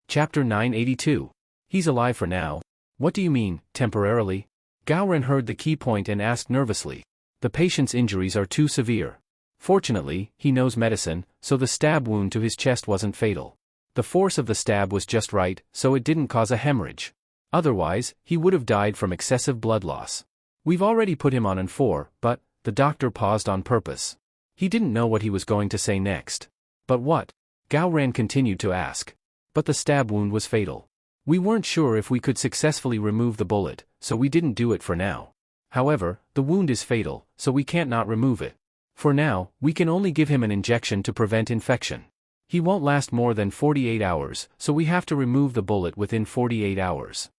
Chapter 982. He's alive for now. What do you mean, temporarily? Gowran heard the key point and asked nervously. The patient's injuries are too severe. Fortunately, he knows medicine, so the stab wound to his chest wasn't fatal. The force of the stab was just right, so it didn't cause a hemorrhage. Otherwise, he would have died from excessive blood loss. We've already put him on N4, but, the doctor paused on purpose. He didn't know what he was going to say next. But what? Gowran continued to ask. But the stab wound was fatal. We weren't sure if we could successfully remove the bullet, so we didn't do it for now. However, the wound is fatal, so we can't not remove it. For now, we can only give him an injection to prevent infection. He won't last more than 48 hours, so we have to remove the bullet within 48 hours.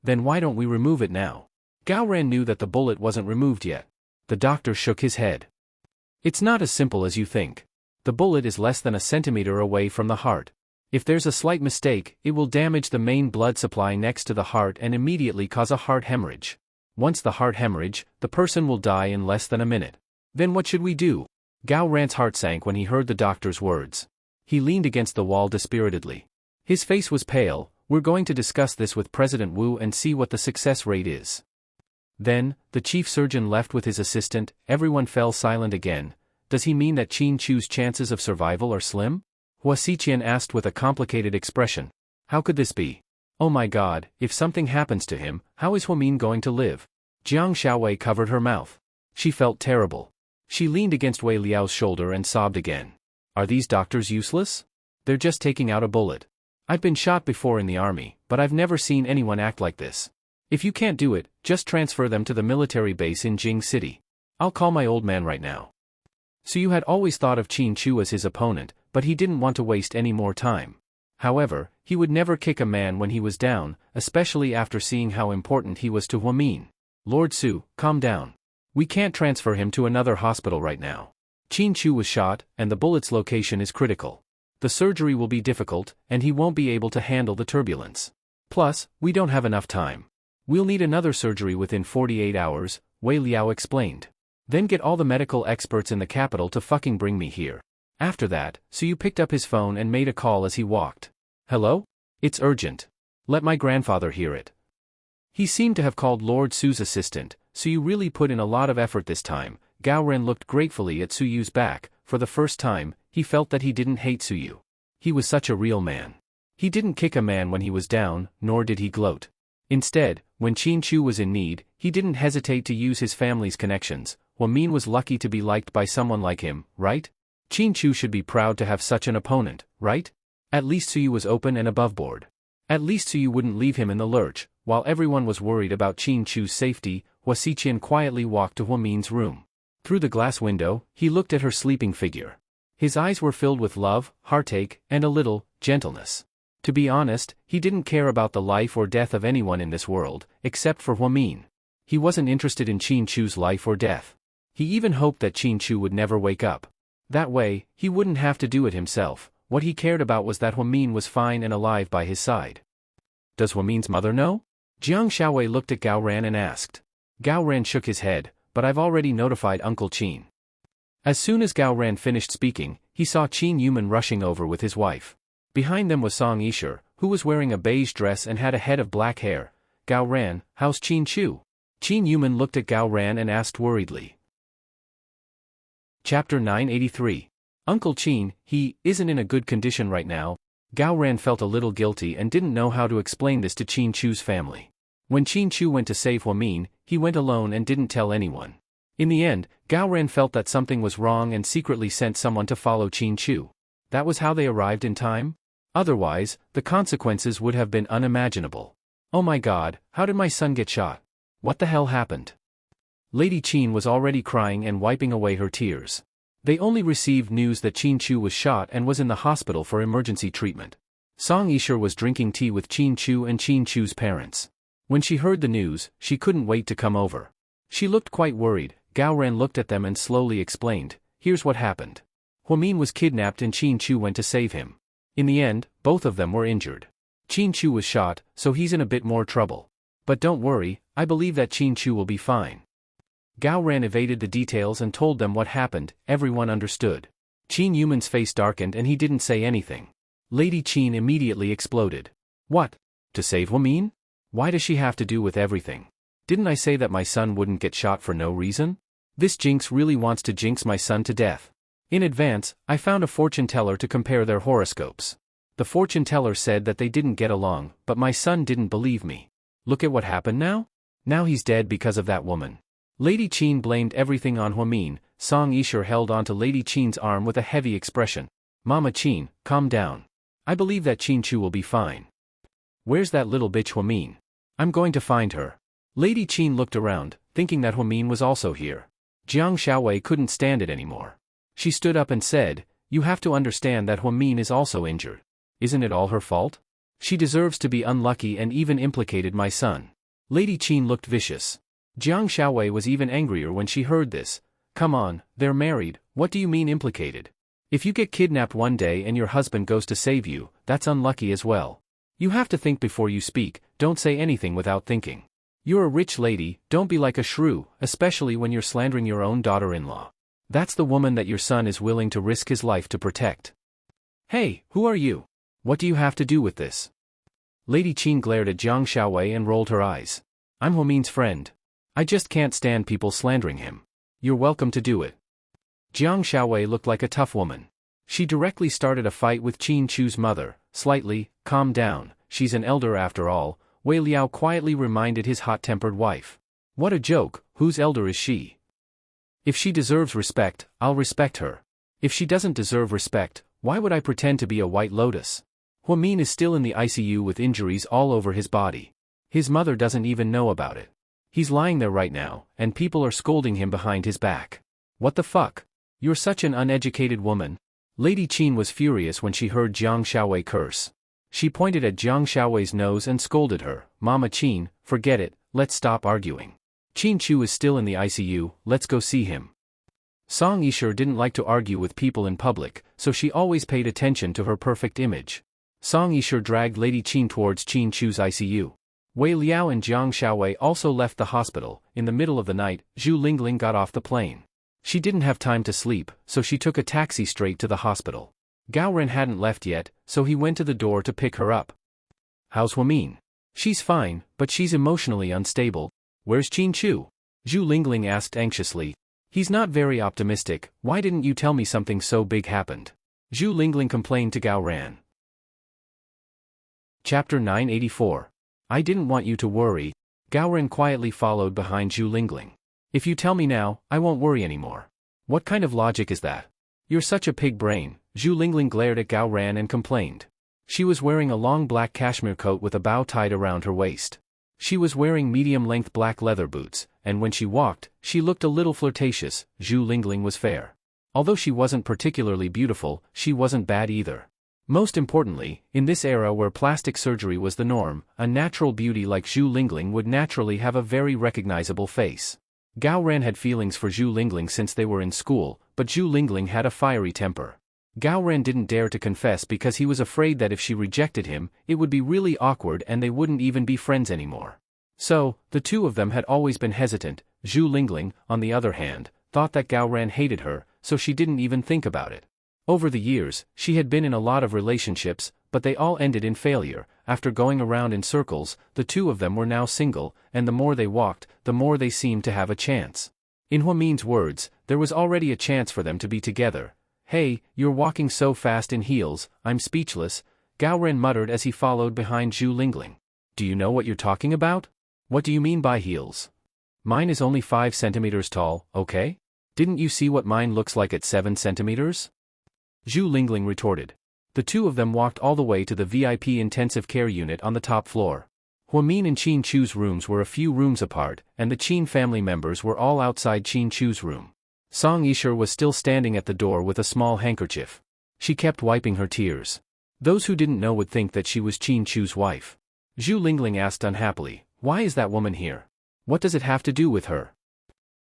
Then why don't we remove it now? Gowran knew that the bullet wasn't removed yet. The doctor shook his head. It's not as simple as you think. The bullet is less than a centimeter away from the heart. If there's a slight mistake, it will damage the main blood supply next to the heart and immediately cause a heart hemorrhage. Once the heart hemorrhage, the person will die in less than a minute. Then what should we do? Gowran's heart sank when he heard the doctor's words. He leaned against the wall dispiritedly. His face was pale. We're going to discuss this with President Wu and see what the success rate is. Then, the chief surgeon left with his assistant. Everyone fell silent again. Does he mean that Qin Chu's chances of survival are slim? Hua Xiqian asked with a complicated expression. How could this be? Oh my god, if something happens to him, how is Huamin going to live? Jiang Xiaowei covered her mouth. She felt terrible. She leaned against Wei Liao's shoulder and sobbed again. Are these doctors useless? They're just taking out a bullet. I've been shot before in the army, but I've never seen anyone act like this. If you can't do it, just transfer them to the military base in Jing City. I'll call my old man right now. So you had always thought of Qin Chu as his opponent, but he didn't want to waste any more time. However, he would never kick a man when he was down, especially after seeing how important he was to Huamin. Lord Su, calm down. We can't transfer him to another hospital right now. Qin Chu was shot, and the bullet's location is critical. The surgery will be difficult, and he won't be able to handle the turbulence. Plus, we don't have enough time. We'll need another surgery within 48 hours, Wei Liao explained. Then get all the medical experts in the capital to fucking bring me here. After that, Su picked up his phone and made a call as he walked. Hello? It's urgent. Let my grandfather hear it. He seemed to have called Lord Su's assistant. Su really put in a lot of effort this time. Gowran looked gratefully at Suyu's back. For the first time, he felt that he didn't hate Suyu. He was such a real man. He didn't kick a man when he was down, nor did he gloat. Instead, when Qin Chu was in need, he didn't hesitate to use his family's connections. Huamin was lucky to be liked by someone like him, right? Qin Chu should be proud to have such an opponent, right? At least Suyu was open and aboveboard. At least Suyu wouldn't leave him in the lurch. While everyone was worried about Qin Chu's safety, Hua Xiqian quietly walked to Huamin's room. Through the glass window, he looked at her sleeping figure. His eyes were filled with love, heartache, and a little gentleness. To be honest, he didn't care about the life or death of anyone in this world, except for Huamin. He wasn't interested in Qin Chu's life or death. He even hoped that Qin Chu would never wake up. That way, he wouldn't have to do it himself. What he cared about was that Huamin was fine and alive by his side. Does Huamin's mother know? Jiang Xiaowei looked at Gowran and asked. Gowran shook his head, but I've already notified Uncle Qin. As soon as Gowran finished speaking, he saw Qin Yuman rushing over with his wife. Behind them was Song Yisher, who was wearing a beige dress and had a head of black hair. Gowran, how's Qin Chu? Qin Yuman looked at Gowran and asked worriedly. Chapter 983. Uncle Qin, he isn't in a good condition right now. Gowran felt a little guilty and didn't know how to explain this to Qin Chu's family. When Qin Chu went to save Huamin, he went alone and didn't tell anyone. In the end, Gowran felt that something was wrong and secretly sent someone to follow Qin Chu. That was how they arrived in time? Otherwise, the consequences would have been unimaginable. Oh my god, how did my son get shot? What the hell happened? Lady Qin was already crying and wiping away her tears. They only received news that Qin Chu was shot and was in the hospital for emergency treatment. Song Yisher was drinking tea with Qin Chu and Qin Chu's parents. When she heard the news, she couldn't wait to come over. She looked quite worried. Gowran looked at them and slowly explained, here's what happened. Huamin was kidnapped and Qin Chu went to save him. In the end, both of them were injured. Qin Chu was shot, so he's in a bit more trouble. But don't worry, I believe that Qin Chu will be fine. Gowran evaded the details and told them what happened. Everyone understood. Qin Yuman's face darkened and he didn't say anything. Lady Qin immediately exploded. What? To save Huamin? Why does she have to do with everything? Didn't I say that my son wouldn't get shot for no reason? This jinx really wants to jinx my son to death. In advance, I found a fortune teller to compare their horoscopes. The fortune teller said that they didn't get along, but my son didn't believe me. Look at what happened now? Now he's dead because of that woman. Lady Qin blamed everything on Huamin. Song Yisher held onto Lady Qin's arm with a heavy expression. Mama Qin, calm down. I believe that Qin Chu will be fine. Where's that little bitch Huamin? I'm going to find her. Lady Qin looked around, thinking that Huamin was also here. Jiang Xiaowei couldn't stand it anymore. She stood up and said, you have to understand that Huamin is also injured. Isn't it all her fault? She deserves to be unlucky and even implicated my son. Lady Qin looked vicious. Jiang Xiaowei was even angrier when she heard this. Come on, they're married, what do you mean implicated? If you get kidnapped one day and your husband goes to save you, that's unlucky as well. You have to think before you speak, don't say anything without thinking. You're a rich lady, don't be like a shrew, especially when you're slandering your own daughter-in-law. That's the woman that your son is willing to risk his life to protect. Hey, who are you? What do you have to do with this? Lady Qin glared at Jiang Xiaowei and rolled her eyes. I'm Huamin's friend. I just can't stand people slandering him. You're welcome to do it. Jiang Xiaowei looked like a tough woman. She directly started a fight with Qin Chu's mother. Slightly, calm down, she's an elder after all, Wei Liao quietly reminded his hot-tempered wife. What a joke, whose elder is she? If she deserves respect, I'll respect her. If she doesn't deserve respect, why would I pretend to be a white lotus? Huamin is still in the ICU with injuries all over his body. His mother doesn't even know about it. He's lying there right now, and people are scolding him behind his back. What the fuck? You're such an uneducated woman. Lady Qin was furious when she heard Jiang Xiaowei curse. She pointed at Jiang Xiaowei's nose and scolded her. Mama Qin, forget it, let's stop arguing. Qin Chu is still in the ICU, let's go see him. Song Yisher didn't like to argue with people in public, so she always paid attention to her perfect image. Song Yisher dragged Lady Qin towards Qin Chu's ICU. Wei Liao and Jiang Xiaowei also left the hospital. In the middle of the night, Zhu Lingling got off the plane. She didn't have time to sleep, so she took a taxi straight to the hospital. Gao Ren hadn't left yet, so he went to the door to pick her up. How's Huamin? She's fine, but she's emotionally unstable. Where's Qin Chu? Zhu Lingling asked anxiously. He's not very optimistic, why didn't you tell me something so big happened? Zhu Lingling complained to Gao Ran. Chapter 984. I didn't want you to worry. Gao Ran quietly followed behind Zhu Lingling. If you tell me now, I won't worry anymore. What kind of logic is that? You're such a pig brain. Zhu Lingling glared at Gao Ran and complained. She was wearing a long black cashmere coat with a bow tied around her waist. She was wearing medium-length black leather boots, and when she walked, she looked a little flirtatious. Zhu Lingling was fair. Although she wasn't particularly beautiful, she wasn't bad either. Most importantly, in this era where plastic surgery was the norm, a natural beauty like Zhu Lingling would naturally have a very recognizable face. Gao Ran had feelings for Zhu Lingling since they were in school, but Zhu Lingling had a fiery temper. Gao Ran didn't dare to confess because he was afraid that if she rejected him, it would be really awkward and they wouldn't even be friends anymore. So, the two of them had always been hesitant. Zhu Lingling, on the other hand, thought that Gao Ran hated her, so she didn't even think about it. Over the years, she had been in a lot of relationships, but they all ended in failure. After going around in circles, the two of them were now single, and the more they walked, the more they seemed to have a chance. In Huamin's words, there was already a chance for them to be together. Hey, you're walking so fast in heels, I'm speechless, Gao Ren muttered as he followed behind Zhu Lingling. Do you know what you're talking about? What do you mean by heels? Mine is only 5 centimeters tall, okay? Didn't you see what mine looks like at 7 centimeters? Zhu Lingling retorted. The two of them walked all the way to the VIP intensive care unit on the top floor. Huamin and Qin Chu's rooms were a few rooms apart, and the Qin family members were all outside Qin Chu's room. Song Yisher was still standing at the door with a small handkerchief. She kept wiping her tears. Those who didn't know would think that she was Qin Chu's wife. Zhu Lingling asked unhappily, why is that woman here? What does it have to do with her?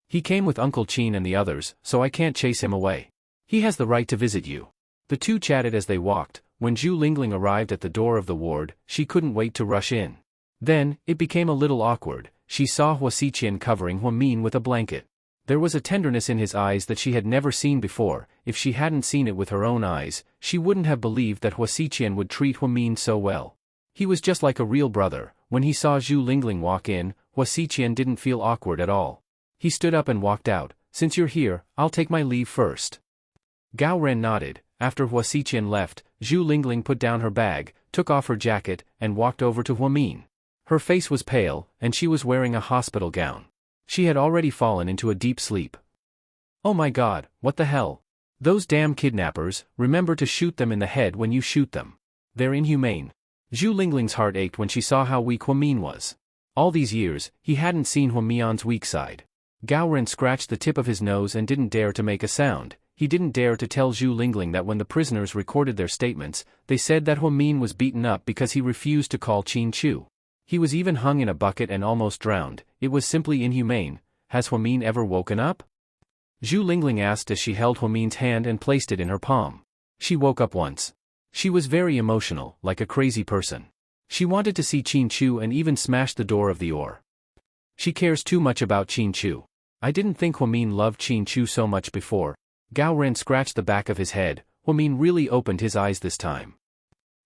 He came with Uncle Qin and the others, so I can't chase him away. He has the right to visit you. The two chatted as they walked. When Zhu Lingling arrived at the door of the ward, she couldn't wait to rush in. Then, it became a little awkward. She saw Hua Xiqian covering Huamin with a blanket. There was a tenderness in his eyes that she had never seen before. If she hadn't seen it with her own eyes, she wouldn't have believed that Hua Xiqian would treat Huamin so well. He was just like a real brother. When he saw Zhu Lingling walk in, Hua Xiqian didn't feel awkward at all. He stood up and walked out. "Since you're here, I'll take my leave first." Gao Ren nodded. After Hua Xiqian left, Zhu Lingling put down her bag, took off her jacket, and walked over to Huamin. Her face was pale, and she was wearing a hospital gown. She had already fallen into a deep sleep. "Oh my God, what the hell? Those damn kidnappers, remember to shoot them in the head when you shoot them. They're inhumane." Zhu Lingling's heart ached when she saw how weak Huamin was. All these years, he hadn't seen Huamian's weak side. Gao Ren scratched the tip of his nose and didn't dare to make a sound. He didn't dare to tell Zhu Lingling that when the prisoners recorded their statements, they said that Huamin was beaten up because he refused to call Qin Chu. He was even hung in a bucket and almost drowned. It was simply inhumane. Has Huamin ever woken up? Zhu Lingling asked as she held Huamin's hand and placed it in her palm. She woke up once. She was very emotional, like a crazy person. She wanted to see Qin Chu and even smashed the door of the ore. She cares too much about Qin Chu. I didn't think Huamin loved Qin Chu so much before. Gao Ren scratched the back of his head. Huamin really opened his eyes this time.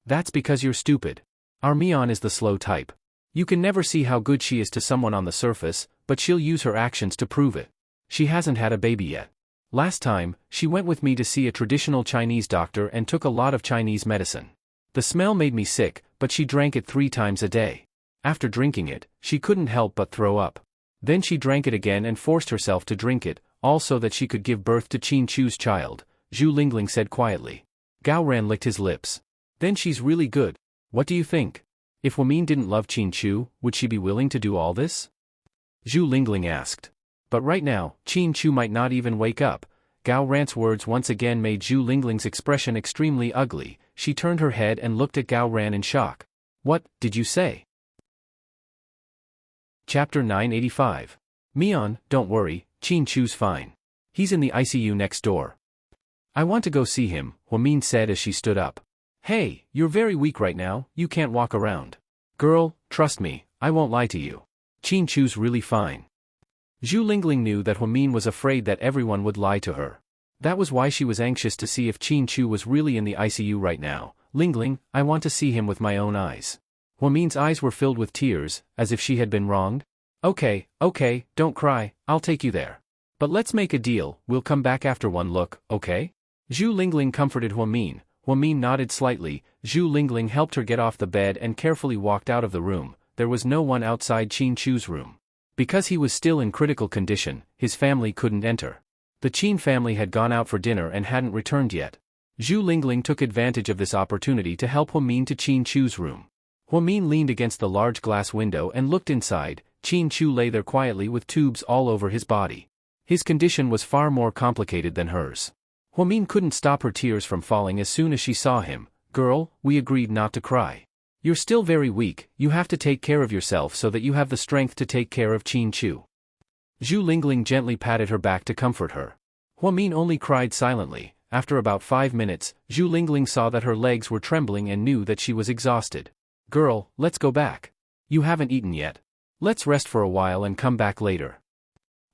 That's because you're stupid. Our Mian is the slow type. You can never see how good she is to someone on the surface, but she'll use her actions to prove it. She hasn't had a baby yet. Last time, she went with me to see a traditional Chinese doctor and took a lot of Chinese medicine. The smell made me sick, but she drank it 3 times a day. After drinking it, she couldn't help but throw up. Then she drank it again and forced herself to drink it, all so that she could give birth to Qin Chu's child, Zhu Lingling said quietly. Gao Ren licked his lips. Then she's really good. What do you think? If Huamin didn't love Qin Chu, would she be willing to do all this? Zhu Lingling asked. But right now, Qin Chu might not even wake up. Gao Ren's words once again made Zhu Lingling's expression extremely ugly. She turned her head and looked at Gao Ren in shock. What did you say? Chapter 985. Mian, don't worry, Qin Chu's fine. He's in the ICU next door. I want to go see him, Huamin said as she stood up. Hey, you're very weak right now, you can't walk around. Girl, trust me, I won't lie to you. Qin Chu's really fine. Zhu Lingling knew that Huamin was afraid that everyone would lie to her. That was why she was anxious to see if Qin Chu was really in the ICU right now. Lingling, I want to see him with my own eyes. Huamin's eyes were filled with tears, as if she had been wronged. Okay, don't cry, I'll take you there. But let's make a deal, we'll come back after one look, okay? Zhu Lingling comforted Huamin. Huamin nodded slightly. Zhu Lingling helped her get off the bed and carefully walked out of the room. There was no one outside Qin Chu's room. Because he was still in critical condition, his family couldn't enter. The Qin family had gone out for dinner and hadn't returned yet. Zhu Lingling took advantage of this opportunity to help Huamin to Qin Chu's room. Huamin leaned against the large glass window and looked inside. Qin Chu lay there quietly with tubes all over his body. His condition was far more complicated than hers. Huamin couldn't stop her tears from falling as soon as she saw him. Girl, we agreed not to cry. You're still very weak, you have to take care of yourself so that you have the strength to take care of Qin Chu. Zhu Lingling gently patted her back to comfort her. Huamin only cried silently. After about 5 minutes, Zhu Lingling saw that her legs were trembling and knew that she was exhausted. Girl, let's go back. You haven't eaten yet. Let's rest for a while and come back later.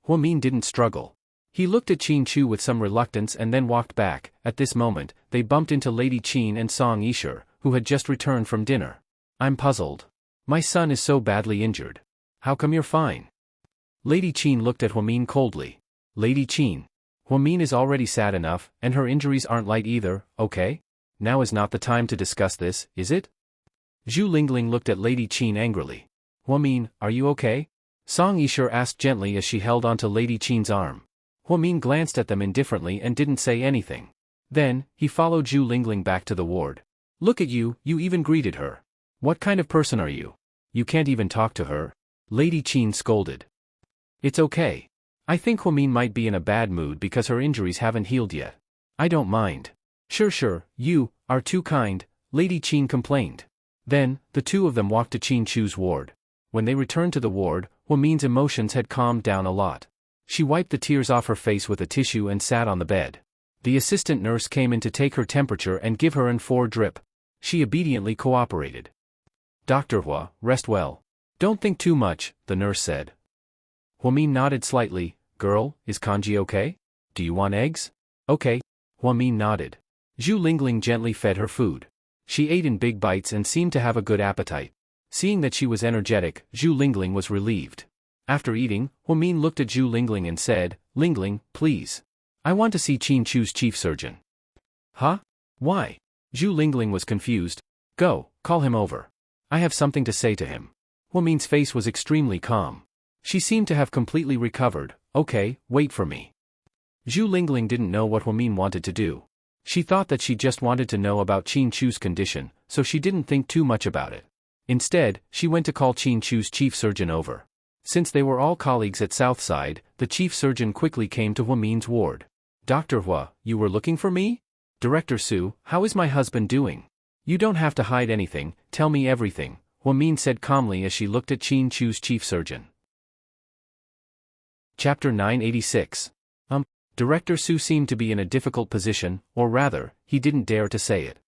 Huamin didn't struggle. He looked at Qin Chu with some reluctance and then walked back. At this moment, they bumped into Lady Qin and Song Yisher, who had just returned from dinner. I'm puzzled. My son is so badly injured. How come you're fine? Lady Qin looked at Huamin coldly. Lady Qin. Huamin is already sad enough, and her injuries aren't light either, okay? Now is not the time to discuss this, is it? Zhu Lingling looked at Lady Qin angrily. Huamin, are you okay? Song Yisher asked gently as she held onto Lady Qin's arm. Huamin glanced at them indifferently and didn't say anything. Then, he followed Zhu Lingling back to the ward. Look at you, you even greeted her. What kind of person are you? You can't even talk to her. Lady Qin scolded. It's okay. I think Huamin might be in a bad mood because her injuries haven't healed yet. I don't mind. Sure, you are too kind, Lady Qin complained. Then, the two of them walked to Qin Chu's ward. When they returned to the ward, Huamin's emotions had calmed down a lot. She wiped the tears off her face with a tissue and sat on the bed. The assistant nurse came in to take her temperature and give her an 4 drip. She obediently cooperated. Dr. Hua, rest well. Don't think too much, the nurse said. Huamin nodded slightly. Girl, is Kanji okay? Do you want eggs? Okay. Huamin nodded. Zhu Lingling gently fed her food. She ate in big bites and seemed to have a good appetite. Seeing that she was energetic, Zhu Lingling was relieved. After eating, Huamin looked at Zhu Lingling and said, Lingling, please. I want to see Qin Chu's chief surgeon. Huh? Why? Zhu Lingling was confused. Go, call him over. I have something to say to him. Huamin's face was extremely calm. She seemed to have completely recovered. Okay, wait for me. Zhu Lingling didn't know what Huamin wanted to do. She thought that she just wanted to know about Qin Chu's condition, so she didn't think too much about it. Instead, she went to call Qin Chu's chief surgeon over. Since they were all colleagues at Southside, the chief surgeon quickly came to Huamin's ward. Dr. Hua, you were looking for me? Director Su, how is my husband doing? You don't have to hide anything, tell me everything, Huamin said calmly as she looked at Qin Chu's chief surgeon. Chapter 986. Director Su seemed to be in a difficult position, or rather, he didn't dare to say it.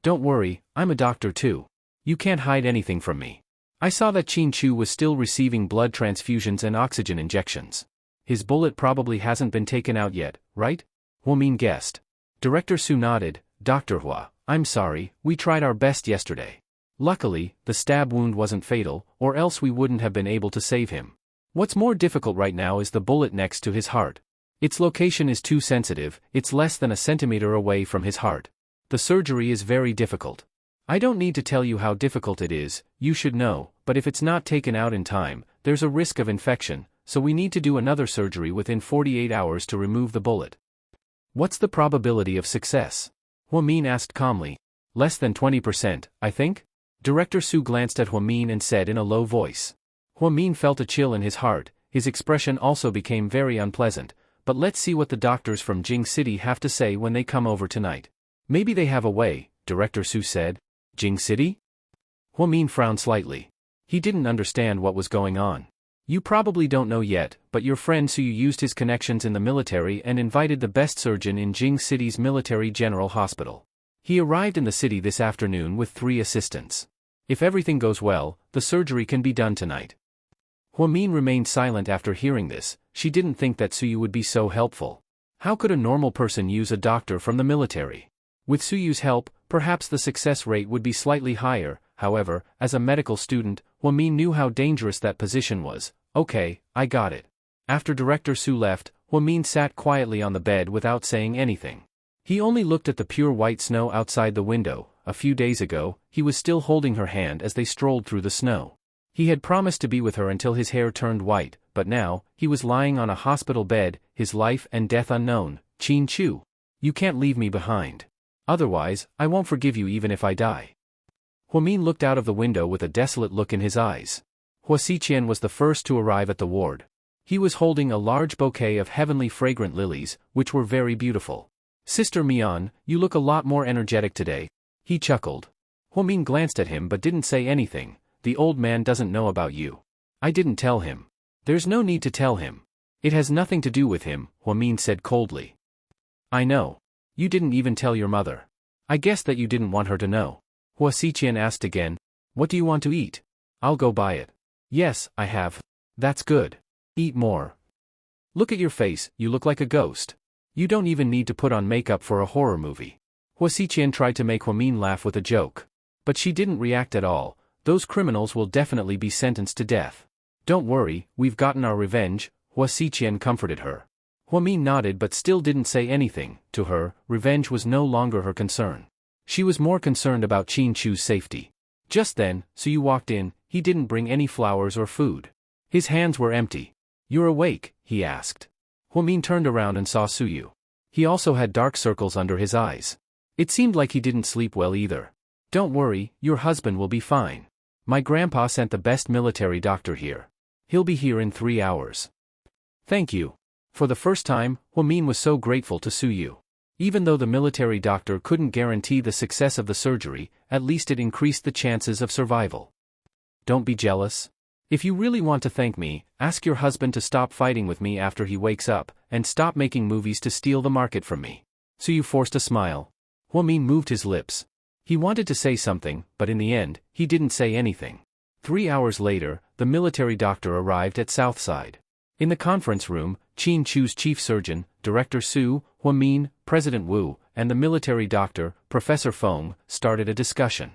Don't worry, I'm a doctor too. You can't hide anything from me. I saw that Qin Chu was still receiving blood transfusions and oxygen injections. His bullet probably hasn't been taken out yet, right? Huamin guessed. Director Su nodded. Dr. Hua, I'm sorry, we tried our best yesterday. Luckily, the stab wound wasn't fatal, or else we wouldn't have been able to save him. What's more difficult right now is the bullet next to his heart. Its location is too sensitive, it's less than a centimeter away from his heart. The surgery is very difficult. I don't need to tell you how difficult it is, you should know, but if it's not taken out in time, there's a risk of infection, so we need to do another surgery within 48 hours to remove the bullet. What's the probability of success? Huamin asked calmly. Less than 20%, I think? Director Su glanced at Huamin and said in a low voice. Huamin felt a chill in his heart, his expression also became very unpleasant. But let's see what the doctors from Jing City have to say when they come over tonight. Maybe they have a way, Director Su said. Jing City? Huamin frowned slightly. He didn't understand what was going on. You probably don't know yet, but your friend Su used his connections in the military and invited the best surgeon in Jing City's military general hospital. He arrived in the city this afternoon with 3 assistants. If everything goes well, the surgery can be done tonight. Huamin remained silent after hearing this. She didn't think that Suyu would be so helpful. How could a normal person use a doctor from the military? With Suyu's help, perhaps the success rate would be slightly higher. However, as a medical student, Huamin knew how dangerous that position was. Okay, I got it. After Director Su left, Huamin sat quietly on the bed without saying anything. He only looked at the pure white snow outside the window. A few days ago, he was still holding her hand as they strolled through the snow. He had promised to be with her until his hair turned white, but now, he was lying on a hospital bed, his life and death unknown. Qin Chu. You can't leave me behind. Otherwise, I won't forgive you even if I die. Huamin looked out of the window with a desolate look in his eyes. Hua Xiqian was the first to arrive at the ward. He was holding a large bouquet of heavenly fragrant lilies, which were very beautiful. Sister Mian, you look a lot more energetic today. He chuckled. Huamin glanced at him but didn't say anything. The old man doesn't know about you. I didn't tell him. There's no need to tell him. It has nothing to do with him, Huamin said coldly. I know. You didn't even tell your mother. I guess that you didn't want her to know. Hua Xiqian asked again. What do you want to eat? I'll go buy it. Yes, I have. That's good. Eat more. Look at your face, you look like a ghost. You don't even need to put on makeup for a horror movie. Hua Xiqian tried to make Huamin laugh with a joke. But she didn't react at all. Those criminals will definitely be sentenced to death. Don't worry, we've gotten our revenge, Hua Xiqian comforted her. Huamin nodded but still didn't say anything. To her, revenge was no longer her concern. She was more concerned about Qin Chu's safety. Just then, Suyu walked in. He didn't bring any flowers or food. His hands were empty. You're awake? He asked. Huamin turned around and saw Suyu. He also had dark circles under his eyes. It seemed like he didn't sleep well either. Don't worry, your husband will be fine. My grandpa sent the best military doctor here. He'll be here in 3 hours. Thank you. For the first time, Huamin was so grateful to Suyu. Even though the military doctor couldn't guarantee the success of the surgery, at least it increased the chances of survival. Don't be jealous. If you really want to thank me, ask your husband to stop fighting with me after he wakes up, and stop making movies to steal the market from me. Suyu forced a smile. Huamin moved his lips. He wanted to say something, but in the end, he didn't say anything. 3 hours later, the military doctor arrived at Southside. In the conference room, Qin Chu's chief surgeon, Director Su, Huamin, President Wu, and the military doctor, Professor Feng, started a discussion.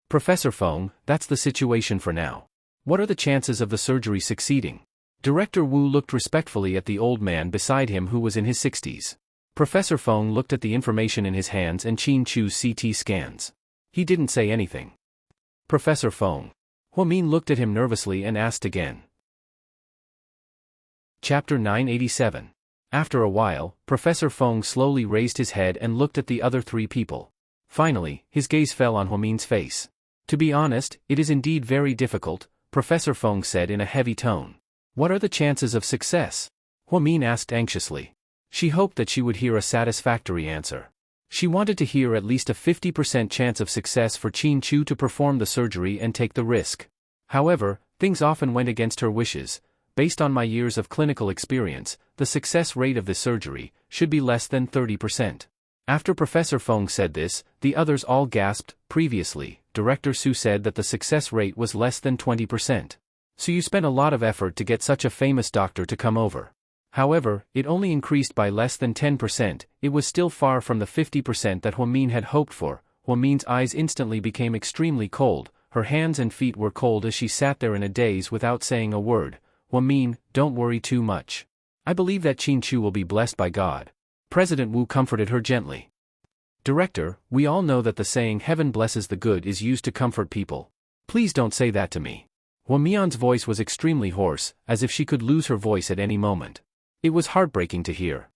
Professor Feng, that's the situation for now. What are the chances of the surgery succeeding? Director Wu looked respectfully at the old man beside him who was in his 60s. Professor Feng looked at the information in his hands and Qin Chu's CT scans. He didn't say anything. Professor Feng. Huamin looked at him nervously and asked again. Chapter 987. After a while, Professor Feng slowly raised his head and looked at the other three people. Finally, his gaze fell on Huamin's face. To be honest, it is indeed very difficult, Professor Feng said in a heavy tone. What are the chances of success? Huamin asked anxiously. She hoped that she would hear a satisfactory answer. She wanted to hear at least a 50% chance of success for Qin Chu to perform the surgery and take the risk. However, things often went against her wishes. Based on my years of clinical experience, the success rate of this surgery should be less than 30%. After Professor Feng said this, the others all gasped. Previously, Director Su said that the success rate was less than 20%. So you spent a lot of effort to get such a famous doctor to come over. However, it only increased by less than 10%, it was still far from the 50% that Huamin had hoped for. Huamin's eyes instantly became extremely cold, her hands and feet were cold as she sat there in a daze without saying a word. Huamin, don't worry too much. I believe that Qin Chu will be blessed by God. President Wu comforted her gently. Director, we all know that the saying heaven blesses the good is used to comfort people. Please don't say that to me. Huamin's voice was extremely hoarse, as if she could lose her voice at any moment. It was heartbreaking to hear.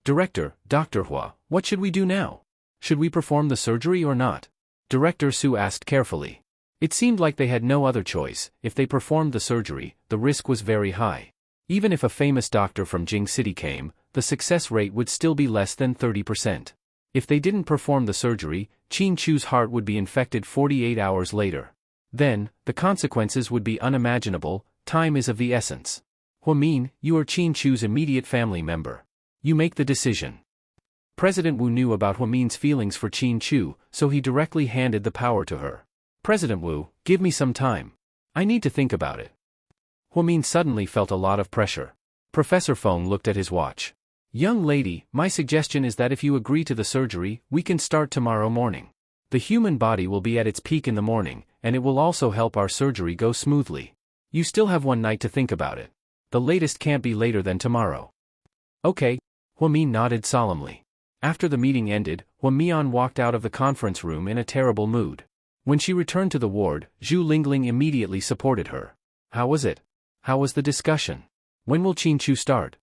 Director, Dr. Hua, what should we do now? Should we perform the surgery or not? Director Su asked carefully. It seemed like they had no other choice. If they performed the surgery, the risk was very high. Even if a famous doctor from Jing City came, the success rate would still be less than 30%. If they didn't perform the surgery, Qin Chu's heart would be infected 48 hours later. Then, the consequences would be unimaginable. Time is of the essence. Huamin, you are Qin Chu's immediate family member. You make the decision. President Wu knew about Huamin's feelings for Qin Chu, so he directly handed the power to her. President Wu, give me some time. I need to think about it. Huamin suddenly felt a lot of pressure. Professor Feng looked at his watch. Young lady, my suggestion is that if you agree to the surgery, we can start tomorrow morning. The human body will be at its peak in the morning, and it will also help our surgery go smoothly. You still have one night to think about it. The latest can't be later than tomorrow. Okay. Huamin nodded solemnly. After the meeting ended, Huamin walked out of the conference room in a terrible mood. When she returned to the ward, Zhu Lingling immediately supported her. How was it? How was the discussion? When will Qin Chu start?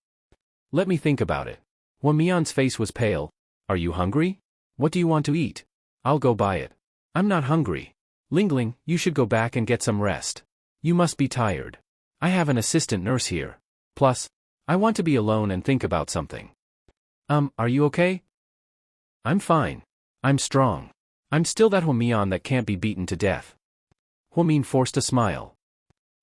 Let me think about it. Huamin's face was pale. Are you hungry? What do you want to eat? I'll go buy it. I'm not hungry. Lingling, you should go back and get some rest. You must be tired. I have an assistant nurse here. Plus, I want to be alone and think about something. Are you okay? I'm fine. I'm strong. I'm still that Huamin that can't be beaten to death. Huamin forced a smile.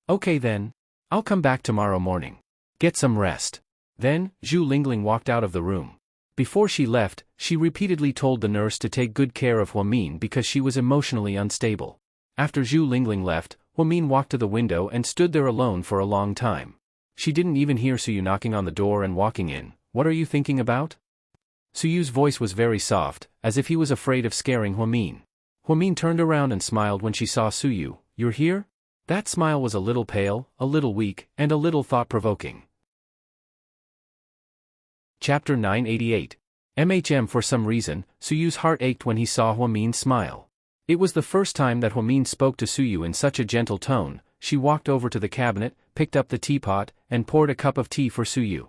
Okay then. I'll come back tomorrow morning. Get some rest. Then, Zhu Lingling walked out of the room. Before she left, she repeatedly told the nurse to take good care of Huamin because she was emotionally unstable. After Zhu Lingling left, Huamin walked to the window and stood there alone for a long time. She didn't even hear Suyu knocking on the door and walking in. What are you thinking about? Suyu's voice was very soft, as if he was afraid of scaring Huamin. Huamin turned around and smiled when she saw Suyu. You're here? That smile was a little pale, a little weak, and a little thought-provoking. Chapter 988. For some reason, Suyu's heart ached when he saw Huamin's smile. It was the first time that Huamin spoke to Suyu in such a gentle tone. She walked over to the cabinet, picked up the teapot, and poured a cup of tea for Suyu.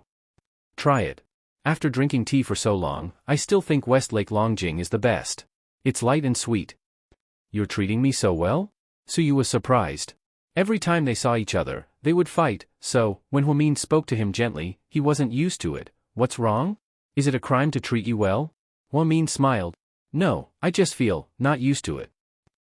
Try it. After drinking tea for so long, I still think Westlake Longjing is the best. It's light and sweet. You're treating me so well? Suyu was surprised. Every time they saw each other, they would fight, so, when Huamin spoke to him gently, he wasn't used to it. What's wrong? Is it a crime to treat you well? Huamin smiled. No, I just feel not used to it.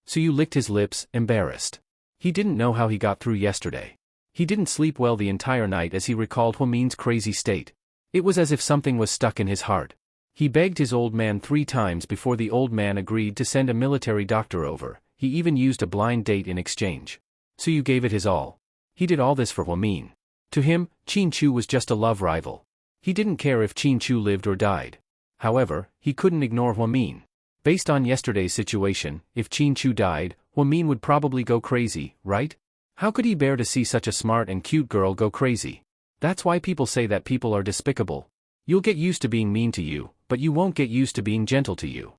Suyu licked his lips, embarrassed. He didn't know how he got through yesterday. He didn't sleep well the entire night as he recalled Huamin's crazy state. It was as if something was stuck in his heart. He begged his old man 3 times before the old man agreed to send a military doctor over. He even used a blind date in exchange. Suyu gave it his all. He did all this for Huamin. To him, Qin Chu was just a love rival. He didn't care if Qin Chu lived or died. However, he couldn't ignore Huamin. Based on yesterday's situation, if Qin Chu died, Huamin would probably go crazy, right? How could he bear to see such a smart and cute girl go crazy? That's why people say that people are despicable. You'll get used to being mean to you, but you won't get used to being gentle to you.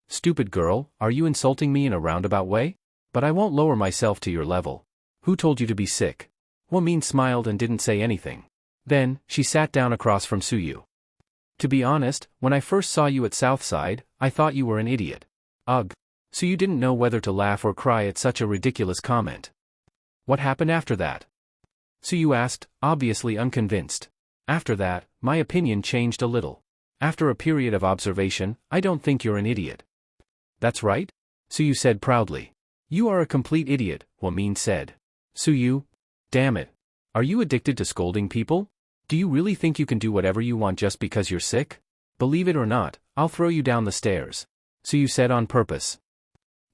Stupid girl, are you insulting me in a roundabout way? But I won't lower myself to your level. Who told you to be sick? Huamin smiled and didn't say anything. Then, she sat down across from Suyu. To be honest, when I first saw you at Southside, I thought you were an idiot. Ugh. So you didn't know whether to laugh or cry at such a ridiculous comment. What happened after that? Suyu asked, obviously unconvinced. After that, my opinion changed a little. After a period of observation, I don't think you're an idiot. That's right? Suyu said proudly. You are a complete idiot, Huamin said. Suyu? Damn it. Are you addicted to scolding people? Do you really think you can do whatever you want just because you're sick? Believe it or not, I'll throw you down the stairs. Suyu said on purpose.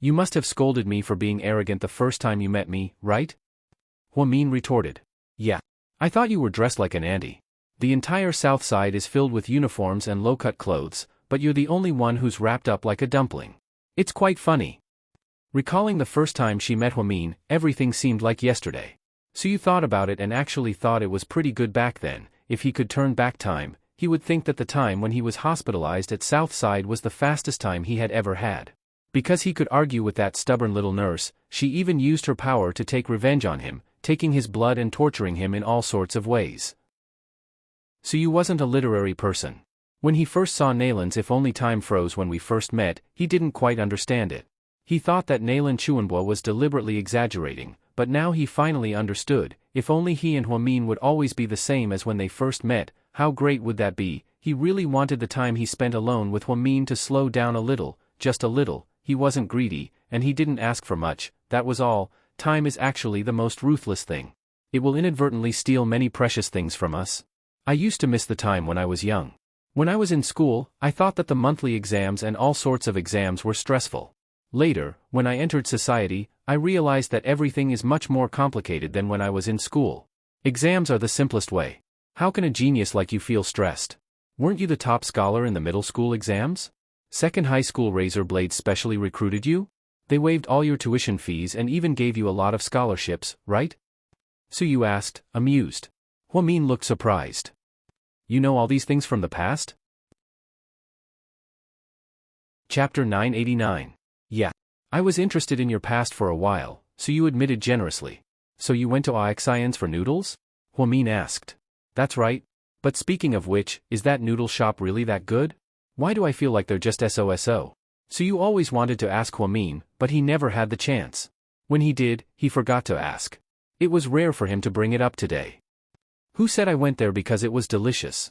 You must have scolded me for being arrogant the first time you met me, right? Huamin retorted. Yeah. I thought you were dressed like an auntie. The entire South Side is filled with uniforms and low-cut clothes, but you're the only one who's wrapped up like a dumpling. It's quite funny. Recalling the first time she met Huamin, everything seemed like yesterday. Suyu thought about it and actually thought it was pretty good back then. If he could turn back time, he would think that the time when he was hospitalized at Southside was the fastest time he had ever had. Because he could argue with that stubborn little nurse, she even used her power to take revenge on him, taking his blood and torturing him in all sorts of ways. Suyu wasn't a literary person. When he first saw Nalan's If Only Time Froze when we first met, he didn't quite understand it. He thought that Nalan Chuanbo was deliberately exaggerating, but now he finally understood. If only he and Huamin would always be the same as when they first met, how great would that be? He really wanted the time he spent alone with Huamin to slow down a little, just a little. He wasn't greedy, and he didn't ask for much, that was all. Time is actually the most ruthless thing. It will inadvertently steal many precious things from us. I used to miss the time when I was young. When I was in school, I thought that the monthly exams and all sorts of exams were stressful. Later, when I entered society, I realized that everything is much more complicated than when I was in school. Exams are the simplest way. How can a genius like you feel stressed? Weren't you the top scholar in the middle school exams? Second high school razor blades specially recruited you? They waived all your tuition fees and even gave you a lot of scholarships, right? Suyu asked, amused. Huamin looked surprised. You know all these things from the past? Chapter 989. Yeah. I was interested in your past for a while, Suyu admitted generously. So you went to Aoxian's for noodles? Huamin asked. That's right. But speaking of which, is that noodle shop really that good? Why do I feel like they're just SOSO? Suyu always wanted to ask Huamin, but he never had the chance. When he did, he forgot to ask. It was rare for him to bring it up today. Who said I went there because it was delicious?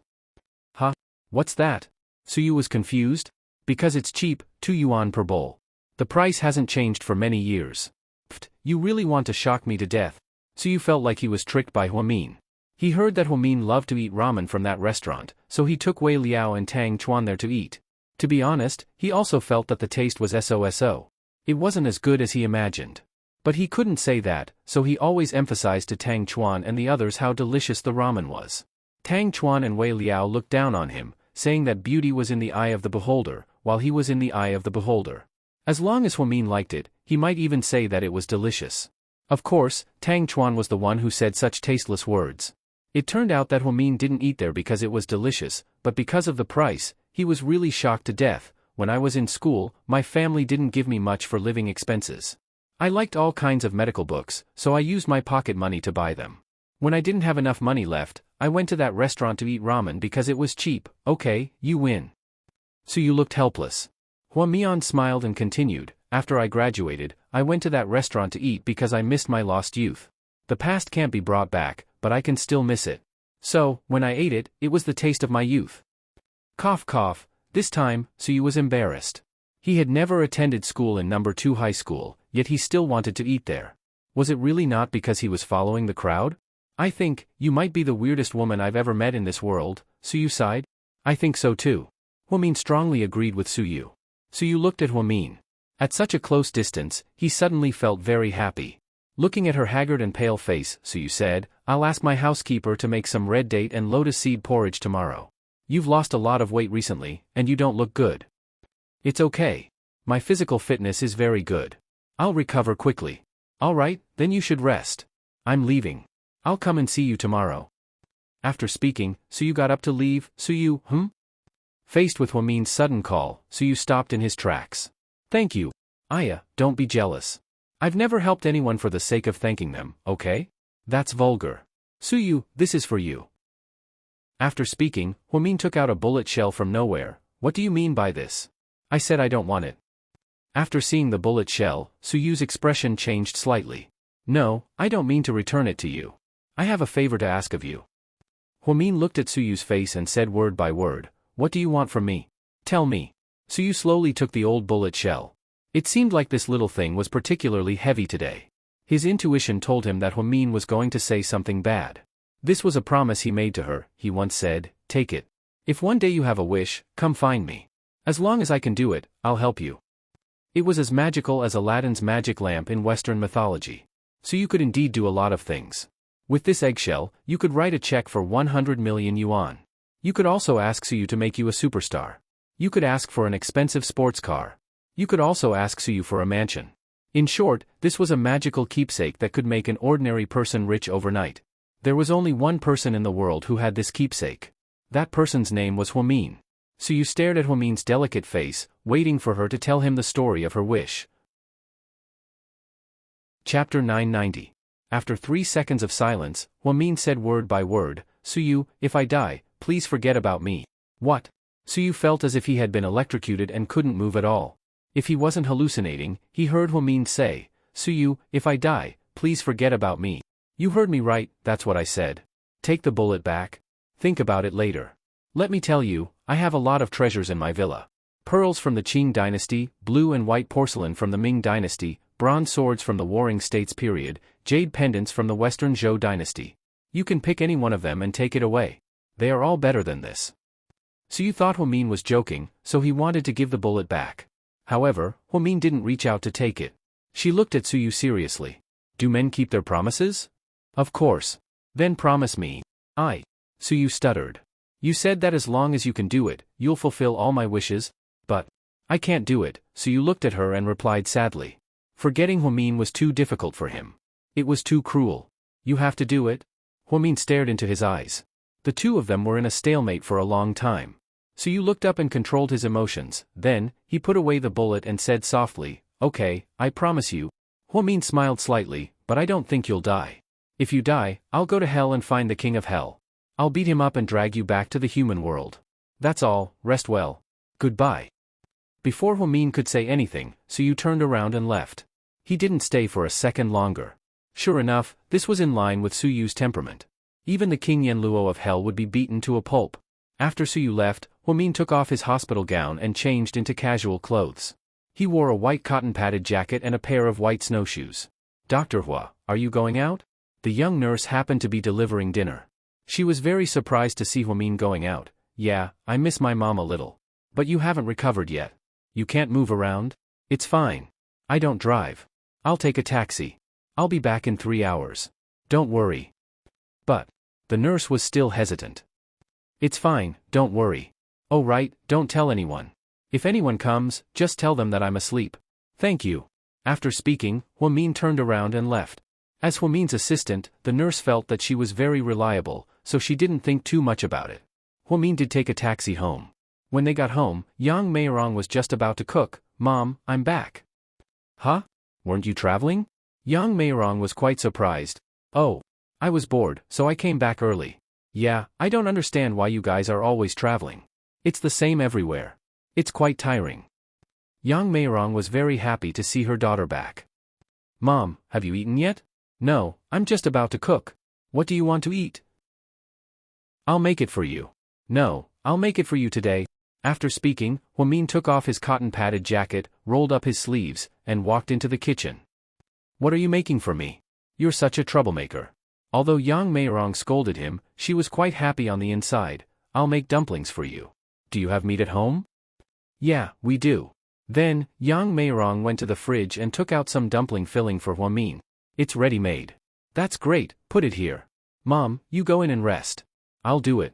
Huh? What's that? Suyu was confused. Because it's cheap, 2 yuan per bowl. The price hasn't changed for many years. Pfft, you really want to shock me to death. Suyu felt like he was tricked by Huamin. He heard that Huamin loved to eat ramen from that restaurant, so he took Wei Liao and Tang Chuan there to eat. To be honest, he also felt that the taste was SOSO. It wasn't as good as he imagined. But he couldn't say that, so he always emphasized to Tang Chuan and the others how delicious the ramen was. Tang Chuan and Wei Liao looked down on him, saying that beauty was in the eye of the beholder, while he was in the eye of the beholder. As long as Huamin liked it, he might even say that it was delicious. Of course, Tang Chuan was the one who said such tasteless words. It turned out that Huamin didn't eat there because it was delicious, but because of the price. He was really shocked to death. When I was in school, my family didn't give me much for living expenses. I liked all kinds of medical books, so I used my pocket money to buy them. When I didn't have enough money left, I went to that restaurant to eat ramen because it was cheap. Okay, you win. So you looked helpless. Huamian smiled and continued, after I graduated, I went to that restaurant to eat because I missed my lost youth. The past can't be brought back, but I can still miss it. So, when I ate it, it was the taste of my youth. Cough cough, this time, Suyu was embarrassed. He had never attended school in No. 2 high school, yet he still wanted to eat there. Was it really not because he was following the crowd? I think, you might be the weirdest woman I've ever met in this world, Suyu sighed. I think so too. Huamin strongly agreed with Suyu. Suyu looked at Huamin. At such a close distance, he suddenly felt very happy. Looking at her haggard and pale face, Suyu said, I'll ask my housekeeper to make some red date and lotus seed porridge tomorrow. You've lost a lot of weight recently, and you don't look good. It's okay. My physical fitness is very good. I'll recover quickly. All right, then you should rest. I'm leaving. I'll come and see you tomorrow. After speaking, Suyu got up to leave. Suyu, Faced with Huamin's sudden call, Suyu stopped in his tracks. Thank you. Aya, don't be jealous. I've never helped anyone for the sake of thanking them, okay? That's vulgar. Suyu, this is for you. After speaking, Huamin took out a bullet shell from nowhere. What do you mean by this? I said I don't want it. After seeing the bullet shell, Suyu's expression changed slightly. No, I don't mean to return it to you. I have a favor to ask of you. Huamin looked at Suyu's face and said word by word, what do you want from me? Tell me. Suyu slowly took the old bullet shell. It seemed like this little thing was particularly heavy today. His intuition told him that Huamin was going to say something bad. This was a promise he made to her. He once said, take it. If one day you have a wish, come find me. As long as I can do it, I'll help you. It was as magical as Aladdin's magic lamp in Western mythology. So you could indeed do a lot of things. With this eggshell, you could write a check for 100 million yuan. You could also ask Suyu to make you a superstar. You could ask for an expensive sports car. You could also ask Suyu for a mansion. In short, this was a magical keepsake that could make an ordinary person rich overnight. There was only one person in the world who had this keepsake. That person's name was Huamin. Suyu stared at Huamin's delicate face, waiting for her to tell him the story of her wish. Chapter 990. After 3 seconds of silence, Huamin said word by word, Suyu, if I die, please forget about me. What? Suyu felt as if he had been electrocuted and couldn't move at all. If he wasn't hallucinating, he heard Huamin say, Suyu, if I die, please forget about me. You heard me right, that's what I said. Take the bullet back. Think about it later. Let me tell you, I have a lot of treasures in my villa. Pearls from the Qing dynasty, blue and white porcelain from the Ming dynasty, bronze swords from the Warring States period, jade pendants from the Western Zhou dynasty. You can pick any one of them and take it away. They are all better than this. Suyu thought Huamin was joking, so he wanted to give the bullet back. However, Huamin didn't reach out to take it. She looked at Suyu seriously. Do men keep their promises? Of course. Then promise me. Suyu stuttered. You said that as long as you can do it, you'll fulfill all my wishes? But I can't do it, Suyu looked at her and replied sadly. Forgetting Huamin was too difficult for him. It was too cruel. You have to do it? Huamin stared into his eyes. The two of them were in a stalemate for a long time. Suyu looked up and controlled his emotions. Then, he put away the bullet and said softly, okay, I promise you. Huamin smiled slightly, but I don't think you'll die. If you die, I'll go to hell and find the king of hell. I'll beat him up and drag you back to the human world. That's all, rest well. Goodbye. Before Huamin could say anything, Suyu turned around and left. He didn't stay for a second longer. Sure enough, this was in line with Suyu's temperament. Even the King Yenluo of Hell would be beaten to a pulp. After Suyu left, Huamin took off his hospital gown and changed into casual clothes. He wore a white cotton-padded jacket and a pair of white snowshoes. Dr. Hua, are you going out? The young nurse happened to be delivering dinner. She was very surprised to see Huamin going out. Yeah, I miss my mom a little. But you haven't recovered yet. You can't move around? It's fine. I don't drive. I'll take a taxi. I'll be back in 3 hours. Don't worry. But the nurse was still hesitant. It's fine, don't worry. Oh right, don't tell anyone. If anyone comes, just tell them that I'm asleep. Thank you. After speaking, Huamin turned around and left. As Huamin's assistant, the nurse felt that she was very reliable, so she didn't think too much about it. Huamin did take a taxi home. When they got home, Yang Meirong was just about to cook. Mom, I'm back. Huh? Weren't you traveling? Yang Meirong was quite surprised. Oh. I was bored, so I came back early. Yeah, I don't understand why you guys are always traveling. It's the same everywhere. It's quite tiring. Yang Meirong was very happy to see her daughter back. Mom, have you eaten yet? No, I'm just about to cook. What do you want to eat? I'll make it for you. No, I'll make it for you today. After speaking, Huamin took off his cotton-padded jacket, rolled up his sleeves, and walked into the kitchen. What are you making for me? You're such a troublemaker. Although Yang Meirong scolded him, she was quite happy on the inside. I'll make dumplings for you. Do you have meat at home? Yeah, we do. Then, Yang Meirong went to the fridge and took out some dumpling filling for Huamin. It's ready-made. That's great, put it here. Mom, you go in and rest. I'll do it.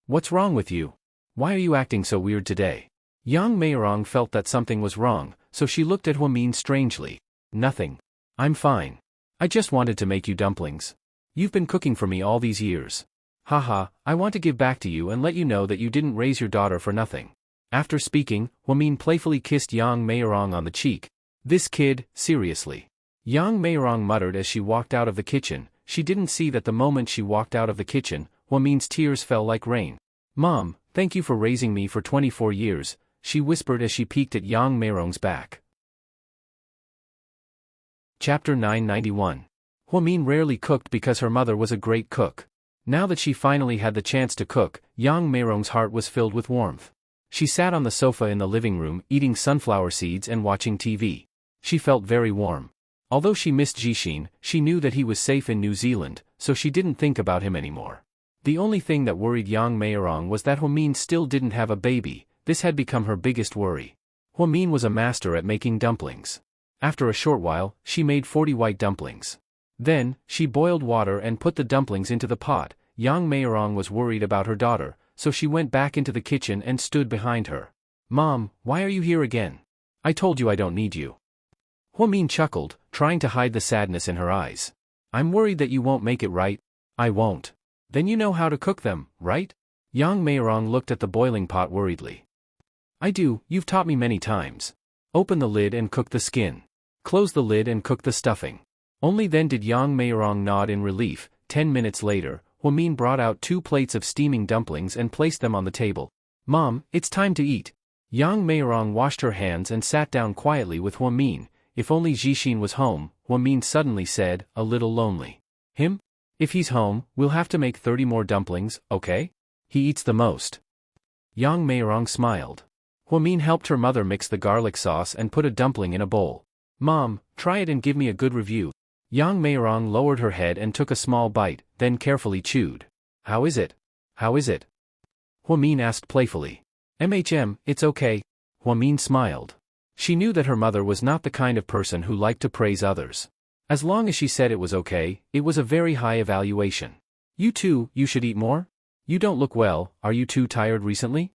What's wrong with you? Why are you acting so weird today? Yang Meirong felt that something was wrong, so she looked at Huamin strangely. Nothing. I'm fine. I just wanted to make you dumplings. You've been cooking for me all these years. Haha, I want to give back to you and let you know that you didn't raise your daughter for nothing. After speaking, Huamin playfully kissed Yang Meirong on the cheek. This kid, seriously. Yang Meirong muttered as she walked out of the kitchen. She didn't see that the moment she walked out of the kitchen, Huamin's tears fell like rain. Mom, thank you for raising me for 24 years, she whispered as she peeked at Yang Meirong's back. Chapter 991. Huamin rarely cooked because her mother was a great cook. Now that she finally had the chance to cook, Yang Meirong's heart was filled with warmth. She sat on the sofa in the living room, eating sunflower seeds and watching TV. She felt very warm. Although she missed Jixin, she knew that he was safe in New Zealand, so she didn't think about him anymore. The only thing that worried Yang Meirong was that Huamin still didn't have a baby. This had become her biggest worry. Huamin was a master at making dumplings. After a short while, she made 40 white dumplings. Then, she boiled water and put the dumplings into the pot. Yang Meirong was worried about her daughter, so she went back into the kitchen and stood behind her. Mom, why are you here again? I told you I don't need you. Huamin chuckled, trying to hide the sadness in her eyes. I'm worried that you won't make it right. I won't. Then you know how to cook them, right? Yang Meirong looked at the boiling pot worriedly. I do, you've taught me many times. Open the lid and cook the skin. Close the lid and cook the stuffing. Only then did Yang Meirong nod in relief. 10 minutes later, Huamin brought out 2 plates of steaming dumplings and placed them on the table. Mom, it's time to eat. Yang Meirong washed her hands and sat down quietly with Huamin. If only Jixin was home, Huamin suddenly said, a little lonely. Him? If he's home, we'll have to make 30 more dumplings, okay? He eats the most. Yang Meirong smiled. Huamin helped her mother mix the garlic sauce and put a dumpling in a bowl. Mom, try it and give me a good review. Yang Meirong lowered her head and took a small bite, then carefully chewed. How is it? How is it? Huamin asked playfully. It's okay. Huamin smiled. She knew that her mother was not the kind of person who liked to praise others. As long as she said it was okay, it was a very high evaluation. You too, you should eat more? You don't look well, are you too tired recently?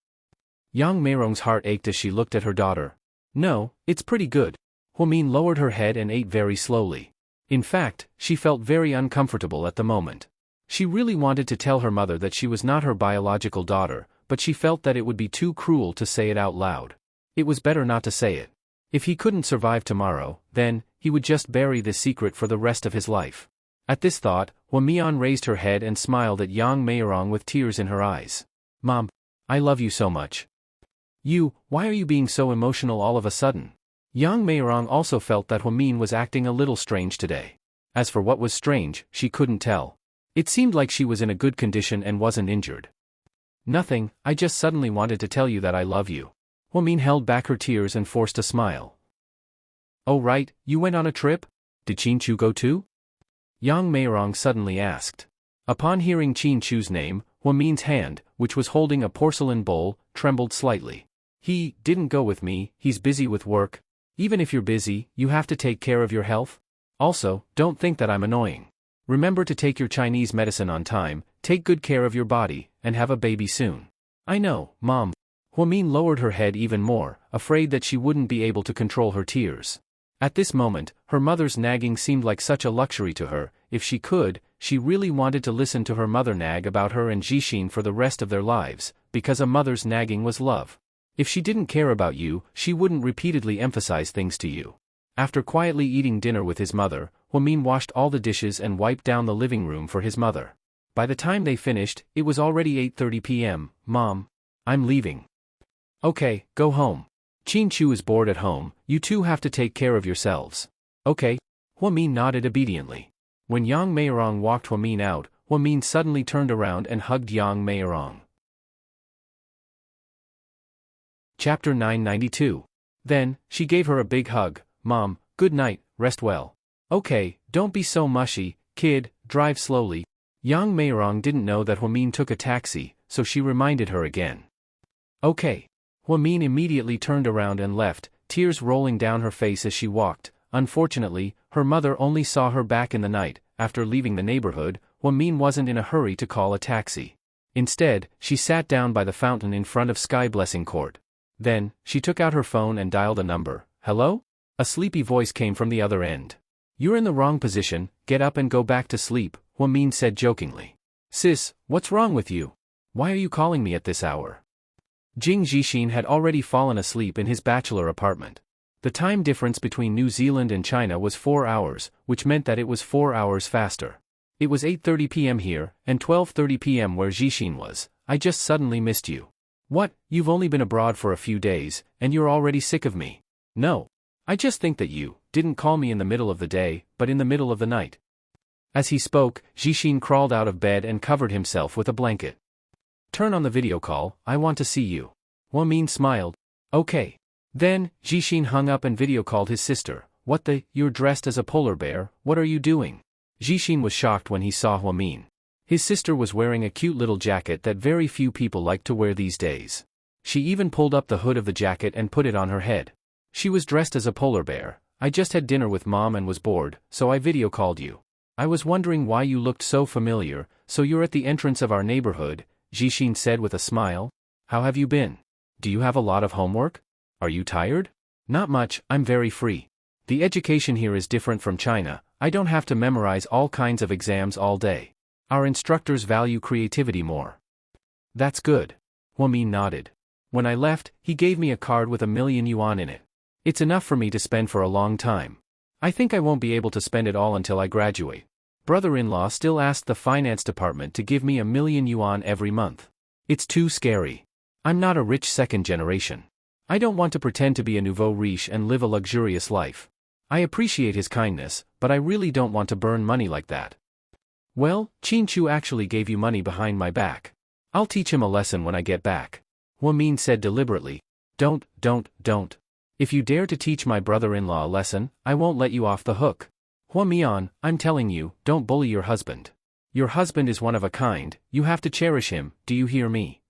Yang Meirong's heart ached as she looked at her daughter. No, it's pretty good. Huamin lowered her head and ate very slowly. In fact, she felt very uncomfortable at the moment. She really wanted to tell her mother that she was not her biological daughter, but she felt that it would be too cruel to say it out loud. It was better not to say it. If he couldn't survive tomorrow, then, he would just bury this secret for the rest of his life. At this thought, Huamian raised her head and smiled at Yang Meirong with tears in her eyes. Mom, I love you so much. Why are you being so emotional all of a sudden? Yang Meirong also felt that Huamin was acting a little strange today. As for what was strange, she couldn't tell. It seemed like she was in a good condition and wasn't injured. Nothing, I just suddenly wanted to tell you that I love you. Huamin held back her tears and forced a smile. Oh right, you went on a trip? Did Chinchu go too? Yang Meirong suddenly asked. Upon hearing Chinchu's name, Huamin's hand, which was holding a porcelain bowl, trembled slightly. He didn't go with me, he's busy with work. Even if you're busy, you have to take care of your health. Also, don't think that I'm annoying. Remember to take your Chinese medicine on time, take good care of your body, and have a baby soon. I know, Mom. Huamin lowered her head even more, afraid that she wouldn't be able to control her tears. At this moment, her mother's nagging seemed like such a luxury to her. If she could, she really wanted to listen to her mother nag about her and Jixin for the rest of their lives, because a mother's nagging was love. If she didn't care about you, she wouldn't repeatedly emphasize things to you. After quietly eating dinner with his mother, Huamin washed all the dishes and wiped down the living room for his mother. By the time they finished, it was already 8:30 p.m. Mom, I'm leaving. Okay, go home. Chinchu is bored at home, you two have to take care of yourselves. Okay. Huamin nodded obediently. When Yang Meirong walked Huamin out, Huamin suddenly turned around and hugged Yang Meirong. Chapter 992. Then, she gave her a big hug. Mom, good night, rest well. Okay, don't be so mushy, kid, drive slowly. Yang Meirong didn't know that Huamin took a taxi, so she reminded her again. Okay. Huamin immediately turned around and left, tears rolling down her face as she walked. Unfortunately, her mother only saw her back in the night. After leaving the neighborhood, Huamin wasn't in a hurry to call a taxi. Instead, she sat down by the fountain in front of Sky Blessing Court. Then, she took out her phone and dialed a number. Hello? A sleepy voice came from the other end. You're in the wrong position, get up and go back to sleep, Huamin said jokingly. Sis, what's wrong with you? Why are you calling me at this hour? Jing Jixin had already fallen asleep in his bachelor apartment. The time difference between New Zealand and China was 4 hours, which meant that it was 4 hours faster. It was 8:30 p.m. here, and 12:30 p.m. where Jixin was. I just suddenly missed you. What, you've only been abroad for a few days, and you're already sick of me? No. I just think that you didn't call me in the middle of the day, but in the middle of the night. As he spoke, Jixin crawled out of bed and covered himself with a blanket. Turn on the video call, I want to see you. Huamin smiled. Okay. Then, Jixin hung up and video called his sister. What the, you're dressed as a polar bear, what are you doing? Jixin was shocked when he saw Huamin. His sister was wearing a cute little jacket that very few people like to wear these days. She even pulled up the hood of the jacket and put it on her head. She was dressed as a polar bear. I just had dinner with Mom and was bored, so I video called you. I was wondering why you looked so familiar, so you're at the entrance of our neighborhood, Jixin said with a smile. How have you been? Do you have a lot of homework? Are you tired? Not much, I'm very free. The education here is different from China. I don't have to memorize all kinds of exams all day. Our instructors value creativity more. That's good. Huamin nodded. When I left, he gave me a card with 1,000,000 yuan in it. It's enough for me to spend for a long time. I think I won't be able to spend it all until I graduate. Brother-in-law still asked the finance department to give me 1,000,000 yuan every month. It's too scary. I'm not a rich second generation. I don't want to pretend to be a nouveau riche and live a luxurious life. I appreciate his kindness, but I really don't want to burn money like that. Well, Qin Chu actually gave you money behind my back. I'll teach him a lesson when I get back. Huamin said deliberately. Don't. If you dare to teach my brother-in-law a lesson, I won't let you off the hook. Huamian, I'm telling you, don't bully your husband. Your husband is one of a kind, you have to cherish him, do you hear me?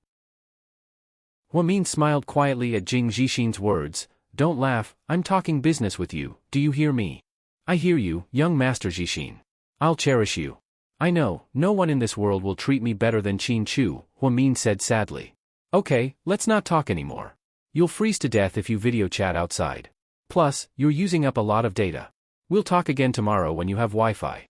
Huamin smiled quietly at Jing Jixin's words. Don't laugh, I'm talking business with you, do you hear me? I hear you, young Master Jixin. I'll cherish you. I know, no one in this world will treat me better than Qin Chu, Huamin said sadly. Okay, let's not talk anymore. You'll freeze to death if you video chat outside. Plus, you're using up a lot of data. We'll talk again tomorrow when you have Wi-Fi.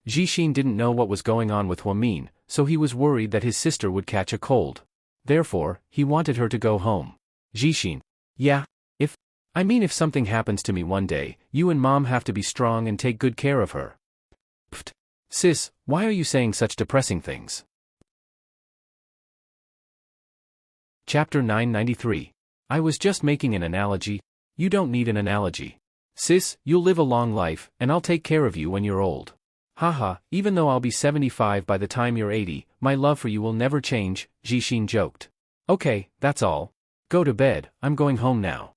Jixin didn't know what was going on with Huamin, so he was worried that his sister would catch a cold. Therefore, he wanted her to go home. Jixin. Yeah. If something happens to me one day, you and Mom have to be strong and take good care of her. Pfft. Sis, why are you saying such depressing things? Chapter 993. I was just making an analogy. You don't need an analogy. Sis, you'll live a long life, and I'll take care of you when you're old. Haha, even though I'll be 75 by the time you're 80, my love for you will never change, Jixin joked. Okay, that's all. Go to bed, I'm going home now.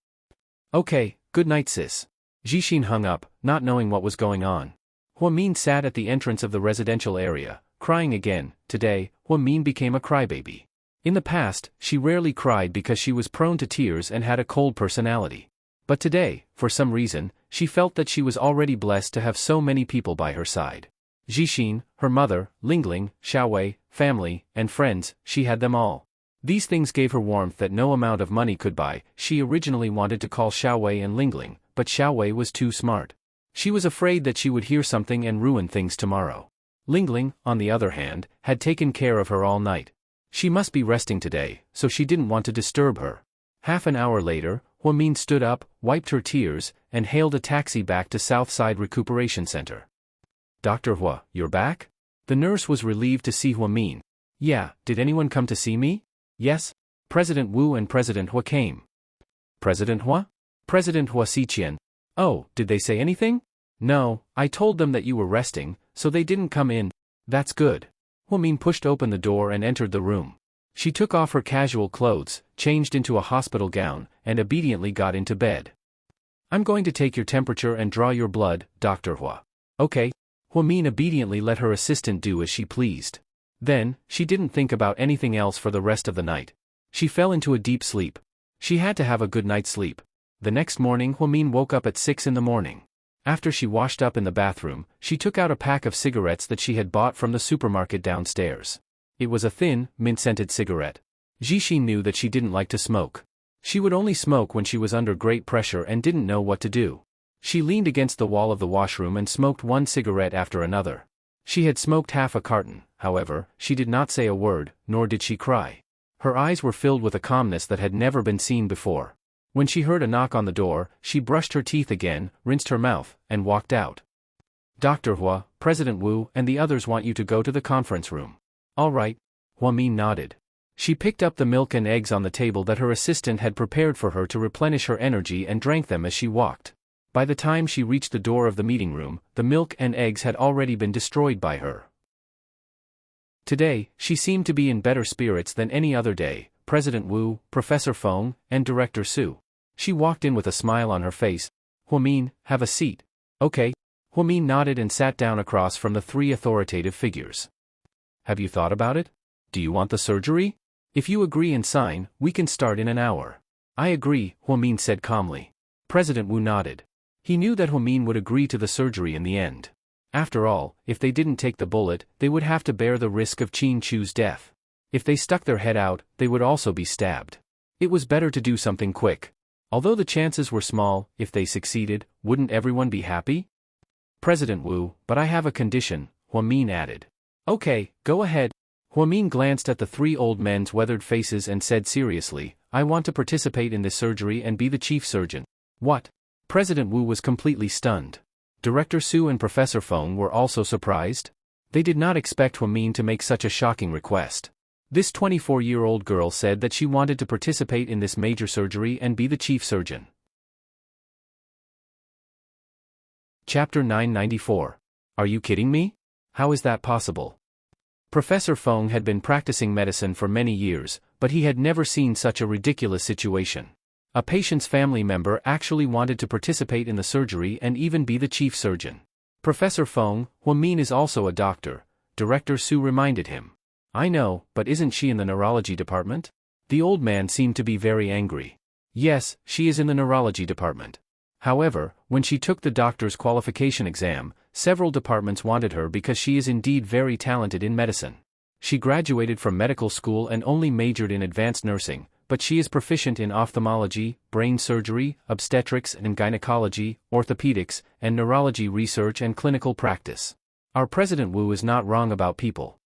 Okay, good night sis. Jixin hung up, not knowing what was going on. Huamin sat at the entrance of the residential area, crying again. Today, Huamin became a crybaby. In the past, she rarely cried because she was prone to tears and had a cold personality. But today, for some reason, she felt that she was already blessed to have so many people by her side. Jixin, her mother, Lingling, Xiaowei, family, and friends, she had them all. These things gave her warmth that no amount of money could buy. She originally wanted to call Xiaowei and Lingling, but Xiaowei was too smart. She was afraid that she would hear something and ruin things tomorrow. Lingling, on the other hand, had taken care of her all night. She must be resting today, so she didn't want to disturb her. Half an hour later, Huamin stood up, wiped her tears, and hailed a taxi back to Southside Recuperation Center. Dr. Hua, you're back? The nurse was relieved to see Huamin. Yeah, did anyone come to see me? Yes. President Wu and President Hua came. President Hua? President Hua Xiqian. Oh, did they say anything? No, I told them that you were resting, so they didn't come in. That's good. Huamin pushed open the door and entered the room. She took off her casual clothes, changed into a hospital gown, and obediently got into bed. I'm going to take your temperature and draw your blood, Dr. Hua. Okay. Huamin obediently let her assistant do as she pleased. Then, she didn't think about anything else for the rest of the night. She fell into a deep sleep. She had to have a good night's sleep. The next morning Huamin woke up at 6 in the morning. After she washed up in the bathroom, she took out a pack of cigarettes that she had bought from the supermarket downstairs. It was a thin, mint-scented cigarette. Jixi knew that she didn't like to smoke. She would only smoke when she was under great pressure and didn't know what to do. She leaned against the wall of the washroom and smoked one cigarette after another. She had smoked half a carton, however, she did not say a word, nor did she cry. Her eyes were filled with a calmness that had never been seen before. When she heard a knock on the door, she brushed her teeth again, rinsed her mouth, and walked out. Dr. Hua, President Wu, and the others want you to go to the conference room. All right. Huamin nodded. She picked up the milk and eggs on the table that her assistant had prepared for her to replenish her energy and drank them as she walked. By the time she reached the door of the meeting room, the milk and eggs had already been destroyed by her. Today, she seemed to be in better spirits than any other day. President Wu, Professor Feng, and Director Su. She walked in with a smile on her face. Huamin, have a seat. Okay. Huamin nodded and sat down across from the three authoritative figures. Have you thought about it? Do you want the surgery? If you agree and sign, we can start in an hour. I agree, Huamin said calmly. President Wu nodded. He knew that Huamin would agree to the surgery in the end. After all, if they didn't take the bullet, they would have to bear the risk of Qin Chu's death. If they stuck their head out, they would also be stabbed. It was better to do something quick. Although the chances were small, if they succeeded, wouldn't everyone be happy? President Wu, but I have a condition, Huamin added. Okay, go ahead. Huamin glanced at the three old men's weathered faces and said seriously, I want to participate in this surgery and be the chief surgeon. What? President Wu was completely stunned. Director Su and Professor Feng were also surprised. They did not expect Huamin to make such a shocking request. This 24-year-old girl said that she wanted to participate in this major surgery and be the chief surgeon. Chapter 994. Are you kidding me? How is that possible? Professor Feng had been practicing medicine for many years, but he had never seen such a ridiculous situation. A patient's family member actually wanted to participate in the surgery and even be the chief surgeon. Professor Feng, Huamin is also a doctor, Director Su reminded him. I know, but isn't she in the neurology department? The old man seemed to be very angry. Yes, she is in the neurology department. However, when she took the doctor's qualification exam, several departments wanted her because she is indeed very talented in medicine. She graduated from medical school and only majored in advanced nursing, but she is proficient in ophthalmology, brain surgery, obstetrics and gynecology, orthopedics, and neurology research and clinical practice. Our President Wu is not wrong about people.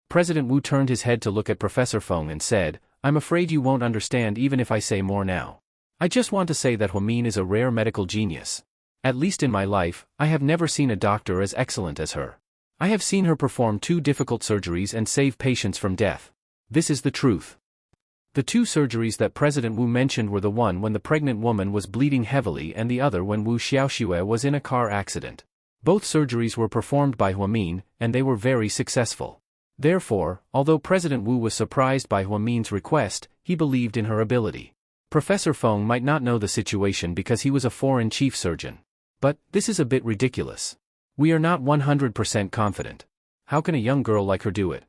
President Wu turned his head to look at Professor Feng and said, I'm afraid you won't understand even if I say more now. I just want to say that Huamin is a rare medical genius. At least in my life, I have never seen a doctor as excellent as her. I have seen her perform 2 difficult surgeries and save patients from death. This is the truth. The 2 surgeries that President Wu mentioned were the one when the pregnant woman was bleeding heavily and the other when Wu Xiaoxue was in a car accident. Both surgeries were performed by Huamin, and they were very successful. Therefore, although President Wu was surprised by Huamin's request, he believed in her ability. Professor Feng might not know the situation because he was a foreign chief surgeon. But, this is a bit ridiculous. We are not 100% confident. How can a young girl like her do it?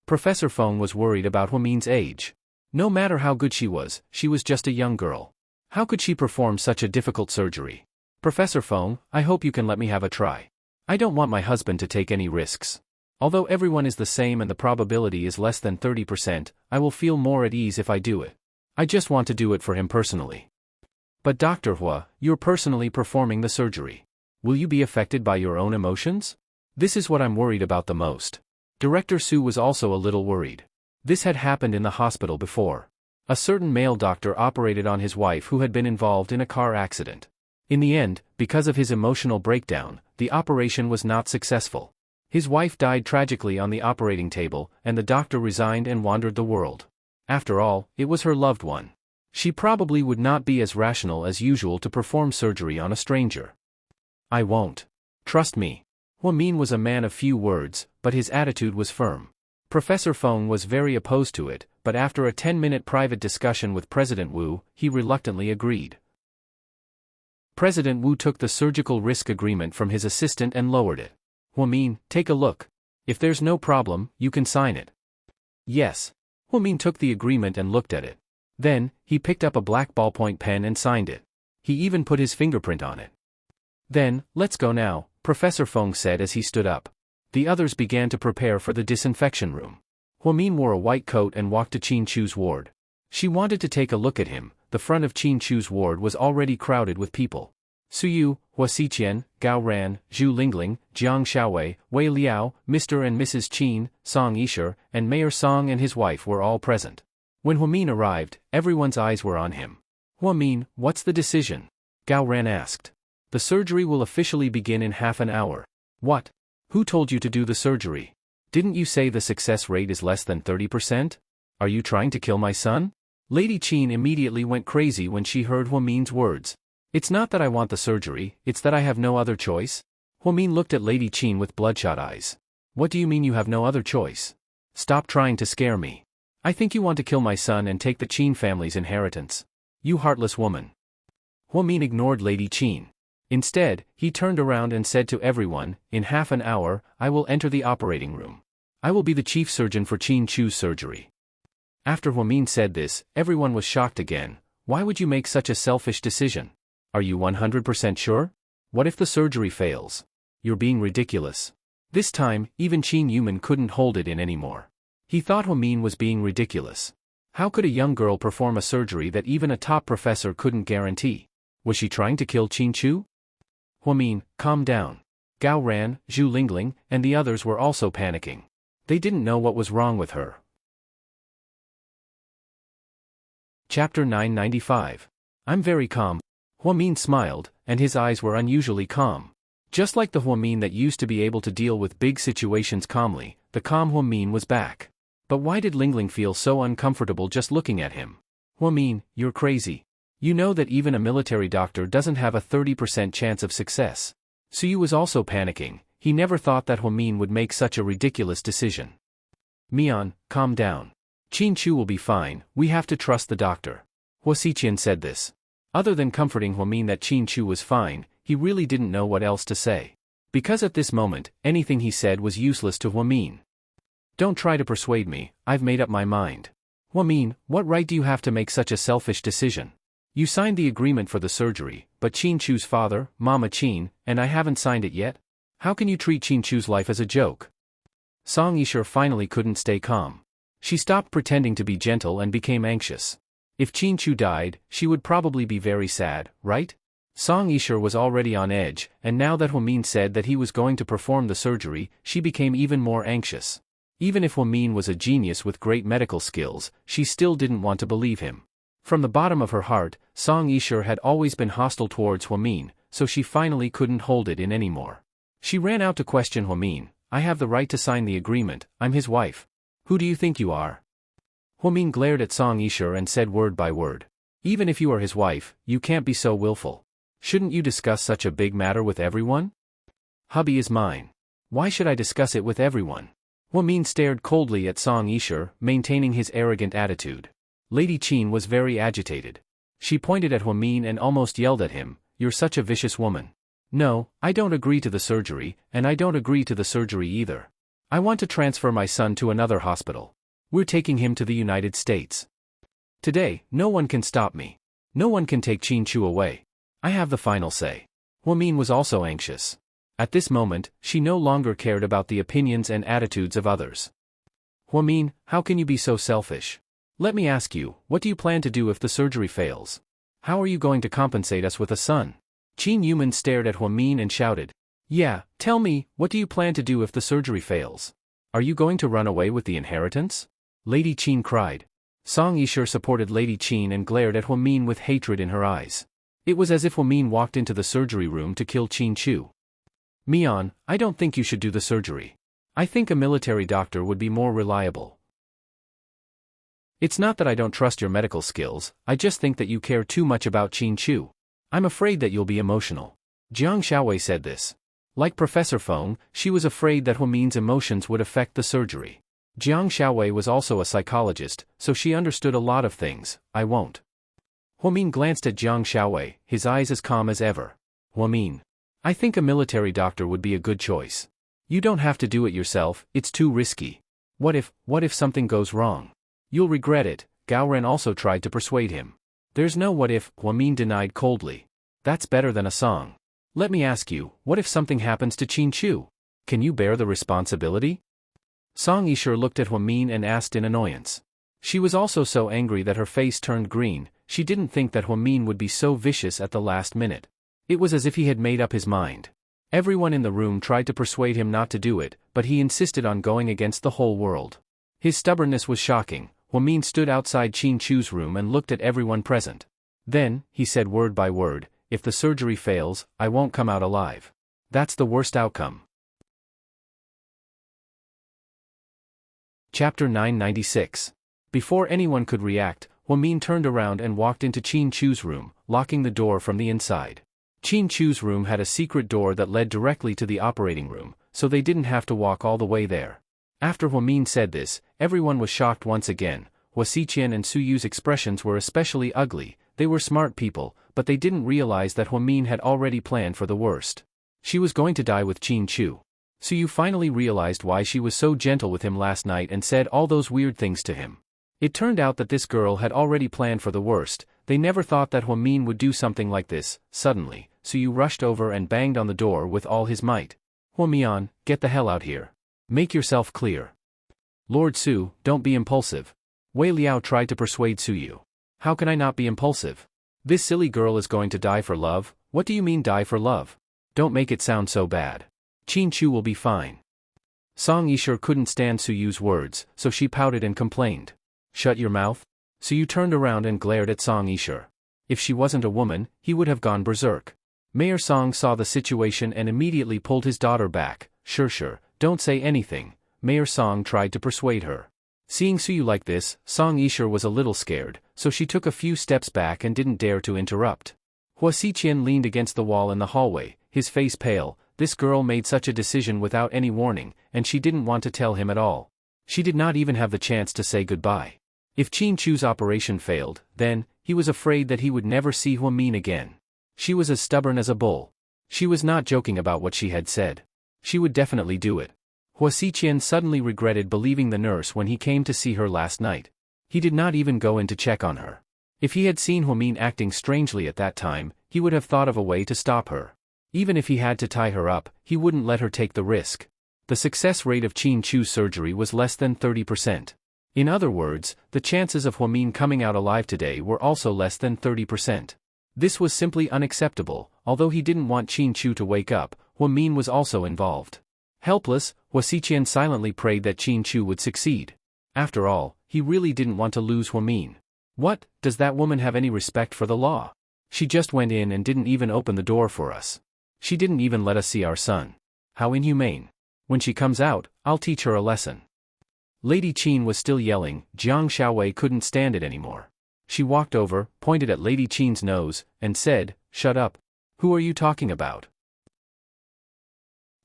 Professor Feng was worried about Huamin's age. No matter how good she was just a young girl. How could she perform such a difficult surgery? Professor Feng, I hope you can let me have a try. I don't want my husband to take any risks. Although everyone is the same and the probability is less than 30%, I will feel more at ease if I do it. I just want to do it for him personally. But Dr. Hua, you're personally performing the surgery. Will you be affected by your own emotions? This is what I'm worried about the most. Director Su was also a little worried. This had happened in the hospital before. A certain male doctor operated on his wife who had been involved in a car accident. In the end, because of his emotional breakdown, the operation was not successful. His wife died tragically on the operating table, and the doctor resigned and wandered the world. After all, it was her loved one. She probably would not be as rational as usual to perform surgery on a stranger. I won't. Trust me. Huamin was a man of few words, but his attitude was firm. Professor Feng was very opposed to it, but after a 10-minute private discussion with President Wu, he reluctantly agreed. President Wu took the surgical risk agreement from his assistant and lowered it. Huamin, take a look. If there's no problem, you can sign it. Yes. Huamin took the agreement and looked at it. Then, he picked up a black ballpoint pen and signed it. He even put his fingerprint on it. Then, let's go now, Professor Feng said as he stood up. The others began to prepare for the disinfection room. Huamin wore a white coat and walked to Qin Chu's ward. She wanted to take a look at him. The front of Qin Chu's ward was already crowded with people. Su Yu, Hua Xiqian, Gao Ran, Zhu Lingling, Jiang Xiaowei, Wei Liao, Mr. and Mrs. Qin, Song Yisher, and Mayor Song and his wife were all present. When Huamin arrived, everyone's eyes were on him. Huamin, what's the decision? Gao Ran asked. The surgery will officially begin in half an hour. What? Who told you to do the surgery? Didn't you say the success rate is less than 30%? Are you trying to kill my son? Lady Qin immediately went crazy when she heard Huamin's words. It's not that I want the surgery, it's that I have no other choice. Huamin looked at Lady Qin with bloodshot eyes. What do you mean you have no other choice? Stop trying to scare me. I think you want to kill my son and take the Qin family's inheritance. You heartless woman. Huamin ignored Lady Qin. Instead, he turned around and said to everyone, in half an hour, I will enter the operating room. I will be the chief surgeon for Qin Chu's surgery. After Huamin said this, everyone was shocked again. Why would you make such a selfish decision? Are you 100% sure? What if the surgery fails? You're being ridiculous. This time, even Qin Yuman couldn't hold it in anymore. He thought Huamin was being ridiculous. How could a young girl perform a surgery that even a top professor couldn't guarantee? Was she trying to kill Qin Chu? Huamin, calm down. Gao Ran, Zhu Lingling, and the others were also panicking. They didn't know what was wrong with her. Chapter 995. I'm very calm. Huamin smiled, and his eyes were unusually calm. Just like the Huamin that used to be able to deal with big situations calmly, the calm Huamin was back. But why did Lingling feel so uncomfortable just looking at him? Huamin, you're crazy. You know that even a military doctor doesn't have a 30% chance of success. Su Yu was also panicking. He never thought that Huamin would make such a ridiculous decision. Mian, calm down. Qin Chu will be fine, we have to trust the doctor. Hua Xiqian said this. Other than comforting Huamin that Qin Chu was fine, he really didn't know what else to say. Because at this moment, anything he said was useless to Huamin. Don't try to persuade me, I've made up my mind. Huamin, what right do you have to make such a selfish decision? You signed the agreement for the surgery, but Qin Chu's father, Mama Qin, and I haven't signed it yet? How can you treat Qin Chu's life as a joke? Song Yisher finally couldn't stay calm. She stopped pretending to be gentle and became anxious. If Qin Chu died, she would probably be very sad, right? Song Yisher was already on edge, and now that Huamin said that he was going to perform the surgery, she became even more anxious. Even if Huamin was a genius with great medical skills, she still didn't want to believe him. From the bottom of her heart, Song Yisher had always been hostile towards Huamin, so she finally couldn't hold it in anymore. She ran out to question Huamin. I have the right to sign the agreement, I'm his wife. Who do you think you are? Huamin glared at Song Yisher and said word by word. Even if you are his wife, you can't be so willful. Shouldn't you discuss such a big matter with everyone? Hubby is mine. Why should I discuss it with everyone? Huamin stared coldly at Song Yisher, maintaining his arrogant attitude. Lady Qin was very agitated. She pointed at Huamin and almost yelled at him, you're such a vicious woman. No, I don't agree to the surgery, and I don't agree to the surgery either. I want to transfer my son to another hospital. We're taking him to the United States. Today, no one can stop me. No one can take Qin Chu away. I have the final say. Huamin was also anxious. At this moment, she no longer cared about the opinions and attitudes of others. Huamin, how can you be so selfish? Let me ask you, what do you plan to do if the surgery fails? How are you going to compensate us with a son? Qin Yuman stared at Huamin and shouted. Yeah, tell me, what do you plan to do if the surgery fails? Are you going to run away with the inheritance? Lady Qin cried. Song Yisher supported Lady Qin and glared at Huamin with hatred in her eyes. It was as if Huamin walked into the surgery room to kill Qin Chu. Mian, I don't think you should do the surgery. I think a military doctor would be more reliable. It's not that I don't trust your medical skills, I just think that you care too much about Qin Chu. I'm afraid that you'll be emotional. Jiang Xiaowei said this. Like Professor Feng, she was afraid that Huamin's emotions would affect the surgery. Jiang Xiaowei was also a psychologist, so she understood a lot of things. I won't. Huamin glanced at Jiang Xiaowei, his eyes as calm as ever. Huamin. I think a military doctor would be a good choice. You don't have to do it yourself, it's too risky. What if something goes wrong? You'll regret it. Gao Ren also tried to persuade him. There's no what if, Huamin denied coldly. That's better than a song. Let me ask you, what if something happens to Qin Chu? Can you bear the responsibility? Song Yishur looked at Huamin and asked in annoyance. She was also so angry that her face turned green. She didn't think that Huamin would be so vicious at the last minute. It was as if he had made up his mind. Everyone in the room tried to persuade him not to do it, but he insisted on going against the whole world. His stubbornness was shocking. Huamin stood outside Qin Chu's room and looked at everyone present. Then, he said word by word, "If the surgery fails, I won't come out alive. That's the worst outcome." Chapter 996. Before anyone could react, Huamin turned around and walked into Qin Chu's room, locking the door from the inside. Qin Chu's room had a secret door that led directly to the operating room, so they didn't have to walk all the way there. After Huamin said this, everyone was shocked once again. Hua Xiqian and Su Yu's expressions were especially ugly. They were smart people, but they didn't realize that Huamin had already planned for the worst. She was going to die with Qin Chu. Su Yu finally realized why she was so gentle with him last night and said all those weird things to him. It turned out that this girl had already planned for the worst. They never thought that Huamin would do something like this. Suddenly, Su Yu rushed over and banged on the door with all his might. "Huamian, get the hell out here. Make yourself clear." "Lord Su, don't be impulsive." Wei Liao tried to persuade Su Yu. "How can I not be impulsive? This silly girl is going to die for love." "What do you mean die for love? Don't make it sound so bad. Qin Chu will be fine." Song Yishur couldn't stand Su Yu's words, so she pouted and complained. "Shut your mouth." Su Yu turned around and glared at Song Yishur. If she wasn't a woman, he would have gone berserk. Mayor Song saw the situation and immediately pulled his daughter back. Sure, don't say anything." Mayor Song tried to persuade her. Seeing Su Yu like this, Song Yishur was a little scared, so she took a few steps back and didn't dare to interrupt. Hua Xiqian leaned against the wall in the hallway, his face pale. This girl made such a decision without any warning, and she didn't want to tell him at all. She did not even have the chance to say goodbye. If Qin Chu's operation failed, then, he was afraid that he would never see Huamin again. She was as stubborn as a bull. She was not joking about what she had said. She would definitely do it. Hua Xiqian suddenly regretted believing the nurse when he came to see her last night. He did not even go in to check on her. If he had seen Huamin acting strangely at that time, he would have thought of a way to stop her. Even if he had to tie her up, he wouldn't let her take the risk. The success rate of Qin Chu's surgery was less than 30%. In other words, the chances of Huamin coming out alive today were also less than 30%. This was simply unacceptable. Although he didn't want Qin Chu to wake up, Huamin was also involved. Helpless, Hua Xiqian silently prayed that Qin Chu would succeed. After all, he really didn't want to lose Huamin. What, does that woman have any respect for the law? She just went in and didn't even open the door for us. She didn't even let us see our son. How inhumane. When she comes out, I'll teach her a lesson. Lady Qin was still yelling. Jiang Xiaowei couldn't stand it anymore. She walked over, pointed at Lady Qin's nose, and said, "Shut up. Who are you talking about?"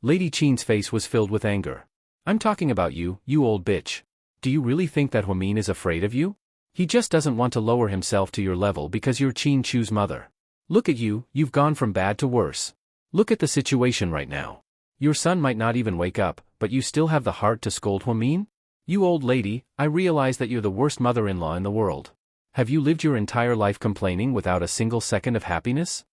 Lady Qin's face was filled with anger. "I'm talking about you, you old bitch. Do you really think that Huamin is afraid of you? He just doesn't want to lower himself to your level because you're Qin Chu's mother. Look at you, you've gone from bad to worse. Look at the situation right now. Your son might not even wake up, but you still have the heart to scold Huamin? You old lady, I realize that you're the worst mother-in-law in the world. Have you lived your entire life complaining without a single second of happiness?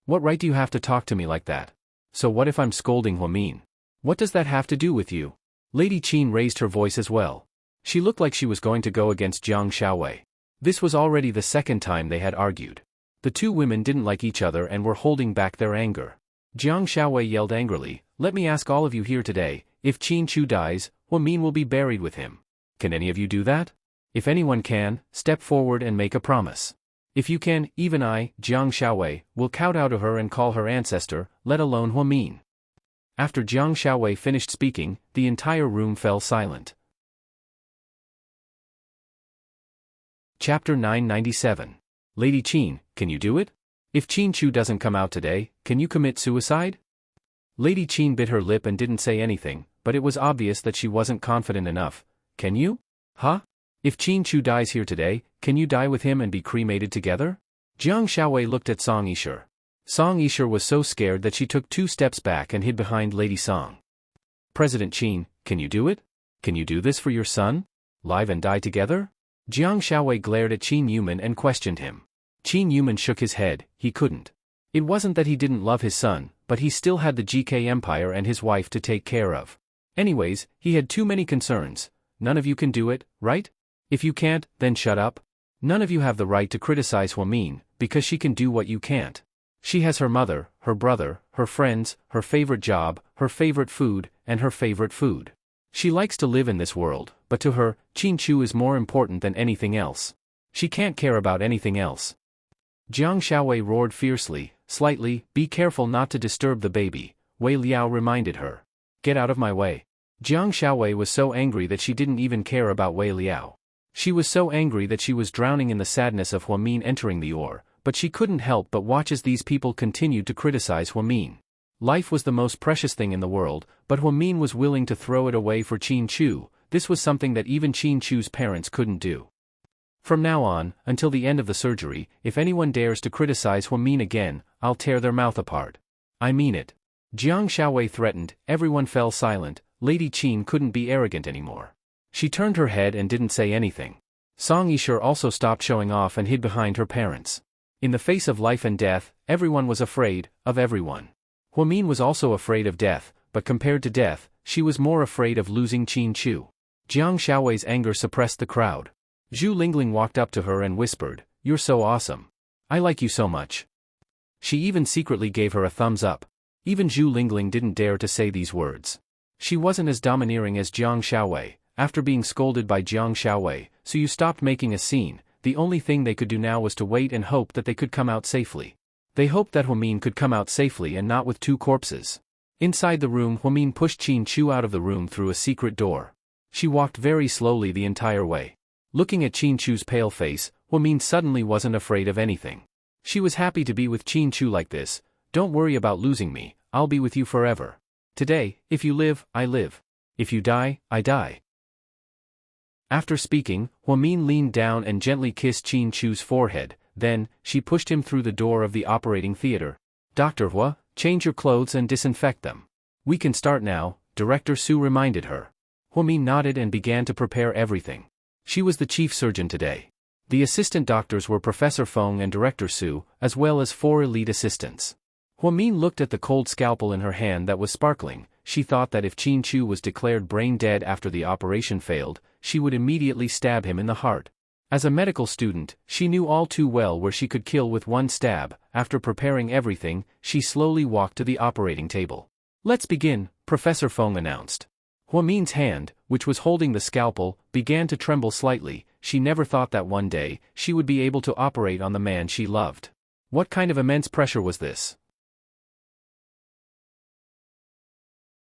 What right do you have to talk to me like that? So what if I'm scolding Huamin? What does that have to do with you?" Lady Qin raised her voice as well. She looked like she was going to go against Jiang Xiaowei. This was already the second time they had argued. The two women didn't like each other and were holding back their anger. Jiang Xiaowei yelled angrily, "Let me ask all of you here today, if Qin Chu dies, Huamin will be buried with him. Can any of you do that? If anyone can, step forward and make a promise. If you can, even I, Jiang Xiaowei, will kowtow to her and call her ancestor, let alone Huamin." After Jiang Xiaowei finished speaking, the entire room fell silent. Chapter 997. Lady Qin, can you do it? If Qin Chu doesn't come out today, can you commit suicide? Lady Qin bit her lip and didn't say anything, but it was obvious that she wasn't confident enough. Can you? Huh? If Qin Chu dies here today, can you die with him and be cremated together? Jiang Xiaowei looked at Song Yishur. Song Yishur was so scared that she took 2 steps back and hid behind Lady Song. President Qin, can you do it? Can you do this for your son? Live and die together? Jiang Xiaowei glared at Qin Yuman and questioned him. Qin Yuman shook his head. He couldn't. It wasn't that he didn't love his son, but he still had the GK Empire and his wife to take care of. Anyways, he had too many concerns. None of you can do it, right? If you can't, then shut up. None of you have the right to criticize Huamin, because she can do what you can't. She has her mother, her brother, her friends, her favorite job, her favorite food, and her favorite food. She likes to live in this world, but to her, Qin Chu is more important than anything else. She can't care about anything else. Jiang Xiaowei roared fiercely, slightly, "Be careful not to disturb the baby," Wei Liao reminded her. "Get out of my way." Jiang Xiaowei was so angry that she didn't even care about Wei Liao. She was so angry that she was drowning in the sadness of Huamin entering the ore, but she couldn't help but watch as these people continued to criticize Huamin. Life was the most precious thing in the world, but Huamin was willing to throw it away for Qin Chu. This was something that even Qin Chu's parents couldn't do. From now on, until the end of the surgery, if anyone dares to criticize Huamin again, I'll tear their mouth apart. I mean it. Jiang Xiaowei threatened. Everyone fell silent. Lady Qin couldn't be arrogant anymore. She turned her head and didn't say anything. Song Yishur also stopped showing off and hid behind her parents. In the face of life and death, everyone was afraid of everyone. Huamin was also afraid of death, but compared to death, she was more afraid of losing Qin Chu. Jiang Xiaowei's anger suppressed the crowd. Zhu Lingling walked up to her and whispered, "You're so awesome. I like you so much." She even secretly gave her a thumbs up. Even Zhu Lingling didn't dare to say these words. She wasn't as domineering as Jiang Xiaowei. After being scolded by Jiang Xiaowei, "So you stopped making a scene," the only thing they could do now was to wait and hope that they could come out safely. They hoped that Huamin could come out safely and not with 2 corpses. Inside the room, Huamin pushed Qin Chu out of the room through a secret door. She walked very slowly the entire way. Looking at Qin Chu's pale face, Huamin suddenly wasn't afraid of anything. She was happy to be with Qin Chu like this. "Don't worry about losing me, I'll be with you forever. Today, if you live, I live. If you die, I die." After speaking, Huamin leaned down and gently kissed Qin Chu's forehead, then, she pushed him through the door of the operating theater. "Dr. Hua, change your clothes and disinfect them. We can start now," Director Su reminded her. Huamin nodded and began to prepare everything. She was the chief surgeon today. The assistant doctors were Professor Feng and Director Su, as well as 4 elite assistants. Huamin looked at the cold scalpel in her hand that was sparkling. She thought that if Qin Chu was declared brain dead after the operation failed, she would immediately stab him in the heart. As a medical student, she knew all too well where she could kill with 1 stab. After preparing everything, she slowly walked to the operating table. "Let's begin," Professor Feng announced. Huamin's hand, which was holding the scalpel, began to tremble slightly. She never thought that one day, she would be able to operate on the man she loved. What kind of immense pressure was this?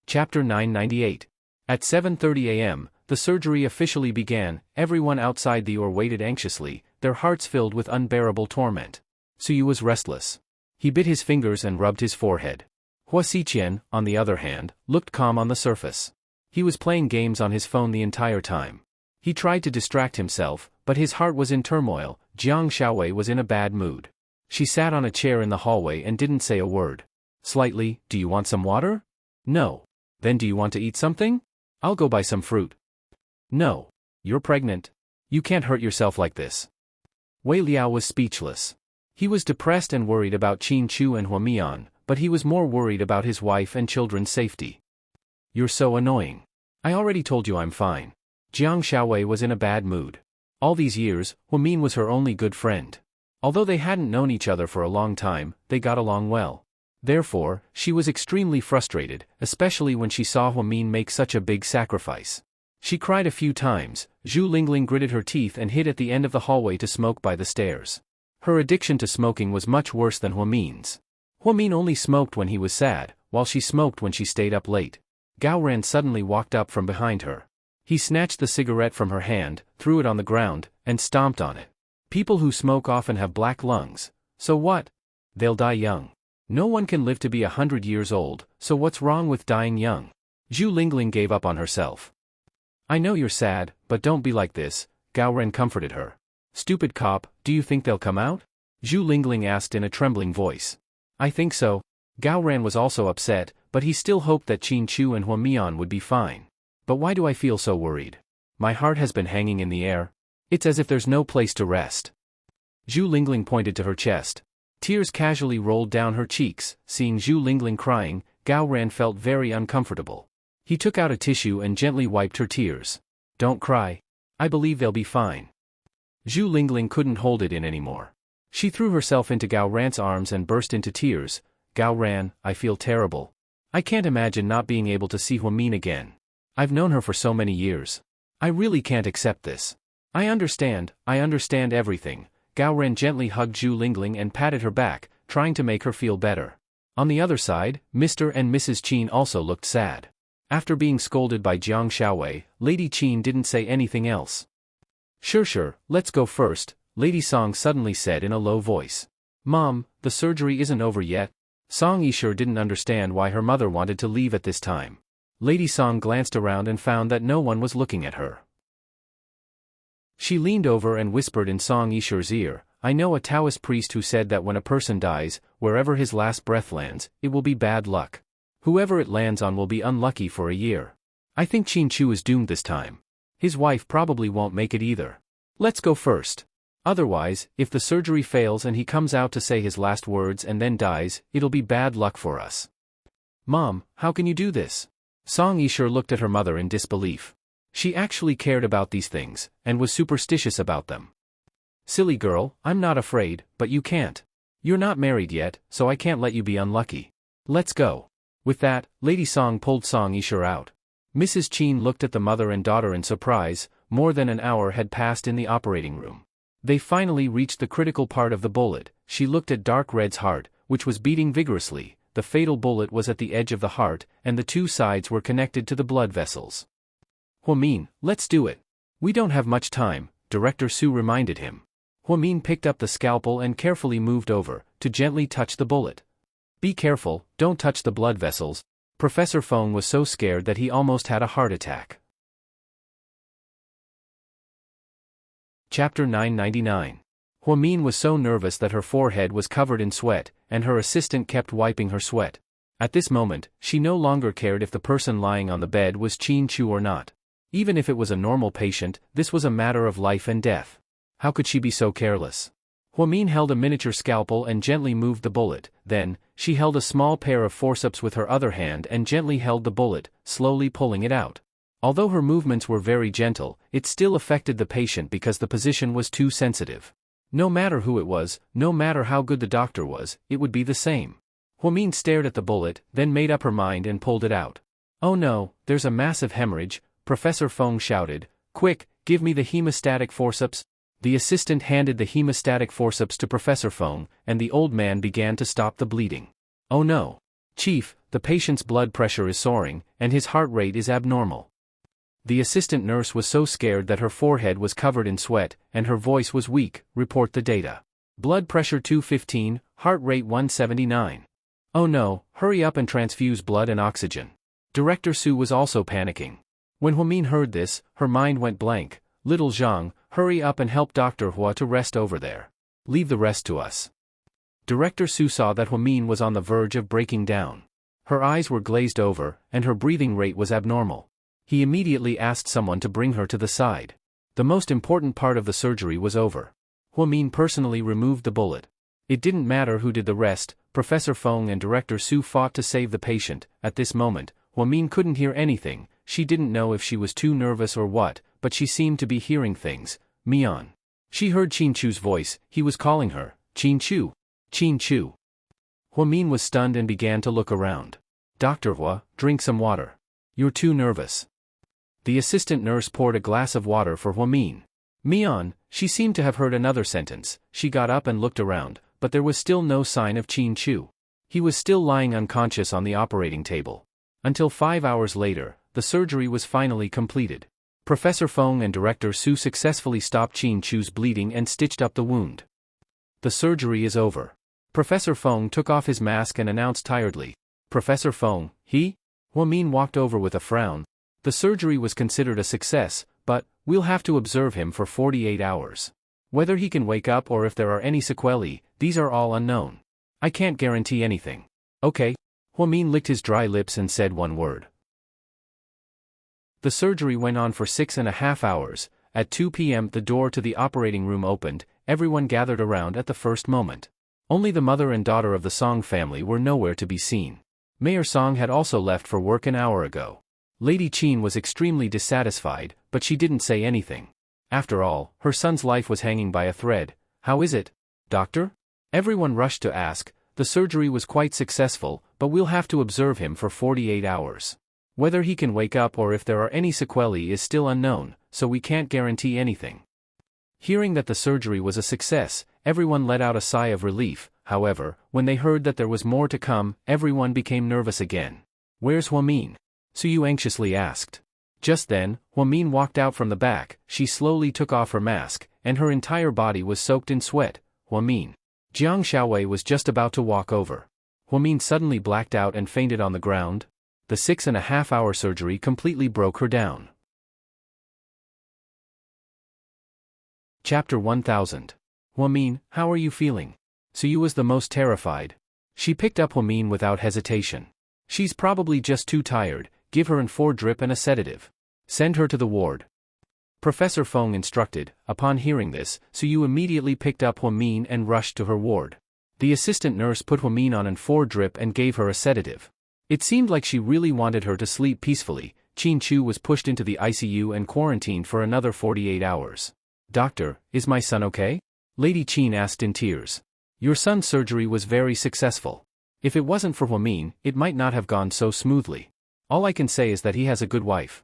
Chapter 998. At 7:30 a.m., the surgery officially began. Everyone outside the OR waited anxiously, their hearts filled with unbearable torment. Suyu was restless. He bit his fingers and rubbed his forehead. Hua Xiqian, on the other hand, looked calm on the surface. He was playing games on his phone the entire time. He tried to distract himself, but his heart was in turmoil. Jiang Xiaowei was in a bad mood. She sat on a chair in the hallway and didn't say a word. Slightly, "Do you want some water?" "No." "Then do you want to eat something?" "I'll go buy some fruit." "No. You're pregnant. You can't hurt yourself like this." Wei Liao was speechless. He was depressed and worried about Qin Chu and Huamian, but he was more worried about his wife and children's safety. "You're so annoying. I already told you I'm fine." Jiang Xiaowei was in a bad mood. All these years, Huamin was her only good friend. Although they hadn't known each other for a long time, they got along well. Therefore, she was extremely frustrated, especially when she saw Huamin make such a big sacrifice. She cried a few times. Zhu Lingling gritted her teeth and hid at the end of the hallway to smoke by the stairs. Her addiction to smoking was much worse than Huamin's. Huamin only smoked when he was sad, while she smoked when she stayed up late. Gao Ran suddenly walked up from behind her. He snatched the cigarette from her hand, threw it on the ground, and stomped on it. "People who smoke often have black lungs. So what? They'll die young. No one can live to be 100 years old, so what's wrong with dying young?" Zhu Lingling gave up on herself. "I know you're sad, but don't be like this," Gao Ren comforted her. "Stupid cop, do you think they'll come out?" Zhu Lingling asked in a trembling voice. "I think so." Gao Ren was also upset, but he still hoped that Qin Chu and Huamian would be fine. "But why do I feel so worried? My heart has been hanging in the air. It's as if there's no place to rest." Zhu Lingling pointed to her chest. Tears casually rolled down her cheeks. Seeing Zhu Lingling crying, Gao Ran felt very uncomfortable. He took out a tissue and gently wiped her tears. "Don't cry. I believe they'll be fine." Zhu Lingling couldn't hold it in anymore. She threw herself into Gao Ran's arms and burst into tears. "Gao Ran, I feel terrible. I can't imagine not being able to see Huamin again. I've known her for so many years. I really can't accept this." I understand everything." Gao Ran gently hugged Zhu Lingling and patted her back, trying to make her feel better. On the other side, Mr. and Mrs. Qin also looked sad. After being scolded by Jiang Xiaowei, Lady Qin didn't say anything else. Sure, let's go first," Lady Song suddenly said in a low voice. "Mom, the surgery isn't over yet." Song Yishur didn't understand why her mother wanted to leave at this time. Lady Song glanced around and found that no one was looking at her. She leaned over and whispered in Song Yishur's ear, "I know a Taoist priest who said that when a person dies, wherever his last breath lands, it will be bad luck. Whoever it lands on will be unlucky for a year. I think Qin Chu is doomed this time. His wife probably won't make it either. Let's go first. Otherwise, if the surgery fails and he comes out to say his last words and then dies, it'll be bad luck for us." "Mom, how can you do this?" Song Yishur looked at her mother in disbelief. She actually cared about these things, and was superstitious about them. "Silly girl, I'm not afraid, but you can't. You're not married yet, so I can't let you be unlucky. Let's go." With that, Lady Song pulled Song Yishur out. Mrs. Qin looked at the mother and daughter in surprise. More than an hour had passed in the operating room. They finally reached the critical part of the bullet. She looked at Dark Red's heart, which was beating vigorously. The fatal bullet was at the edge of the heart, and the two sides were connected to the blood vessels. "Huamin, let's do it. We don't have much time," Director Su reminded him. Huamin picked up the scalpel and carefully moved over, to gently touch the bullet. "Be careful, don't touch the blood vessels." Professor Feng was so scared that he almost had a heart attack. Chapter 999. Huamin was so nervous that her forehead was covered in sweat, and her assistant kept wiping her sweat. At this moment, she no longer cared if the person lying on the bed was Qin Chu or not. Even if it was a normal patient, this was a matter of life and death. How could she be so careless? Huamin held a miniature scalpel and gently moved the bullet. Then, she held a small pair of forceps with her other hand and gently held the bullet, slowly pulling it out. Although her movements were very gentle, it still affected the patient because the position was too sensitive. No matter who it was, no matter how good the doctor was, it would be the same. Huamin stared at the bullet, then made up her mind and pulled it out. "Oh no, there's a massive hemorrhage," Professor Feng shouted. "Quick, give me the hemostatic forceps." The assistant handed the hemostatic forceps to Professor Feng, and the old man began to stop the bleeding. "Oh no. Chief, the patient's blood pressure is soaring, and his heart rate is abnormal." The assistant nurse was so scared that her forehead was covered in sweat, and her voice was weak. "Report the data. Blood pressure 215, heart rate 179. Oh no, hurry up and transfuse blood and oxygen." Director Su was also panicking. When Huamin heard this, her mind went blank. "Little Zhang, hurry up and help Dr. Hua to rest over there. Leave the rest to us." Director Su saw that Huamin was on the verge of breaking down. Her eyes were glazed over, and her breathing rate was abnormal. He immediately asked someone to bring her to the side. The most important part of the surgery was over. Huamin personally removed the bullet. It didn't matter who did the rest. Professor Feng and Director Su fought to save the patient. At this moment, Huamin couldn't hear anything. She didn't know if she was too nervous or what, but she seemed to be hearing things. "Mian." She heard Qin Chu's voice. He was calling her. "Qin Chu. Qin Chu." Huamin was stunned and began to look around. "Dr. Hua, drink some water. You're too nervous." The assistant nurse poured a glass of water for Huamin. "Mian." She seemed to have heard another sentence. She got up and looked around, but there was still no sign of Qin Chu. He was still lying unconscious on the operating table. Until 5 hours later, the surgery was finally completed. Professor Feng and Director Su successfully stopped Qin Chu's bleeding and stitched up the wound. "The surgery is over." Professor Feng took off his mask and announced tiredly. "Professor Feng, he?" Huamin walked over with a frown. "The surgery was considered a success, but we'll have to observe him for 48 hours. Whether he can wake up or if there are any sequelae, these are all unknown. I can't guarantee anything." "Okay." Huamin licked his dry lips and said one word. The surgery went on for 6.5 hours. At 2 p.m. the door to the operating room opened. Everyone gathered around at the first moment. Only the mother and daughter of the Song family were nowhere to be seen. Mayor Song had also left for work an hour ago. Lady Qin was extremely dissatisfied, but she didn't say anything. After all, her son's life was hanging by a thread. "How is it, doctor?" Everyone rushed to ask. "The surgery was quite successful, but we'll have to observe him for 48 hours. Whether he can wake up or if there are any sequelae is still unknown, so we can't guarantee anything." Hearing that the surgery was a success, everyone let out a sigh of relief. However, when they heard that there was more to come, everyone became nervous again. "Where's Huamin?" Suyu anxiously asked. Just then, Huamin walked out from the back. She slowly took off her mask, and her entire body was soaked in sweat. "Huamin." Jiang Xiaowei was just about to walk over. Huamin suddenly blacked out and fainted on the ground. The 6.5-hour surgery completely broke her down. Chapter 1000. "Huamin, how are you feeling?" Suyu was the most terrified. She picked up Huamin without hesitation. "She's probably just too tired. Give her an 4 drip and a sedative. Send her to the ward." Professor Feng instructed. Upon hearing this, Suyu immediately picked up Huamin and rushed to her ward. The assistant nurse put Huamin on an 4 drip and gave her a sedative. It seemed like she really wanted her to sleep peacefully. Qin Chu was pushed into the ICU and quarantined for another 48 hours. "Doctor, is my son okay?" Lady Qin asked in tears. "Your son's surgery was very successful. If it wasn't for Huamin, it might not have gone so smoothly. All I can say is that he has a good wife."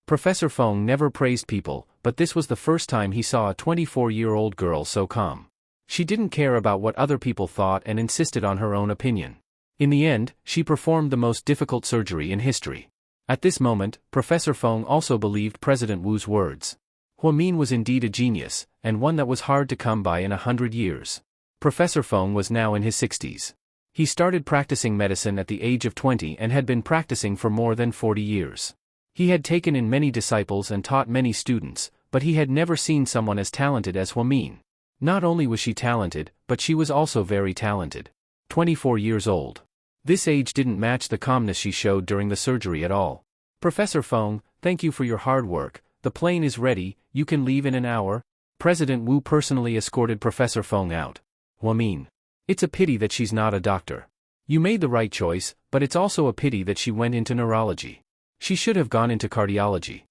Professor Feng never praised people, but this was the first time he saw a 24-year-old girl so calm. She didn't care about what other people thought and insisted on her own opinion. In the end, she performed the most difficult surgery in history. At this moment, Professor Feng also believed President Wu's words. Huamin was indeed a genius, and one that was hard to come by in 100 years. Professor Feng was now in his 60s. He started practicing medicine at the age of 20 and had been practicing for more than 40 years. He had taken in many disciples and taught many students, but he had never seen someone as talented as Huamin. Not only was she talented, but she was also very talented. 24 years old. This age didn't match the calmness she showed during the surgery at all. "Professor Feng, thank you for your hard work. The plane is ready, you can leave in an hour." President Wu personally escorted Professor Feng out. "Huamin. It's a pity that she's not a doctor. You made the right choice, but it's also a pity that she went into neurology. She should have gone into cardiology."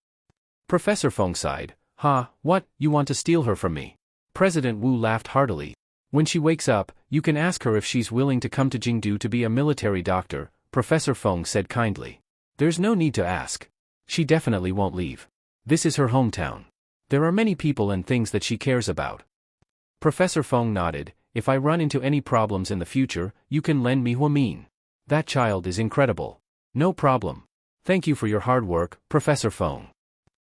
Professor Feng sighed. "Ha, what, you want to steal her from me?" President Wu laughed heartily. "When she wakes up, you can ask her if she's willing to come to Jingdu to be a military doctor," Professor Feng said kindly. "There's no need to ask. She definitely won't leave. This is her hometown. There are many people and things that she cares about." Professor Feng nodded. "If I run into any problems in the future, you can lend me Huamin. That child is incredible." "No problem. Thank you for your hard work, Professor Feng."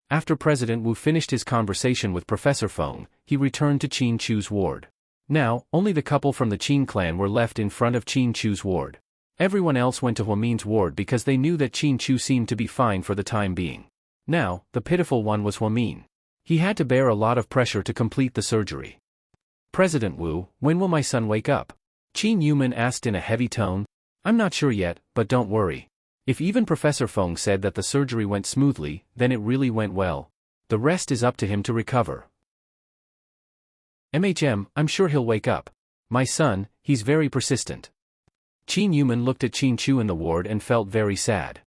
After President Wu finished his conversation with Professor Feng, he returned to Qin Chu's ward. Now, only the couple from the Qin clan were left in front of Qin Chu's ward. Everyone else went to Huamin's ward because they knew that Qin Chu seemed to be fine for the time being. Now, the pitiful one was Huamin. He had to bear a lot of pressure to complete the surgery. "President Wu, when will my son wake up?" Qin Yuman asked in a heavy tone. "I'm not sure yet, but don't worry. If even Professor Feng said that the surgery went smoothly, then it really went well. The rest is up to him to recover. I'm sure he'll wake up. My son, he's very persistent." Qin Yuman looked at Qin Chu in the ward and felt very sad.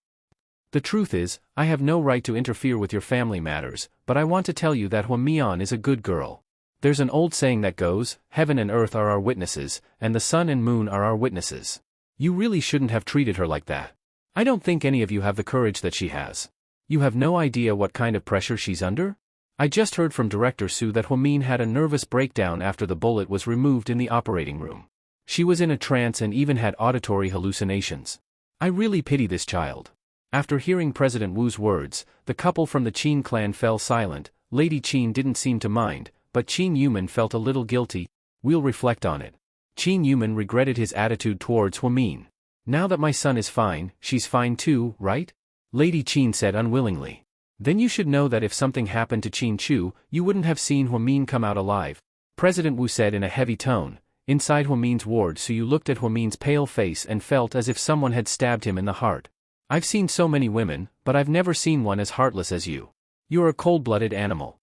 "The truth is, I have no right to interfere with your family matters, but I want to tell you that Huamian is a good girl. There's an old saying that goes, heaven and earth are our witnesses, and the sun and moon are our witnesses. You really shouldn't have treated her like that. I don't think any of you have the courage that she has. You have no idea what kind of pressure she's under? I just heard from Director Su that Huamin had a nervous breakdown after the bullet was removed in the operating room. She was in a trance and even had auditory hallucinations. I really pity this child." After hearing President Wu's words, the couple from the Qin clan fell silent. Lady Qin didn't seem to mind, but Qin Yuman felt a little guilty. "We'll reflect on it." Qin Yuman regretted his attitude towards Huamin. "Now that my son is fine, she's fine too, right?" Lady Qin said unwillingly. "Then you should know that if something happened to Qin Chu, you wouldn't have seen Huamin come out alive," President Wu said in a heavy tone. Inside Huamin's ward, Suyu looked at Huamin's pale face and felt as if someone had stabbed him in the heart. "I've seen so many women, but I've never seen one as heartless as you. You're a cold-blooded animal."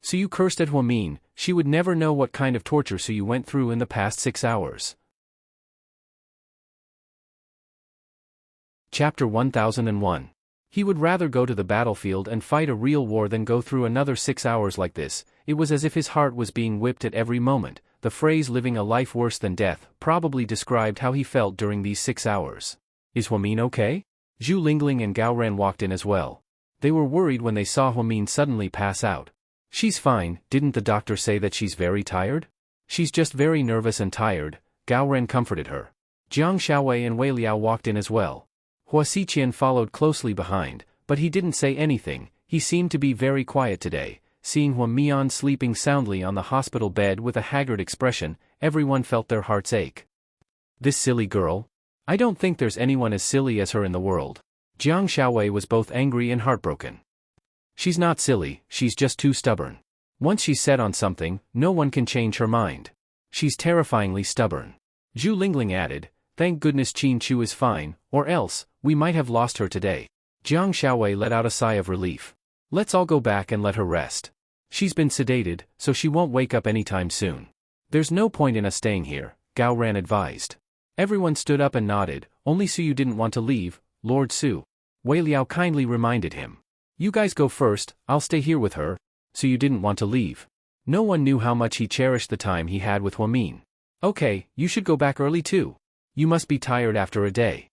So you cursed at Huamin. She would never know what kind of torture so you went through in the past 6 hours. Chapter 1001. He would rather go to the battlefield and fight a real war than go through another 6 hours like this. It was as if his heart was being whipped at every moment. The phrase living a life worse than death probably described how he felt during these 6 hours. Is Huamin okay? Zhu Lingling and Gao Ran walked in as well. They were worried when they saw Huamin suddenly pass out. She's fine, didn't the doctor say that she's very tired? She's just very nervous and tired, Gao Ran comforted her. Jiang Xiaowei and Wei Liao walked in as well. Hua Xiqian followed closely behind, but he didn't say anything. He seemed to be very quiet today. Seeing Hua Mian sleeping soundly on the hospital bed with a haggard expression, everyone felt their hearts ache. This silly girl? I don't think there's anyone as silly as her in the world. Jiang Xiaowei was both angry and heartbroken. She's not silly, she's just too stubborn. Once she's set on something, no one can change her mind. She's terrifyingly stubborn. Zhu Lingling added, thank goodness Qin Chu is fine, or else, we might have lost her today. Jiang Xiaowei let out a sigh of relief. Let's all go back and let her rest. She's been sedated, so she won't wake up anytime soon. There's no point in us staying here, Gao Ran advised. Everyone stood up and nodded. Only Su didn't want to leave, Lord Su. Wei Liao kindly reminded him. You guys go first, I'll stay here with her. Su didn't want to leave. No one knew how much he cherished the time he had with Huamin. Okay, you should go back early too. You must be tired after a day.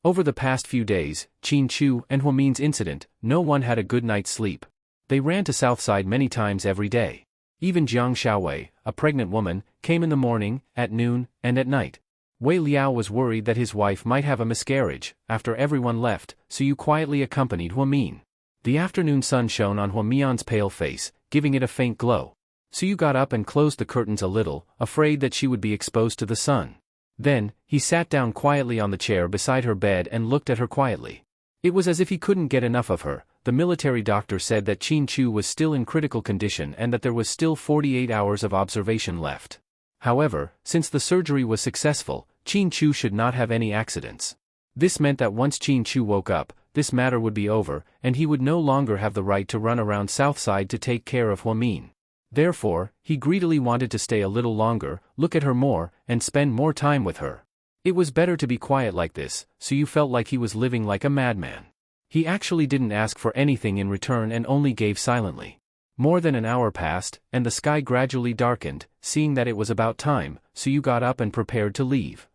Over the past few days, Qin Chu and Huamin's incident, no one had a good night's sleep. They ran to Southside many times every day. Even Jiang Xiaowei, a pregnant woman, came in the morning, at noon, and at night. Wei Liao was worried that his wife might have a miscarriage. After everyone left, Su quietly accompanied Huamin. The afternoon sun shone on Huamian's pale face, giving it a faint glow. Su got up and closed the curtains a little, afraid that she would be exposed to the sun. Then, he sat down quietly on the chair beside her bed and looked at her quietly. It was as if he couldn't get enough of her. The military doctor said that Qin Chu was still in critical condition and that there was still 48 hours of observation left. However, since the surgery was successful, Qin Chu should not have any accidents. This meant that once Qin Chu woke up, this matter would be over, and he would no longer have the right to run around Southside to take care of Huamin. Therefore, he greedily wanted to stay a little longer, look at her more, and spend more time with her. It was better to be quiet like this, so you felt like he was living like a madman. He actually didn't ask for anything in return and only gave silently. More than an hour passed, and the sky gradually darkened. Seeing that it was about time, Su got up and prepared to leave.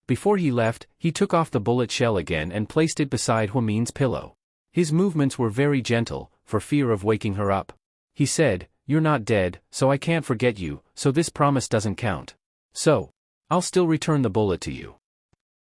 Before he left, he took off the bullet shell again and placed it beside Huamin's pillow. His movements were very gentle, for fear of waking her up. He said, "You're not dead, so I can't forget you, so this promise doesn't count. So, I'll still return the bullet to you."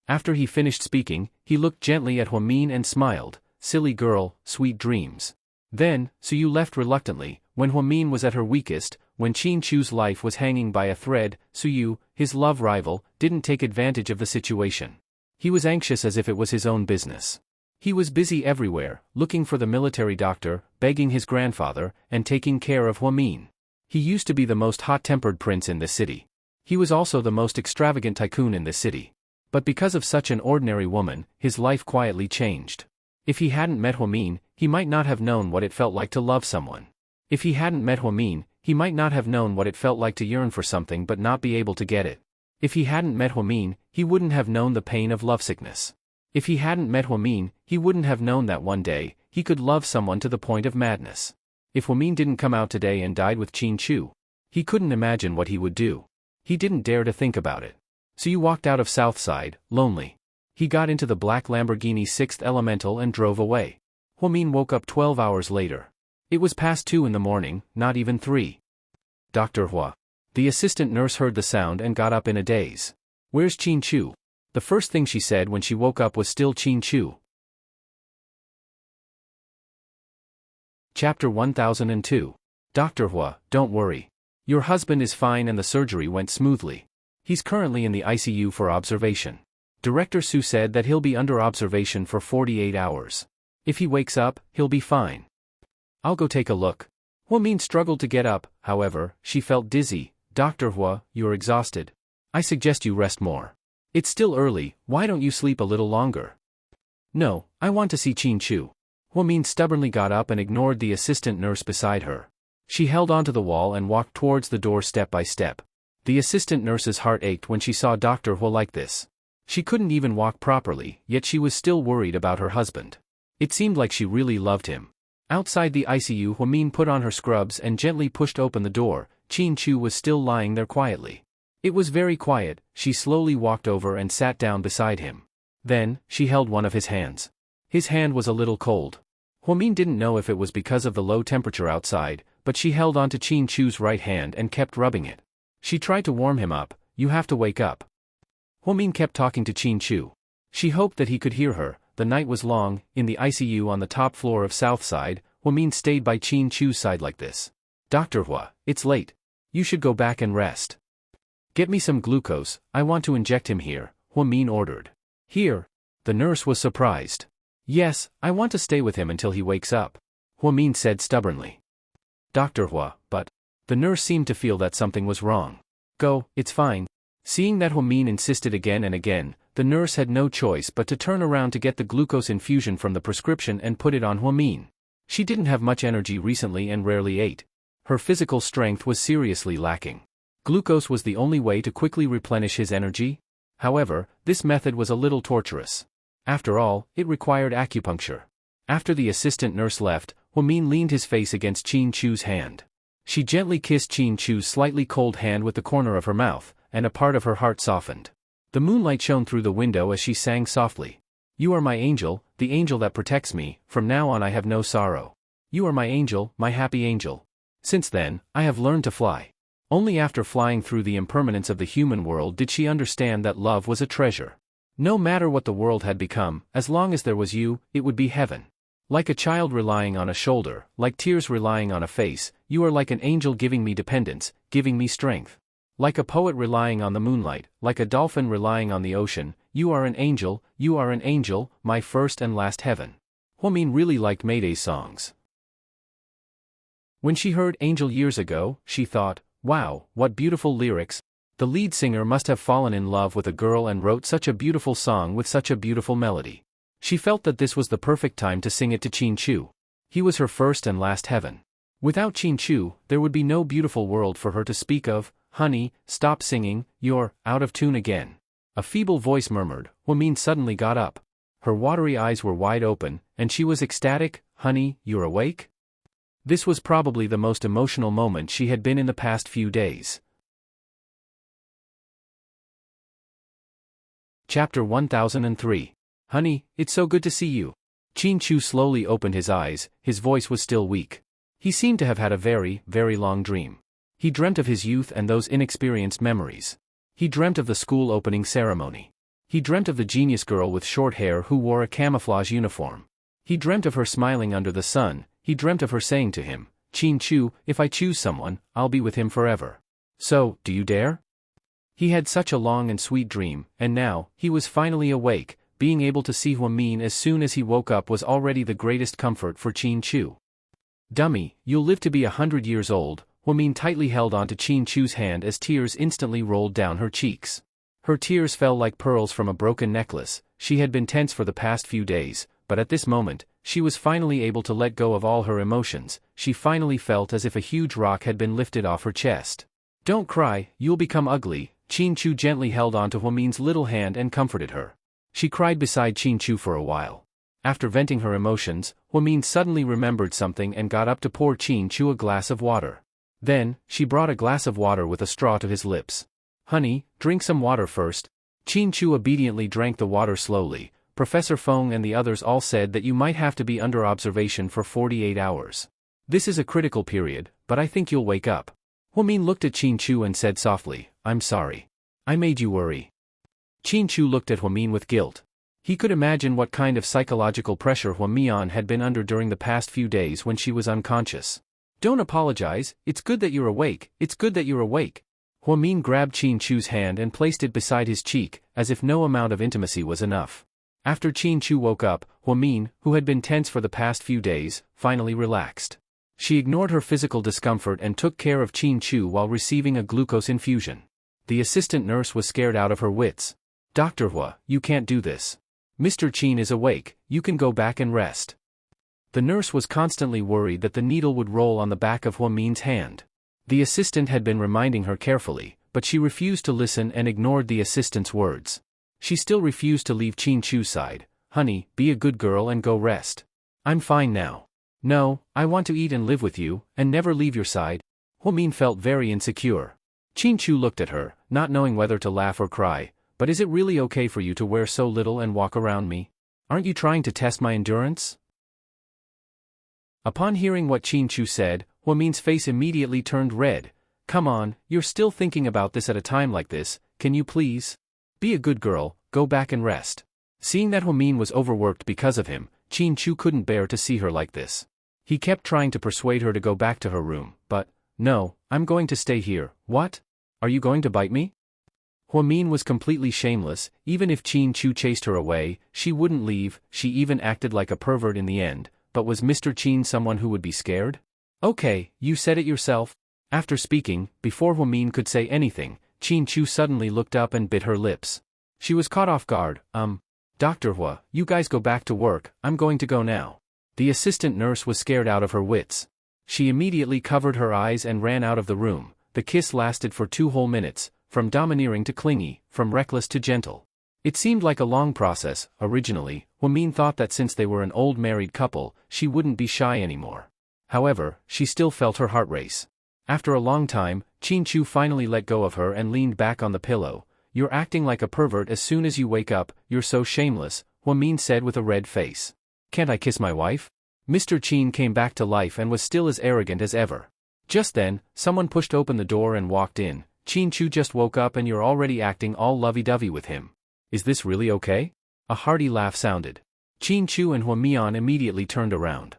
After he finished speaking, he looked gently at Huamin and smiled, "Silly girl, sweet dreams." Then, Su left reluctantly. When Huamin was at her weakest, when Qin Chu's life was hanging by a thread, Su, his love rival, didn't take advantage of the situation. He was anxious as if it was his own business. He was busy everywhere, looking for the military doctor, begging his grandfather, and taking care of Huamin. He used to be the most hot-tempered prince in this city. He was also the most extravagant tycoon in this city. But because of such an ordinary woman, his life quietly changed. If he hadn't met Huamin, he might not have known what it felt like to love someone. If he hadn't met Huamin, he might not have known what it felt like to yearn for something but not be able to get it. If he hadn't met Huamin, he wouldn't have known the pain of lovesickness. If he hadn't met Huamin, he wouldn't have known that one day, he could love someone to the point of madness. If Huamin didn't come out today and died with Qin Chu, he couldn't imagine what he would do. He didn't dare to think about it. So you walked out of Southside, lonely. He got into the black Lamborghini 6th Elemental and drove away. Huamin woke up 12 hours later. It was past 2 in the morning, not even 3. Dr. Hua. The assistant nurse heard the sound and got up in a daze. "Where's Qin Chu?" The first thing she said when she woke up was still Qin Chu. Chapter 1002. Dr. Hua, don't worry. Your husband is fine and the surgery went smoothly. He's currently in the ICU for observation. Director Su said that he'll be under observation for 48 hours. If he wakes up, he'll be fine. I'll go take a look. Huamin struggled to get up, however, she felt dizzy. Dr. Hua, you're exhausted. I suggest you rest more. It's still early, why don't you sleep a little longer? No, I want to see Qin Chu. Huamin stubbornly got up and ignored the assistant nurse beside her. She held onto the wall and walked towards the door step by step. The assistant nurse's heart ached when she saw Dr. Hua like this. She couldn't even walk properly, yet she was still worried about her husband. It seemed like she really loved him. Outside the ICU, Huamin put on her scrubs and gently pushed open the door. Qin Chu was still lying there quietly. It was very quiet. She slowly walked over and sat down beside him. Then, she held one of his hands. His hand was a little cold. Huamin didn't know if it was because of the low temperature outside, but she held onto Qin Chu's right hand and kept rubbing it. She tried to warm him up. "You have to wake up." Huamin kept talking to Qin Chu. She hoped that he could hear her. The night was long. In the ICU on the top floor of Southside, Huamin stayed by Qin Chu's side like this. "Dr. Hua, it's late. You should go back and rest. Get me some glucose, I want to inject him here," Huamin ordered. "Here?" The nurse was surprised. "Yes, I want to stay with him until he wakes up," Huamin said stubbornly. "Dr. Hua, but..." The nurse seemed to feel that something was wrong. "Go, it's fine." Seeing that Huamin insisted again and again, the nurse had no choice but to turn around to get the glucose infusion from the prescription and put it on Huamin. She didn't have much energy recently and rarely ate. Her physical strength was seriously lacking. Glucose was the only way to quickly replenish his energy. However, this method was a little torturous. After all, it required acupuncture. After the assistant nurse left, Huamin leaned his face against Qin Chu's hand. She gently kissed Qin Chu's slightly cold hand with the corner of her mouth, and a part of her heart softened. The moonlight shone through the window as she sang softly. "You are my angel, the angel that protects me, from now on I have no sorrow. You are my angel, my happy angel. Since then, I have learned to fly." Only after flying through the impermanence of the human world did she understand that love was a treasure. No matter what the world had become, as long as there was you, it would be heaven. Like a child relying on a shoulder, like tears relying on a face, you are like an angel giving me dependence, giving me strength. Like a poet relying on the moonlight, like a dolphin relying on the ocean, you are an angel, my first and last heaven. Huamin really liked Mayday's songs. When she heard Angel years ago, she thought, wow, what beautiful lyrics. The lead singer must have fallen in love with a girl and wrote such a beautiful song with such a beautiful melody. She felt that this was the perfect time to sing it to Qin Chu. He was her first and last heaven. Without Qin Chu, there would be no beautiful world for her to speak of. "Honey, stop singing, you're out of tune again," a feeble voice murmured. Huamin suddenly got up. Her watery eyes were wide open, and she was ecstatic. "Honey, you're awake?" This was probably the most emotional moment she had been in the past few days. Chapter 1003. "Honey, it's so good to see you." Qin Chu slowly opened his eyes. His voice was still weak. He seemed to have had a very, very long dream. He dreamt of his youth and those inexperienced memories. He dreamt of the school opening ceremony. He dreamt of the genius girl with short hair who wore a camouflage uniform. He dreamt of her smiling under the sun. He dreamt of her saying to him, "Qin Chu, if I choose someone, I'll be with him forever. So, do you dare?" He had such a long and sweet dream, and now, he was finally awake. Being able to see Huamin as soon as he woke up was already the greatest comfort for Qin Chu. "Dummy, you'll live to be 100 years old." Huamin tightly held onto Qin Chu's hand as tears instantly rolled down her cheeks. Her tears fell like pearls from a broken necklace. She had been tense for the past few days, but at this moment, she was finally able to let go of all her emotions. She finally felt as if a huge rock had been lifted off her chest. "Don't cry, you'll become ugly." Qin Chu gently held onto Huamin's little hand and comforted her. She cried beside Qin Chu for a while. After venting her emotions, Huamin suddenly remembered something and got up to pour Qin Chu a glass of water. Then, she brought a glass of water with a straw to his lips. "Honey, drink some water first." Qin Chu obediently drank the water slowly. Professor Feng and the others all said that you might have to be under observation for 48 hours. "This is a critical period, but I think you'll wake up." Huamin looked at Qin Chu and said softly, "I'm sorry. I made you worry." Qin Chu looked at Huamin with guilt. He could imagine what kind of psychological pressure Huamian had been under during the past few days when she was unconscious. "Don't apologize, it's good that you're awake, it's good that you're awake." Huamin grabbed Qin Chu's hand and placed it beside his cheek, as if no amount of intimacy was enough. After Qin Chu woke up, Huamin, who had been tense for the past few days, finally relaxed. She ignored her physical discomfort and took care of Qin Chu while receiving a glucose infusion. The assistant nurse was scared out of her wits. "Dr. Hua, you can't do this. Mr. Qin is awake, you can go back and rest." The nurse was constantly worried that the needle would roll on the back of Huamin's hand. The assistant had been reminding her carefully, but she refused to listen and ignored the assistant's words. She still refused to leave Qin Chu's side. "Honey, be a good girl and go rest. I'm fine now." "No, I want to eat and live with you, and never leave your side." Huamin felt very insecure. Qin Chu looked at her, not knowing whether to laugh or cry. "But is it really okay for you to wear so little and walk around me? Aren't you trying to test my endurance?" Upon hearing what Qin Chu said, Huamin's face immediately turned red. "Come on, you're still thinking about this at a time like this, can you please? Be a good girl, go back and rest." Seeing that Huamin was overworked because of him, Qin Chu couldn't bear to see her like this. He kept trying to persuade her to go back to her room, but, "No, I'm going to stay here." "What? Are you going to bite me?" Huamin was completely shameless. Even if Qin Chu chased her away, she wouldn't leave. She even acted like a pervert in the end. But was Mr. Qin someone who would be scared? "Okay, you said it yourself." After speaking, before Huamin could say anything, Qin Chu suddenly looked up and bit her lips. She was caught off guard. Dr. Hua, you guys go back to work, I'm going to go now." The assistant nurse was scared out of her wits. She immediately covered her eyes and ran out of the room. The kiss lasted for 2 whole minutes, from domineering to clingy, from reckless to gentle. It seemed like a long process. Originally, Huamin thought that since they were an old married couple, she wouldn't be shy anymore. However, she still felt her heart race. After a long time, Qin Chu finally let go of her and leaned back on the pillow. "You're acting like a pervert as soon as you wake up, you're so shameless," Huamin said with a red face. "Can't I kiss my wife?" Mr. Qin came back to life and was still as arrogant as ever. Just then, someone pushed open the door and walked in. "Qin Chu just woke up and you're already acting all lovey-dovey with him. Is this really okay?" A hearty laugh sounded. Qin Chu and Huamian immediately turned around.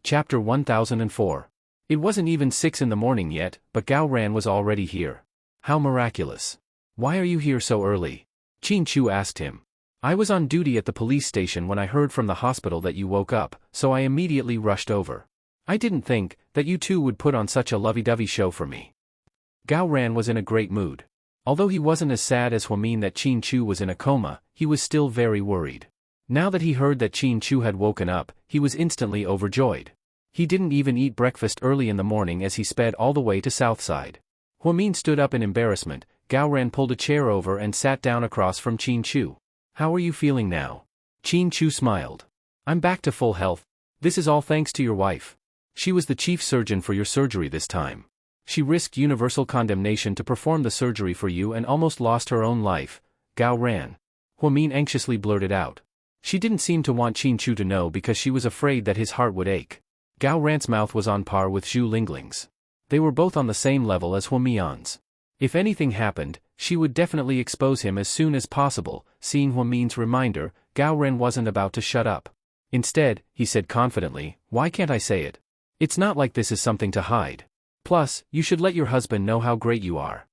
Chapter 1004. It wasn't even 6 in the morning yet, but Gao Ran was already here. "How miraculous. Why are you here so early?" Qin Chu asked him. "I was on duty at the police station when I heard from the hospital that you woke up, so I immediately rushed over. I didn't think that you two would put on such a lovey-dovey show for me." Gao Ran was in a great mood. Although he wasn't as sad as Huamin that Qin Chu was in a coma, he was still very worried. Now that he heard that Qin Chu had woken up, he was instantly overjoyed. He didn't even eat breakfast early in the morning as he sped all the way to Southside. Huamin stood up in embarrassment. Gao Ran pulled a chair over and sat down across from Qin Chu. "How are you feeling now?" Qin Chu smiled. "I'm back to full health. This is all thanks to your wife. She was the chief surgeon for your surgery this time. She risked universal condemnation to perform the surgery for you and almost lost her own life." Gao Ran. Huamin anxiously blurted out. She didn't seem to want Qin Chu to know because she was afraid that his heart would ache. Gao Ran's mouth was on par with Zhu Lingling's. They were both on the same level as Huamian's. If anything happened, she would definitely expose him as soon as possible. Seeing Huamin's reminder, Gao Ran wasn't about to shut up. Instead, he said confidently, "Why can't I say it? It's not like this is something to hide. Plus, you should let your husband know how great you are."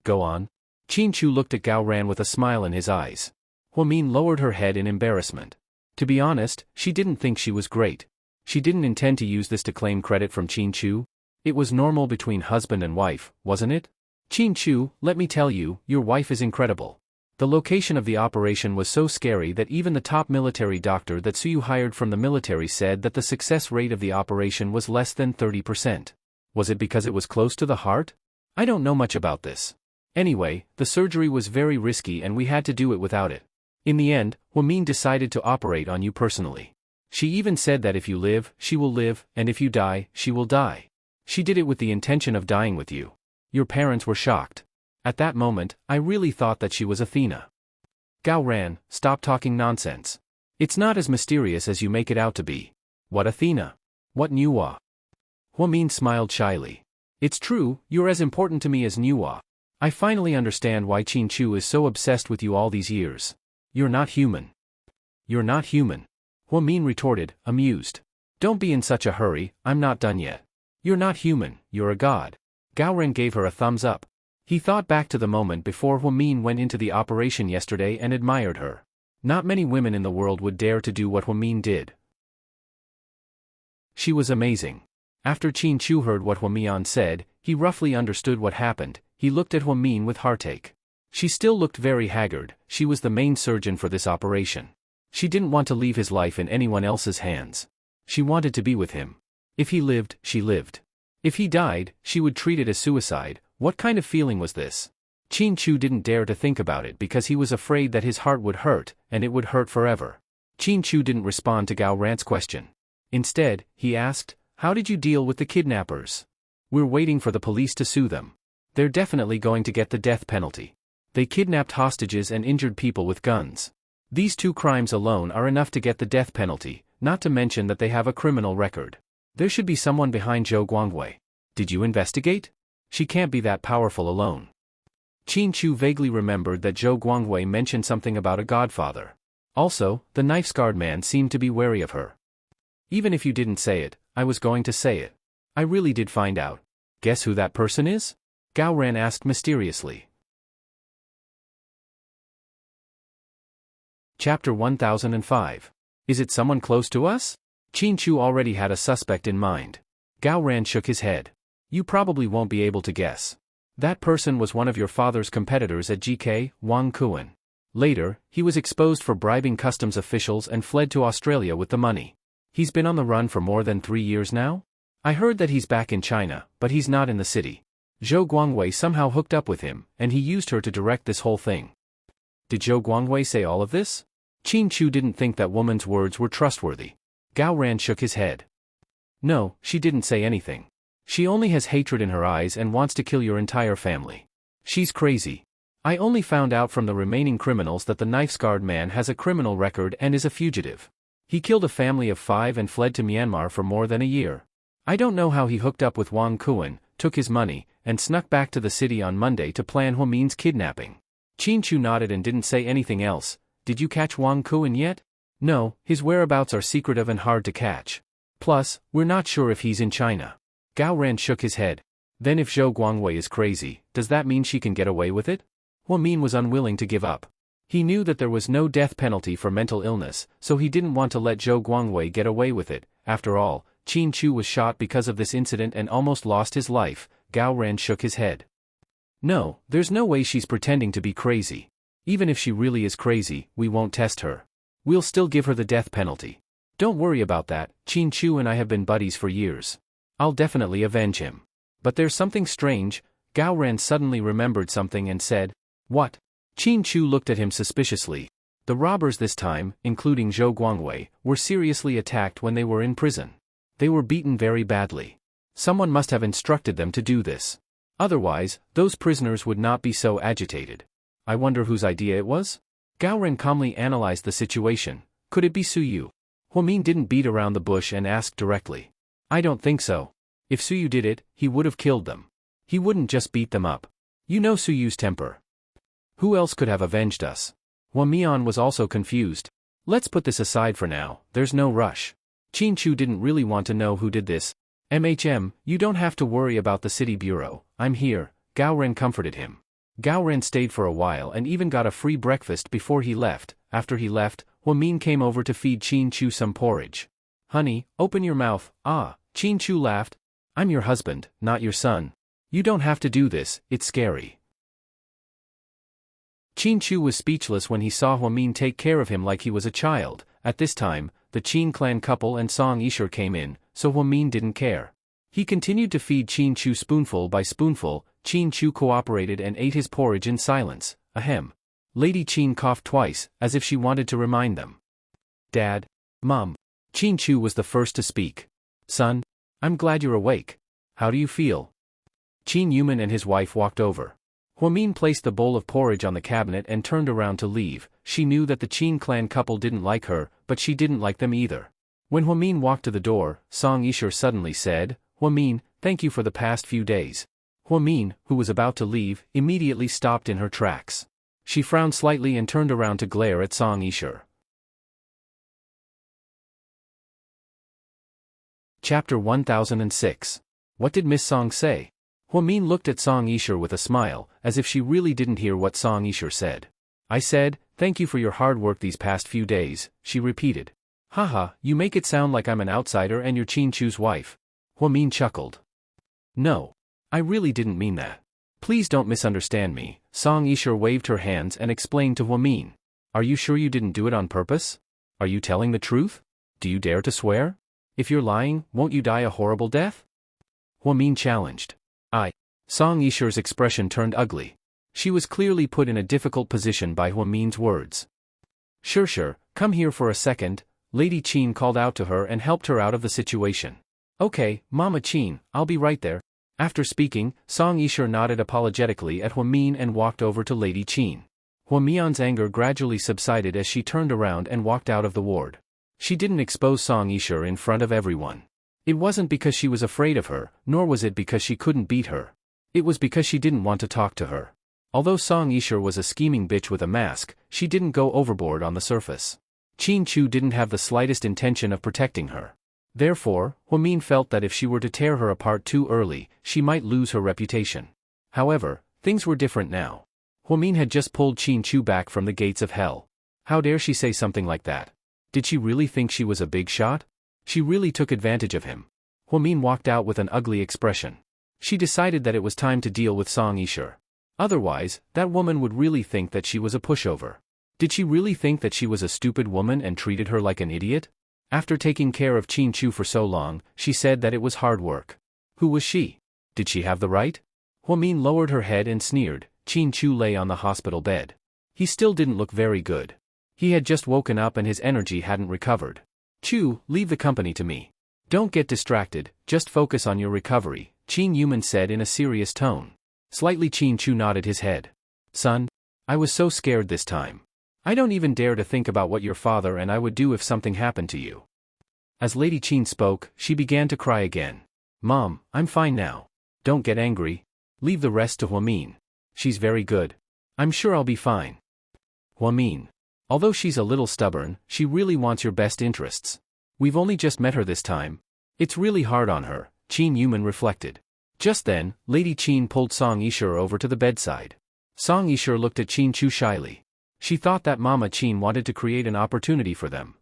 "Go on." Qin Chu looked at Gao Ran with a smile in his eyes. Huamin lowered her head in embarrassment. To be honest, she didn't think she was great. She didn't intend to use this to claim credit from Qin Chu. It was normal between husband and wife, wasn't it? "Qin Chu, let me tell you, your wife is incredible. The location of the operation was so scary that even the top military doctor that Suyu hired from the military said that the success rate of the operation was less than 30%. Was it because it was close to the heart? I don't know much about this. Anyway, the surgery was very risky and we had to do it without it. In the end, Huamin decided to operate on you personally. She even said that if you live, she will live, and if you die, she will die. She did it with the intention of dying with you. Your parents were shocked. At that moment, I really thought that she was Athena." "Gao Ran, stop talking nonsense. It's not as mysterious as you make it out to be. What Athena? What Nuwa?" Huamin smiled shyly. "It's true, you're as important to me as Nuwa. I finally understand why Qin Chu is so obsessed with you all these years. You're not human." "You're not human," Huamin retorted, amused. "Don't be in such a hurry, I'm not done yet. You're not human, you're a god." Gao Ran gave her a thumbs up. He thought back to the moment before Huamin went into the operation yesterday and admired her. Not many women in the world would dare to do what Huamin did. She was amazing. After Qin Chu heard what Huamian said, he roughly understood what happened. He looked at Huamin with heartache. She still looked very haggard. She was the main surgeon for this operation. She didn't want to leave his life in anyone else's hands. She wanted to be with him. If he lived, she lived. If he died, she would treat it as suicide. What kind of feeling was this? Qin Chu didn't dare to think about it because he was afraid that his heart would hurt, and it would hurt forever. Qin Chu didn't respond to Gao Ran's question. Instead, he asked, "How did you deal with the kidnappers?" "We're waiting for the police to sue them. They're definitely going to get the death penalty. They kidnapped hostages and injured people with guns. These 2 crimes alone are enough to get the death penalty, not to mention that they have a criminal record. There should be someone behind Zhou Guangwei. Did you investigate? She can't be that powerful alone." Qin Chu vaguely remembered that Zhou Guangwei mentioned something about a godfather. Also, the knife-scarred man seemed to be wary of her. "Even if you didn't say it, I was going to say it. I really did find out. Guess who that person is?" Gao Ran asked mysteriously. Chapter 1005. Is it someone close to us? Qin Chu already had a suspect in mind. Gao Ran shook his head. "You probably won't be able to guess. That person was one of your father's competitors at GK, Wang Kuan. Later, he was exposed for bribing customs officials and fled to Australia with the money. He's been on the run for more than 3 years now? I heard that he's back in China, but he's not in the city. Zhou Guangwei somehow hooked up with him, and he used her to direct this whole thing." Did Zhou Guangwei say all of this? Qin Chu didn't think that woman's words were trustworthy. Gao Ran shook his head. "No, she didn't say anything. She only has hatred in her eyes and wants to kill your entire family. She's crazy. I only found out from the remaining criminals that the knife-scarred man has a criminal record and is a fugitive. He killed a family of 5 and fled to Myanmar for more than a year. I don't know how he hooked up with Wang Kuan, took his money, and snuck back to the city on Monday to plan Hua Min's kidnapping." Qin Chu nodded and didn't say anything else. "Did you catch Wang Kuan yet?" "No, his whereabouts are secretive and hard to catch. Plus, we're not sure if he's in China." Gao Ran shook his head. "Then if Zhou Guangwei is crazy, does that mean she can get away with it?" Hua Min was unwilling to give up. He knew that there was no death penalty for mental illness, so he didn't want to let Zhou Guangwei get away with it. After all, Qin Chu was shot because of this incident and almost lost his life. Gao Ran shook his head. "No, there's no way she's pretending to be crazy. Even if she really is crazy, we won't test her. We'll still give her the death penalty. Don't worry about that, Qin Chu and I have been buddies for years. I'll definitely avenge him. But there's something strange." Gao Ran suddenly remembered something and said, "What?" Qin Chu looked at him suspiciously. The robbers this time, including Zhou Guangwei, were seriously attacked when they were in prison. They were beaten very badly. Someone must have instructed them to do this. Otherwise, those prisoners would not be so agitated. I wonder whose idea it was? Gao Ran calmly analyzed the situation. Could it be Su Yu? Hua Min didn't beat around the bush and asked directly. "I don't think so. If Su Yu did it, he would have killed them. He wouldn't just beat them up. You know Su Yu's temper. Who else could have avenged us?" Hua Mian was also confused. "Let's put this aside for now, there's no rush." Qin Chu didn't really want to know who did this. You don't have to worry about the city bureau, I'm here," Gao Ren comforted him. Gao Ren stayed for a while and even got a free breakfast before he left. After he left, Hua Min came over to feed Qin Chu some porridge. "Honey, open your mouth." "Ah," Qin Chu laughed. "I'm your husband, not your son. You don't have to do this, it's scary." Qin Chu was speechless when he saw Hua Min take care of him like he was a child. At this time, the Qin clan couple and Song Yishur came in, so Hua Min didn't care. He continued to feed Qin Chu spoonful by spoonful. Qin Chu cooperated and ate his porridge in silence. Ahem. Lady Qin coughed twice, as if she wanted to remind them. "Dad. Mom." Qin Chu was the first to speak. "Son, I'm glad you're awake. How do you feel?" Qin Yuman and his wife walked over. Hua Min placed the bowl of porridge on the cabinet and turned around to leave. She knew that the Qin clan couple didn't like her, but she didn't like them either. When Hua Min walked to the door, Song Yishur suddenly said, "Hua Min, thank you for the past few days." Hua Min, who was about to leave, immediately stopped in her tracks. She frowned slightly and turned around to glare at Song Yishur. Chapter 1006. What did Miss Song say? Hua Min looked at Song Yishur with a smile, as if she really didn't hear what Song Yishur said. "I said, thank you for your hard work these past few days," she repeated. "Haha, you make it sound like I'm an outsider and you're Qin Chu's wife." Hua Min chuckled. "No. I really didn't mean that. Please don't misunderstand me. Song Yishur waved her hands and explained to Huamin. Are you sure you didn't do it on purpose? Are you telling the truth? Do you dare to swear? If you're lying, won't you die a horrible death? Huamin challenged. Song Yishur's expression turned ugly. She was clearly put in a difficult position by Huamin's words. Sure, come here for a second, Lady Qin called out to her and helped her out of the situation. Okay, Mama Qin, I'll be right there. After speaking, Song Yishur nodded apologetically at Huamin and walked over to Lady Qin. Huamian's anger gradually subsided as she turned around and walked out of the ward. She didn't expose Song Yishur in front of everyone. It wasn't because she was afraid of her, nor was it because she couldn't beat her. It was because she didn't want to talk to her. Although Song Yishur was a scheming bitch with a mask, she didn't go overboard on the surface. Qin Chu didn't have the slightest intention of protecting her. Therefore, Huamin felt that if she were to tear her apart too early, she might lose her reputation. However, things were different now. Huamin had just pulled Qin Chu back from the gates of hell. How dare she say something like that? Did she really think she was a big shot? She really took advantage of him. Huamin walked out with an ugly expression. She decided that it was time to deal with Song Yishur. Otherwise, that woman would really think that she was a pushover. Did she really think that she was a stupid woman and treated her like an idiot? After taking care of Qin Chu for so long, she said that it was hard work. Who was she? Did she have the right? Huamin lowered her head and sneered. Qin Chu lay on the hospital bed. He still didn't look very good. He had just woken up and his energy hadn't recovered. Chu, leave the company to me. Don't get distracted, just focus on your recovery, Qin Yuman said in a serious tone. Slightly Qin Chu nodded his head. Son, I was so scared this time. I don't even dare to think about what your father and I would do if something happened to you. As Lady Qin spoke, she began to cry again. Mom, I'm fine now. Don't get angry. Leave the rest to Huamin. She's very good. I'm sure I'll be fine. Huamin. Although she's a little stubborn, she really wants your best interests. We've only just met her this time. It's really hard on her, Qin Yuman reflected. Just then, Lady Qin pulled Song Yishur over to the bedside. Song Yishur looked at Qin Chu shyly. She thought that Mama Qin wanted to create an opportunity for them.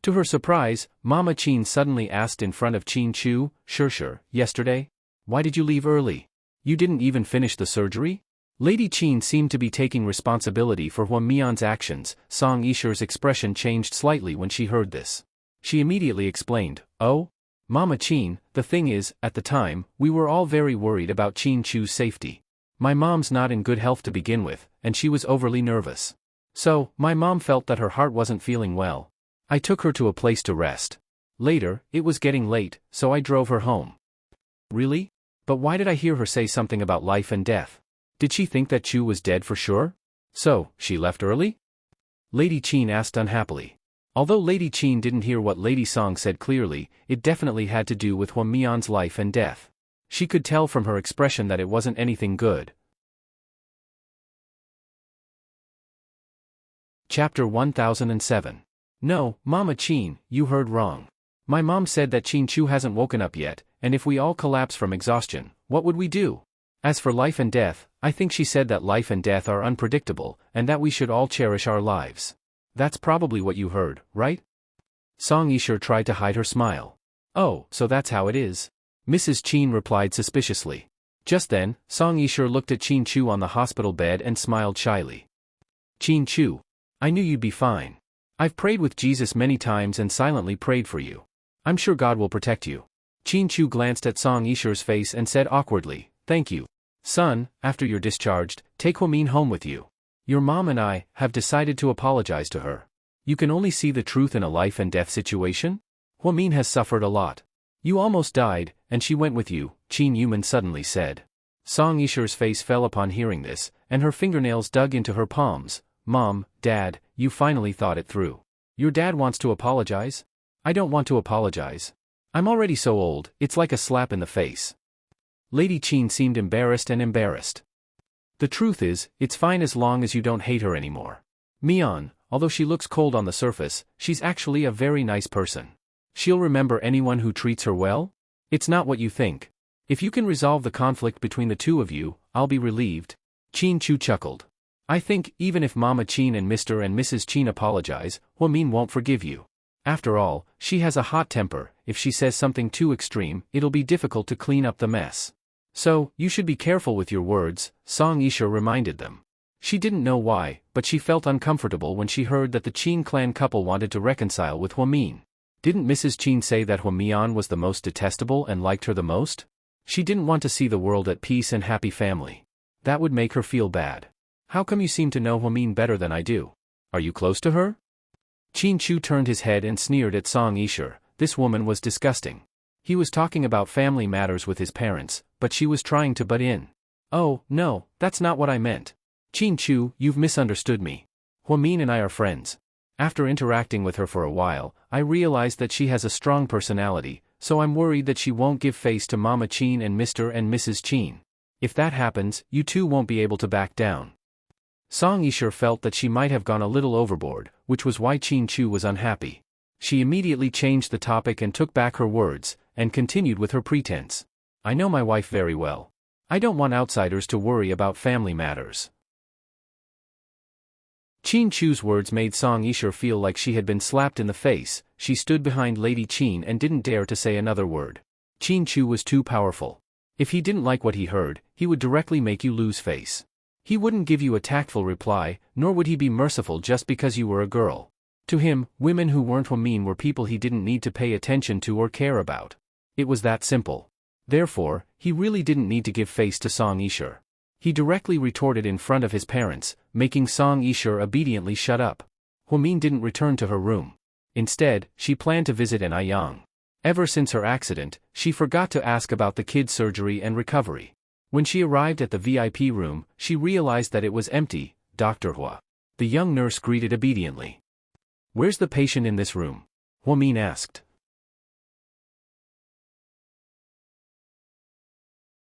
To her surprise, Mama Qin suddenly asked in front of Qin Chu, Sure, yesterday? Why did you leave early? You didn't even finish the surgery? Lady Qin seemed to be taking responsibility for Huamian's actions. Song Yishur's expression changed slightly when she heard this. She immediately explained, Oh? Mama Qin, the thing is, at the time, we were all very worried about Qin Chu's safety. My mom's not in good health to begin with, and she was overly nervous. So, my mom felt that her heart wasn't feeling well. I took her to a place to rest. Later, it was getting late, so I drove her home. Really? But why did I hear her say something about life and death? Did she think that Chu was dead for sure? So, she left early? Lady Qin asked unhappily. Although Lady Qin didn't hear what Lady Song said clearly, it definitely had to do with Huamian's life and death. She could tell from her expression that it wasn't anything good. Chapter 1007. No, Mama Qin, you heard wrong. My mom said that Qin Chu hasn't woken up yet, and if we all collapse from exhaustion, what would we do? As for life and death, I think she said that life and death are unpredictable, and that we should all cherish our lives. That's probably what you heard, right? Song Yishur tried to hide her smile. Oh, so that's how it is? Mrs. Qin replied suspiciously. Just then, Song Yishur looked at Qin Chu on the hospital bed and smiled shyly. Qin Chu. I knew you'd be fine. I've prayed with Jesus many times and silently prayed for you. I'm sure God will protect you. Qin Chu glanced at Song Yishur's face and said awkwardly, Thank you. Son, after you're discharged, take Huamin home with you. Your mom and I have decided to apologize to her. You can only see the truth in a life and death situation? Huamin has suffered a lot. You almost died, and she went with you, Qin Yuman suddenly said. Song Yishur's face fell upon hearing this, and her fingernails dug into her palms. Mom, Dad, you finally thought it through. Your dad wants to apologize? I don't want to apologize. I'm already so old, it's like a slap in the face. Lady Qin seemed embarrassed. The truth is, it's fine as long as you don't hate her anymore. Mian, although she looks cold on the surface, she's actually a very nice person. She'll remember anyone who treats her well? It's not what you think. If you can resolve the conflict between the two of you, I'll be relieved. Qin Chu chuckled. I think, even if Mama Qin and Mr. and Mrs. Qin apologize, Huamin won't forgive you. After all, she has a hot temper. If she says something too extreme, it'll be difficult to clean up the mess. So, you should be careful with your words, Song Isha reminded them. She didn't know why, but she felt uncomfortable when she heard that the Qin clan couple wanted to reconcile with Huamin. Didn't Mrs. Qin say that Huamian was the most detestable and liked her the most? She didn't want to see the world at peace and happy family. That would make her feel bad. How come you seem to know Huamin better than I do? Are you close to her? Qin Chu turned his head and sneered at Song Isha. This woman was disgusting. He was talking about family matters with his parents, but she was trying to butt in. Oh, no, that's not what I meant. Qin Chu, you've misunderstood me. Huamin and I are friends. After interacting with her for a while, I realized that she has a strong personality, so I'm worried that she won't give face to Mama Qin and Mr. and Mrs. Qin. If that happens, you two won't be able to back down. Song Isha felt that she might have gone a little overboard, which was why Qin Chu was unhappy. She immediately changed the topic and took back her words, and continued with her pretense. I know my wife very well. I don't want outsiders to worry about family matters. Qin Chu's words made Song Isha feel like she had been slapped in the face. She stood behind Lady Qin and didn't dare to say another word. Qin Chu was too powerful. If he didn't like what he heard, he would directly make you lose face. He wouldn't give you a tactful reply, nor would he be merciful just because you were a girl. To him, women who weren't Huamin were people he didn't need to pay attention to or care about. It was that simple. Therefore, he really didn't need to give face to Song Isha. He directly retorted in front of his parents, making Song Isha obediently shut up. Huamin didn't return to her room. Instead, she planned to visit Yang. Ever since her accident, she forgot to ask about the kid's surgery and recovery. When she arrived at the VIP room, she realized that it was empty. Dr. Hua. The young nurse greeted obediently. Where's the patient in this room? Huamin asked.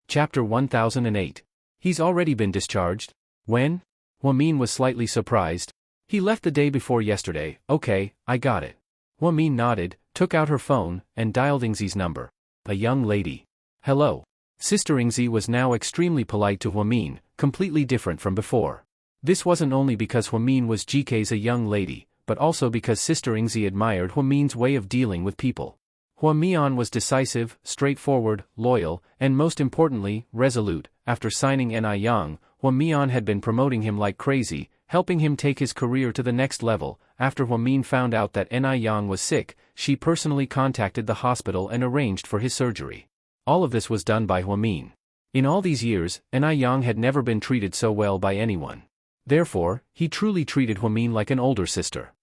Chapter 1008. He's already been discharged? When? Huamin was slightly surprised. He left the day before yesterday. Okay, I got it. Huamin nodded, took out her phone, and dialed Ingzi's number. A young lady. Hello. Sister Ingzi was now extremely polite to Huamin, completely different from before. This wasn't only because Huamin was GK's a young lady, but also because Sister Ingzi admired Huamin's way of dealing with people. Huamian was decisive, straightforward, loyal, and most importantly, resolute. After signing Yang, Huamian had been promoting him like crazy, helping him take his career to the next level. After Huamin found out that Yang was sick, she personally contacted the hospital and arranged for his surgery. All of this was done by Huamin. In all these years, Yang had never been treated so well by anyone. Therefore, he truly treated Huamin like an older sister.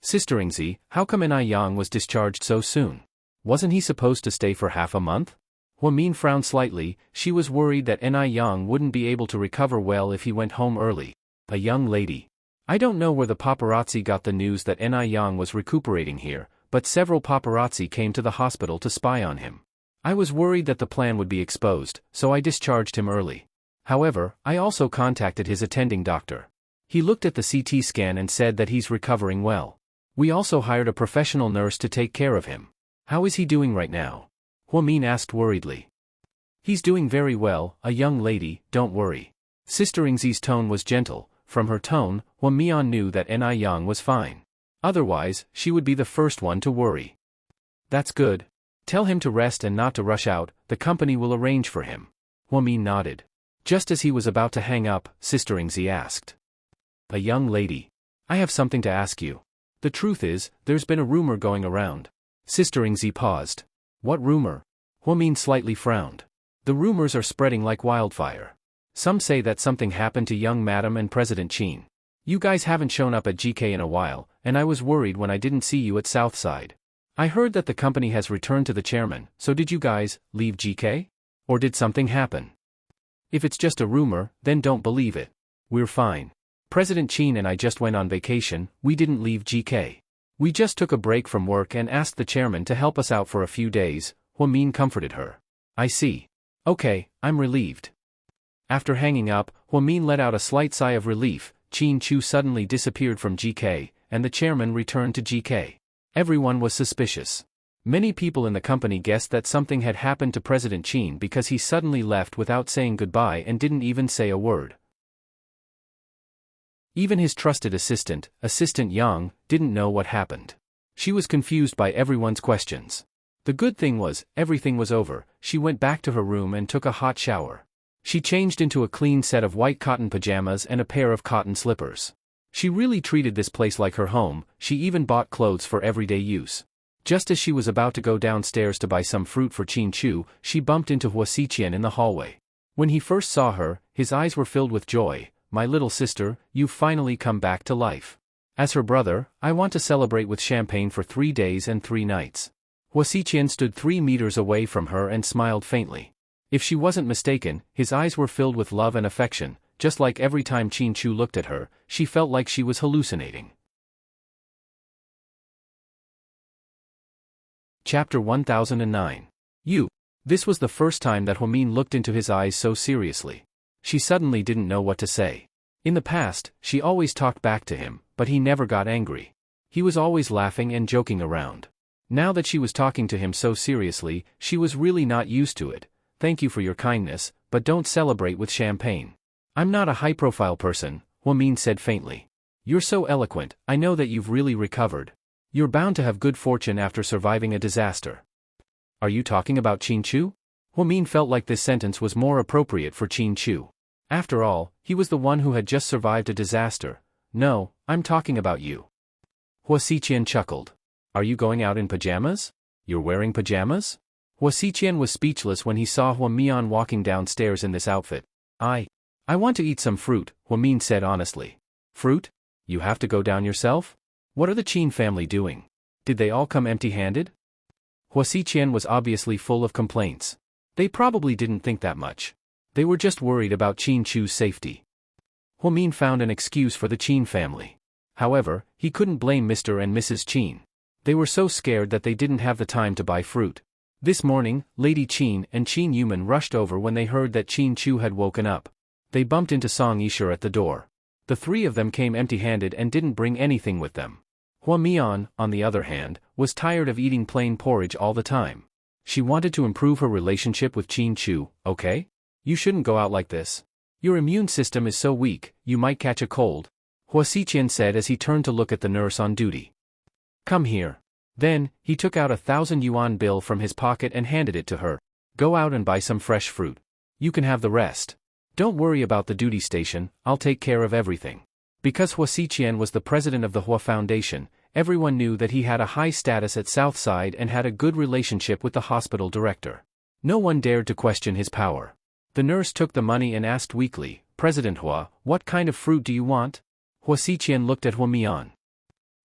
Sister Ingzi, how come Yang was discharged so soon? Wasn't he supposed to stay for half a month? Huamin frowned slightly. She was worried that Yang wouldn't be able to recover well if he went home early. A young lady. I don't know where the paparazzi got the news that Yang was recuperating here, but several paparazzi came to the hospital to spy on him. I was worried that the plan would be exposed, so I discharged him early. However, I also contacted his attending doctor. He looked at the CT scan and said that he's recovering well. We also hired a professional nurse to take care of him. How is he doing right now? Huamin asked worriedly. He's doing very well, a young lady, don't worry. Sister Ingzi's tone was gentle. From her tone, Huamian knew that Yang was fine. Otherwise, she would be the first one to worry. That's good. Tell him to rest and not to rush out, the company will arrange for him. Huamin nodded. Just as he was about to hang up, Sister Ingzi asked. A young lady. I have something to ask you. The truth is, there's been a rumor going around. Sister Ingzi paused. What rumor? Huamin slightly frowned. The rumors are spreading like wildfire. Some say that something happened to young Madam and President Qin. You guys haven't shown up at GK in a while, and I was worried when I didn't see you at Southside. I heard that the company has returned to the chairman, so did you guys leave GK? Or did something happen? If it's just a rumor, then don't believe it. We're fine. President Qin and I just went on vacation, we didn't leave GK. We just took a break from work and asked the chairman to help us out for a few days. Huamin comforted her. I see. Okay, I'm relieved. After hanging up, Huamin let out a slight sigh of relief. Qin Chu suddenly disappeared from GK, and the chairman returned to GK. Everyone was suspicious. Many people in the company guessed that something had happened to President Qin because he suddenly left without saying goodbye and didn't even say a word. Even his trusted assistant, Assistant Yang, didn't know what happened. She was confused by everyone's questions. The good thing was, everything was over. She went back to her room and took a hot shower. She changed into a clean set of white cotton pajamas and a pair of cotton slippers. She really treated this place like her home. She even bought clothes for everyday use. Just as she was about to go downstairs to buy some fruit for Qin Chu, she bumped into Hua Xiqian in the hallway. When he first saw her, his eyes were filled with joy. "My little sister, you've finally come back to life. As her brother, I want to celebrate with champagne for 3 days and 3 nights." Hua Xiqian stood 3 meters away from her and smiled faintly. If she wasn't mistaken, his eyes were filled with love and affection. Just like every time Qin Chu looked at her, she felt like she was hallucinating. Chapter 1009. You. This was the first time that Huamin looked into his eyes so seriously. She suddenly didn't know what to say. In the past, she always talked back to him, but he never got angry. He was always laughing and joking around. Now that she was talking to him so seriously, she was really not used to it. "Thank you for your kindness, but don't celebrate with champagne. I'm not a high-profile person," Huamin said faintly. "You're so eloquent, I know that you've really recovered. You're bound to have good fortune after surviving a disaster." "Are you talking about Qin Chu?" Huamin felt like this sentence was more appropriate for Qin Chu. After all, he was the one who had just survived a disaster. "No, I'm talking about you." Hua Xiqian chuckled. "Are you going out in pajamas? You're wearing pajamas?" Hua Xiqian was speechless when he saw Huamian walking downstairs in this outfit. I want to eat some fruit," Huamin said honestly. "Fruit? You have to go down yourself? What are the Qin family doing? Did they all come empty-handed?" Hua Xiqian was obviously full of complaints. They probably didn't think that much. They were just worried about Qin Chu's safety. Huamin found an excuse for the Qin family. However, he couldn't blame Mr. and Mrs. Qin. They were so scared that they didn't have the time to buy fruit. This morning, Lady Qin and Qin Yuman rushed over when they heard that Qin Chu had woken up. They bumped into Song Yisher at the door. The 3 of them came empty-handed and didn't bring anything with them. Hua Mian, on the other hand, was tired of eating plain porridge all the time. She wanted to improve her relationship with Qin Chu. "Okay? You shouldn't go out like this. Your immune system is so weak, you might catch a cold," Hua Xiqian said as he turned to look at the nurse on duty. "Come here." Then, he took out a 1,000 yuan bill from his pocket and handed it to her. "Go out and buy some fresh fruit. You can have the rest. Don't worry about the duty station, I'll take care of everything." Because Hua Xiqian was the president of the Hua Foundation, everyone knew that he had a high status at Southside and had a good relationship with the hospital director. No one dared to question his power. The nurse took the money and asked weakly, "President Hua, what kind of fruit do you want?" Hua Xiqian looked at Hua Mian.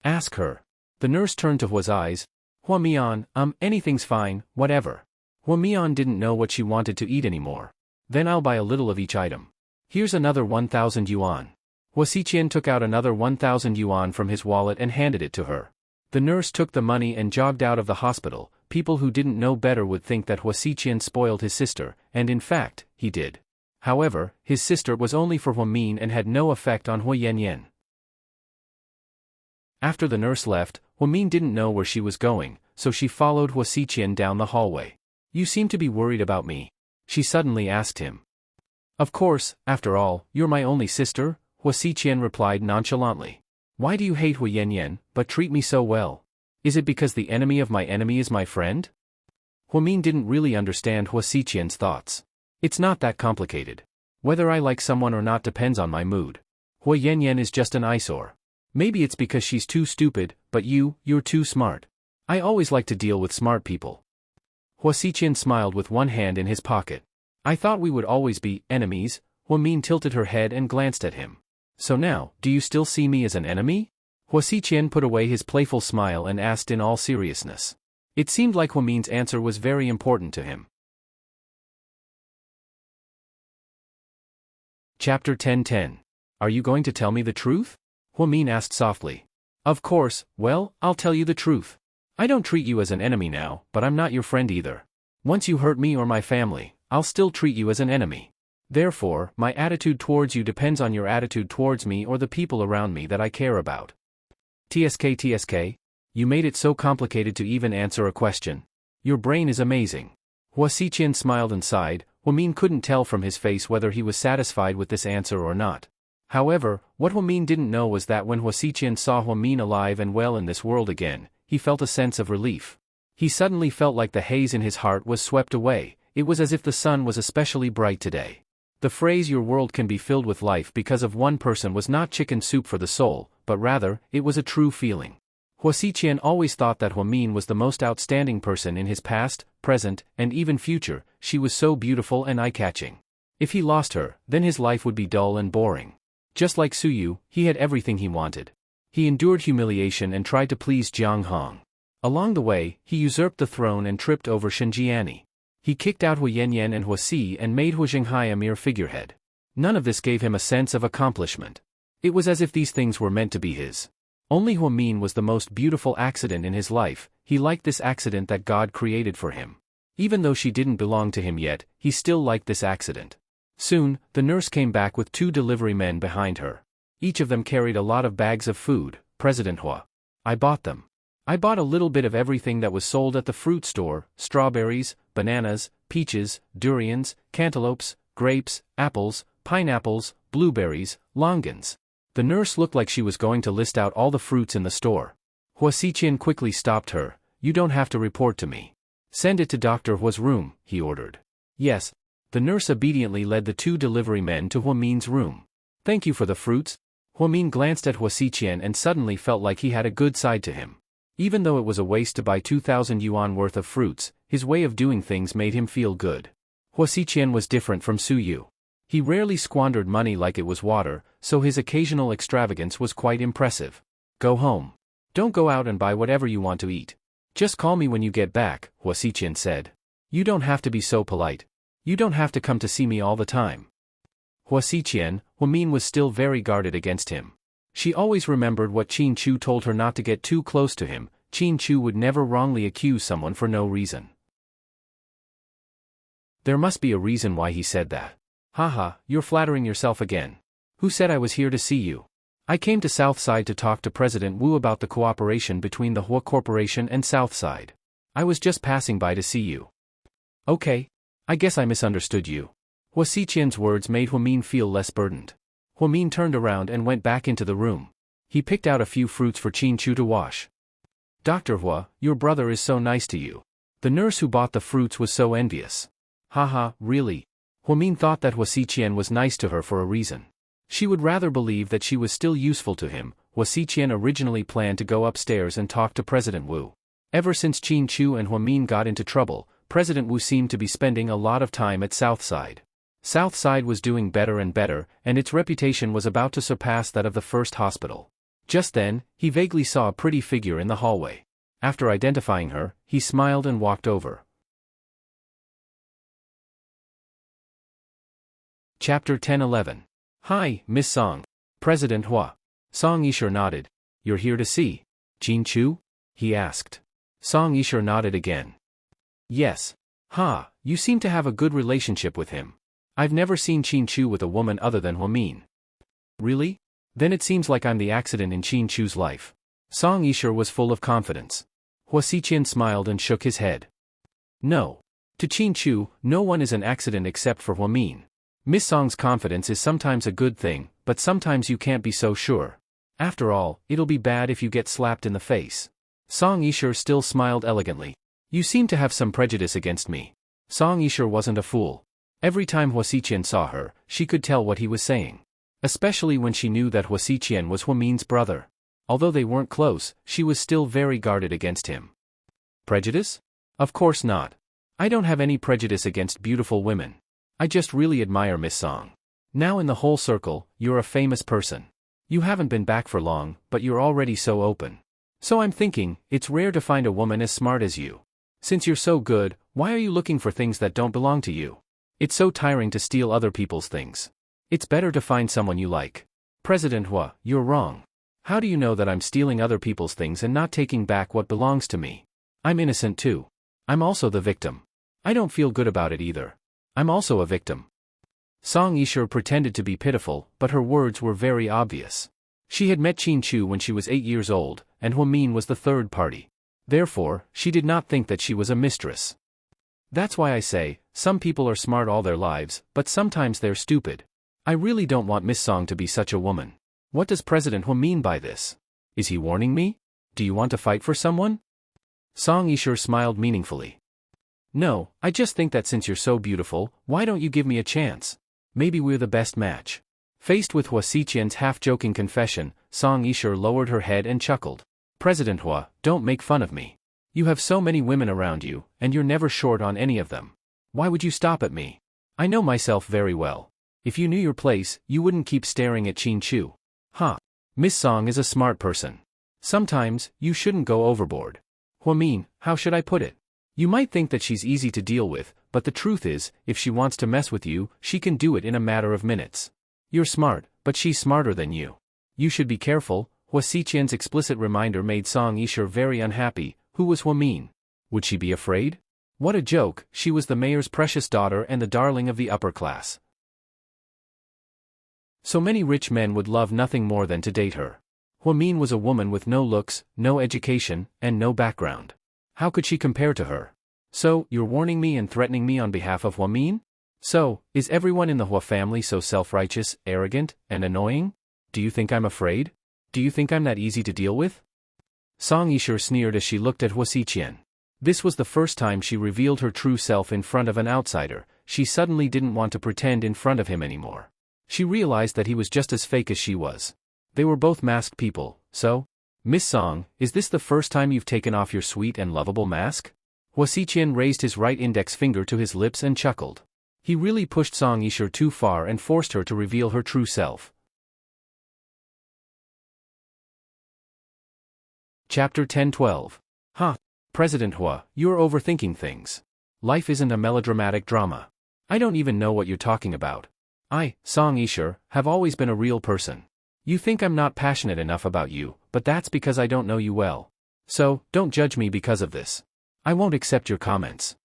"Ask her." The nurse turned to Hua's eyes. "Hua Mian, anything's fine, whatever." Hua Mian didn't know what she wanted to eat anymore. "Then I'll buy a little of each item. Here's another 1,000 yuan. Hua Xiqian took out another 1,000 yuan from his wallet and handed it to her. The nurse took the money and jogged out of the hospital. People who didn't know better would think that Hua Xiqian spoiled his sister, and in fact, he did. However, his sister was only for Huamin and had no effect on Hua Yanyan. After the nurse left, Huamin didn't know where she was going, so she followed Hua Xiqian down the hallway. "You seem to be worried about me," she suddenly asked him. "Of course, after all, you're my only sister," Hua Xiqian replied nonchalantly. "Why do you hate Hua Yanyan, but treat me so well? Is it because the enemy of my enemy is my friend?" Huamin didn't really understand Hua Xiqian's thoughts. "It's not that complicated. Whether I like someone or not depends on my mood. Hua Yanyan is just an eyesore. Maybe it's because she's too stupid, but you're too smart. I always like to deal with smart people." Hua Xiqian smiled with one hand in his pocket. "I thought we would always be enemies." Huamin tilted her head and glanced at him. "So now, do you still see me as an enemy?" Hua Xiqian put away his playful smile and asked in all seriousness. It seemed like Huamin's answer was very important to him. Chapter 1010. Are you going to tell me the truth? Huamin asked softly. "Of course, well, I'll tell you the truth. I don't treat you as an enemy now, but I'm not your friend either. Once you hurt me or my family, I'll still treat you as an enemy. Therefore, my attitude towards you depends on your attitude towards me or the people around me that I care about." TSK, you made it so complicated to even answer a question. Your brain is amazing. Hua Xiqian smiled and sighed. Huamin couldn't tell from his face whether he was satisfied with this answer or not. However, what Huamin didn't know was that when Hua Xiqian saw Huamin alive and well in this world again, he felt a sense of relief. He suddenly felt like the haze in his heart was swept away. It was as if the sun was especially bright today. The phrase "your world can be filled with life because of one person" was not chicken soup for the soul, but rather, it was a true feeling. Hua Xiqian always thought that Huamin was the most outstanding person in his past, present, and even future. She was so beautiful and eye-catching. If he lost her, then his life would be dull and boring. Just like Suyu, he had everything he wanted. He endured humiliation and tried to please Jiang Hong. Along the way, he usurped the throne and tripped over Shenjiani. He kicked out Hua Yanyan and Hua Si and made Hua Jinghai a mere figurehead. None of this gave him a sense of accomplishment. It was as if these things were meant to be his. Only Huamin was the most beautiful accident in his life. He liked this accident that God created for him. Even though she didn't belong to him yet, he still liked this accident. Soon, the nurse came back with 2 delivery men behind her. Each of them carried a lot of bags of food. President Hua. I bought them. I bought a little bit of everything that was sold at the fruit store: strawberries, bananas, peaches, durians, cantaloupes, grapes, apples, pineapples, blueberries, longans. The nurse looked like she was going to list out all the fruits in the store. Hua Xiqian quickly stopped her. You don't have to report to me. Send it to Dr. Hua's room, he ordered. Yes. The nurse obediently led the 2 delivery men to Huamin's room. Thank you for the fruits. Huamin glanced at Hua Xiqian and suddenly felt like he had a good side to him. Even though it was a waste to buy 2,000 yuan worth of fruits, his way of doing things made him feel good. Hua Xiqian was different from Suyu. He rarely squandered money like it was water, so his occasional extravagance was quite impressive. Go home. Don't go out and buy whatever you want to eat. Just call me when you get back, Hua Xiqian said. You don't have to be so polite. You don't have to come to see me all the time. Hua Xiqian, Huamin was still very guarded against him. She always remembered what Qin Chu told her not to get too close to him. Qin Chu would never wrongly accuse someone for no reason. There must be a reason why he said that. Haha, you're flattering yourself again. Who said I was here to see you? I came to Southside to talk to President Wu about the cooperation between the Hua Corporation and Southside. I was just passing by to see you. Okay. I guess I misunderstood you. Hua Xiqian's words made Huamin feel less burdened. Huamin turned around and went back into the room. He picked out a few fruits for Qin Chu to wash. Dr. Hua, your brother is so nice to you. The nurse who bought the fruits was so envious. Haha, really? Huamin thought that Hua Xiqian was nice to her for a reason. She would rather believe that she was still useful to him. Hua Xiqian originally planned to go upstairs and talk to President Wu. Ever since Qin Chu and Huamin got into trouble, President Wu seemed to be spending a lot of time at Southside. Southside was doing better and better, and its reputation was about to surpass that of the first hospital. Just then, he vaguely saw a pretty figure in the hallway. After identifying her, he smiled and walked over. Chapter 10-11. Hi, Miss Song. President Hua. Song Yishur nodded. You're here to see Qin Chu? He asked. Song Yishur nodded again. Yes. Ha, you seem to have a good relationship with him. I've never seen Qin Chu with a woman other than Huamin. Really? Then it seems like I'm the accident in Qin Chu's life. Song Yishur was full of confidence. Hua Xiqian smiled and shook his head. No. To Qin Chu, no one is an accident except for Huamin. Miss Song's confidence is sometimes a good thing, but sometimes you can't be so sure. After all, it'll be bad if you get slapped in the face. Song Yishur still smiled elegantly. You seem to have some prejudice against me. Song Yishur wasn't a fool. Every time Hua Xiqian saw her, she could tell what he was saying. Especially when she knew that Hua Xiqian was Huamin's brother. Although they weren't close, she was still very guarded against him. Prejudice? Of course not. I don't have any prejudice against beautiful women. I just really admire Miss Song. Now in the whole circle, you're a famous person. You haven't been back for long, but you're already so open. So I'm thinking, it's rare to find a woman as smart as you. Since you're so good, why are you looking for things that don't belong to you? It's so tiring to steal other people's things. It's better to find someone you like. President Hua, you're wrong. How do you know that I'm stealing other people's things and not taking back what belongs to me? I'm innocent too. I'm also the victim. I don't feel good about it either. I'm also a victim. Song Yishur pretended to be pitiful, but her words were very obvious. She had met Qin Chu when she was 8 years old, and Huamin was the third party. Therefore, she did not think that she was a mistress. That's why I say, some people are smart all their lives, but sometimes they're stupid. I really don't want Miss Song to be such a woman. What does President Hua mean by this? Is he warning me? Do you want to fight for someone? Song Yishur smiled meaningfully. No, I just think that since you're so beautiful, why don't you give me a chance? Maybe we're the best match. Faced with Hua Xiqian's half-joking confession, Song Yishur lowered her head and chuckled. President Hua, don't make fun of me. You have so many women around you, and you're never short on any of them. Why would you stop at me? I know myself very well. If you knew your place, you wouldn't keep staring at Qin Chu. Huh. Miss Song is a smart person. Sometimes, you shouldn't go overboard. Huamin, how should I put it? You might think that she's easy to deal with, but the truth is, if she wants to mess with you, she can do it in a matter of minutes. You're smart, but she's smarter than you. You should be careful. Hua Xiqian's explicit reminder made Song Yishur very unhappy. Who was Huamin? Would she be afraid? What a joke, she was the mayor's precious daughter and the darling of the upper class. So many rich men would love nothing more than to date her. Huamin was a woman with no looks, no education, and no background. How could she compare to her? So, you're warning me and threatening me on behalf of Huamin? So, is everyone in the Hua family so self-righteous, arrogant, and annoying? Do you think I'm afraid? Do you think I'm that easy to deal with? Song Yishur sneered as she looked at Hua Xiqian. This was the first time she revealed her true self in front of an outsider. She suddenly didn't want to pretend in front of him anymore. She realized that he was just as fake as she was. They were both masked people, so? Miss Song, is this the first time you've taken off your sweet and lovable mask? Hua Xiqian raised his right index finger to his lips and chuckled. He really pushed Song Yishur too far and forced her to reveal her true self. Chapter 10-12. Huh. President Hua, you're overthinking things. Life isn't a melodramatic drama. I don't even know what you're talking about. I, Song Yishur, have always been a real person. You think I'm not passionate enough about you, but that's because I don't know you well. So, don't judge me because of this. I won't accept your comments.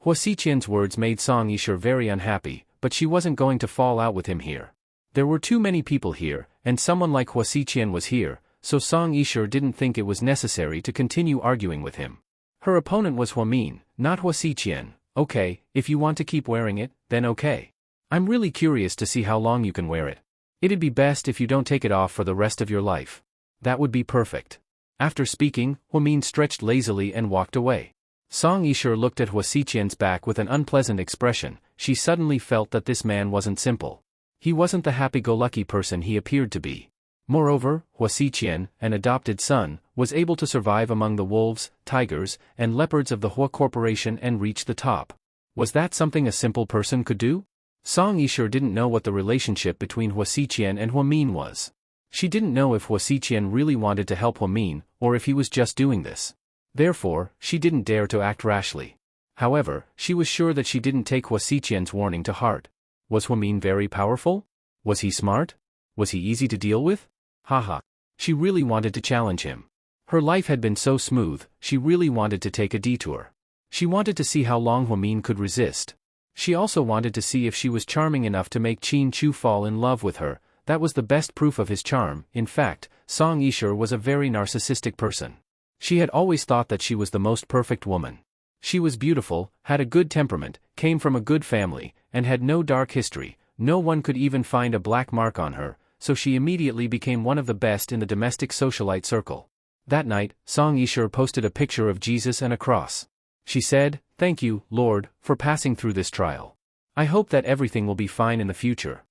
Hua Xiqian's words made Song Yishur very unhappy, but she wasn't going to fall out with him here. There were too many people here, and someone like Hua Xiqian was here, so Song Yishur didn't think it was necessary to continue arguing with him. Her opponent was Huamin, not Hua Xiqian. Okay, if you want to keep wearing it, then okay. I'm really curious to see how long you can wear it. It'd be best if you don't take it off for the rest of your life. That would be perfect. After speaking, Huamin stretched lazily and walked away. Song Yishur looked at Hua Xiqian's back with an unpleasant expression. She suddenly felt that this man wasn't simple. He wasn't the happy-go-lucky person he appeared to be. Moreover, Hua Xiqian, an adopted son, was able to survive among the wolves, tigers, and leopards of the Hua Corporation and reach the top. Was that something a simple person could do? Song Yishur didn't know what the relationship between Hua Xiqian and Huamin was. She didn't know if Hua Xiqian really wanted to help Huamin, or if he was just doing this. Therefore, she didn't dare to act rashly. However, she was sure that she didn't take Hua Xiqian's warning to heart. Was Huamin very powerful? Was he smart? Was he easy to deal with? Haha. She really wanted to challenge him. Her life had been so smooth, she really wanted to take a detour. She wanted to see how long Huamin could resist. She also wanted to see if she was charming enough to make Qin Chu fall in love with her. That was the best proof of his charm. In fact, Song Yishur was a very narcissistic person. She had always thought that she was the most perfect woman. She was beautiful, had a good temperament, came from a good family, and had no dark history. No one could even find a black mark on her, so she immediately became one of the best in the domestic socialite circle. That night, Song Yishur posted a picture of Jesus and a cross. She said, "Thank you, Lord, for passing through this trial. I hope that everything will be fine in the future."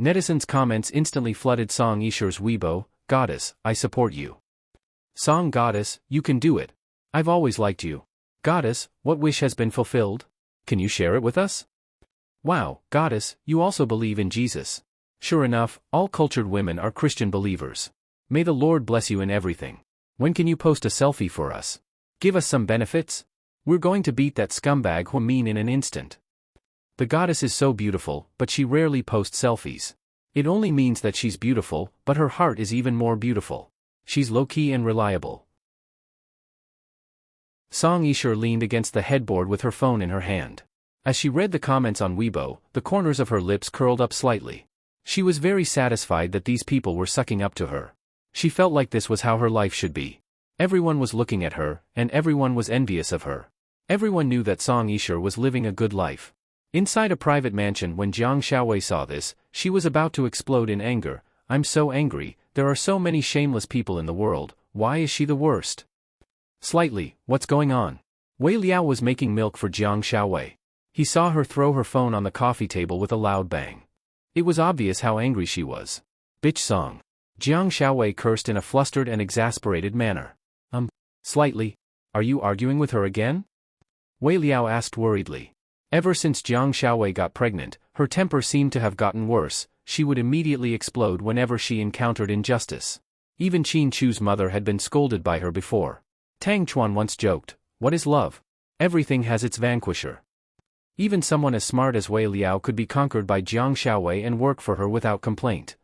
Netizens' comments instantly flooded Song Yishur's Weibo. "Goddess, I support you." Song Goddess, you can do it. I've always liked you. Goddess, what wish has been fulfilled? Can you share it with us? Wow, Goddess, you also believe in Jesus. Sure enough, all cultured women are Christian believers. May the Lord bless you in everything. When can you post a selfie for us? Give us some benefits? We're going to beat that scumbag Huamin in an instant. The goddess is so beautiful, but she rarely posts selfies. It only means that she's beautiful, but her heart is even more beautiful. She's low-key and reliable. Song Yishur leaned against the headboard with her phone in her hand. As she read the comments on Weibo, the corners of her lips curled up slightly. She was very satisfied that these people were sucking up to her. She felt like this was how her life should be. Everyone was looking at her, and everyone was envious of her. Everyone knew that Song Yishur was living a good life. Inside a private mansion when Jiang Xiaowei saw this, she was about to explode in anger. "I'm so angry, there are so many shameless people in the world, why is she the worst?" Slightly, what's going on? Wei Liao was making milk for Jiang Xiaowei. He saw her throw her phone on the coffee table with a loud bang. It was obvious how angry she was. Bitch song. Jiang Xiaowei cursed in a flustered and exasperated manner. Slightly. Are you arguing with her again? Wei Liao asked worriedly. Ever since Jiang Xiaowei got pregnant, her temper seemed to have gotten worse. She would immediately explode whenever she encountered injustice. Even Qin Chu's mother had been scolded by her before. Tang Chuan once joked, "What is love? Everything has its vanquisher." Even someone as smart as Wei Liao could be conquered by Jiang Xiaowei and work for her without complaint.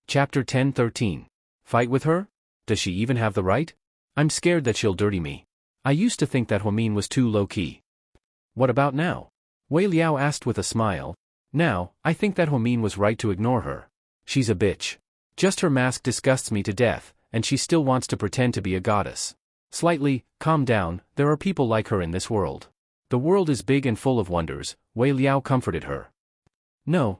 Chapter 10:13. Fight with her? Does she even have the right? I'm scared that she'll dirty me. I used to think that Huamin was too low-key. What about now? Wei Liao asked with a smile. Now, I think that Huamin was right to ignore her. She's a bitch. Just her mask disgusts me to death, and she still wants to pretend to be a goddess. Slightly, calm down, there are people like her in this world. The world is big and full of wonders, Wei Liao comforted her. No,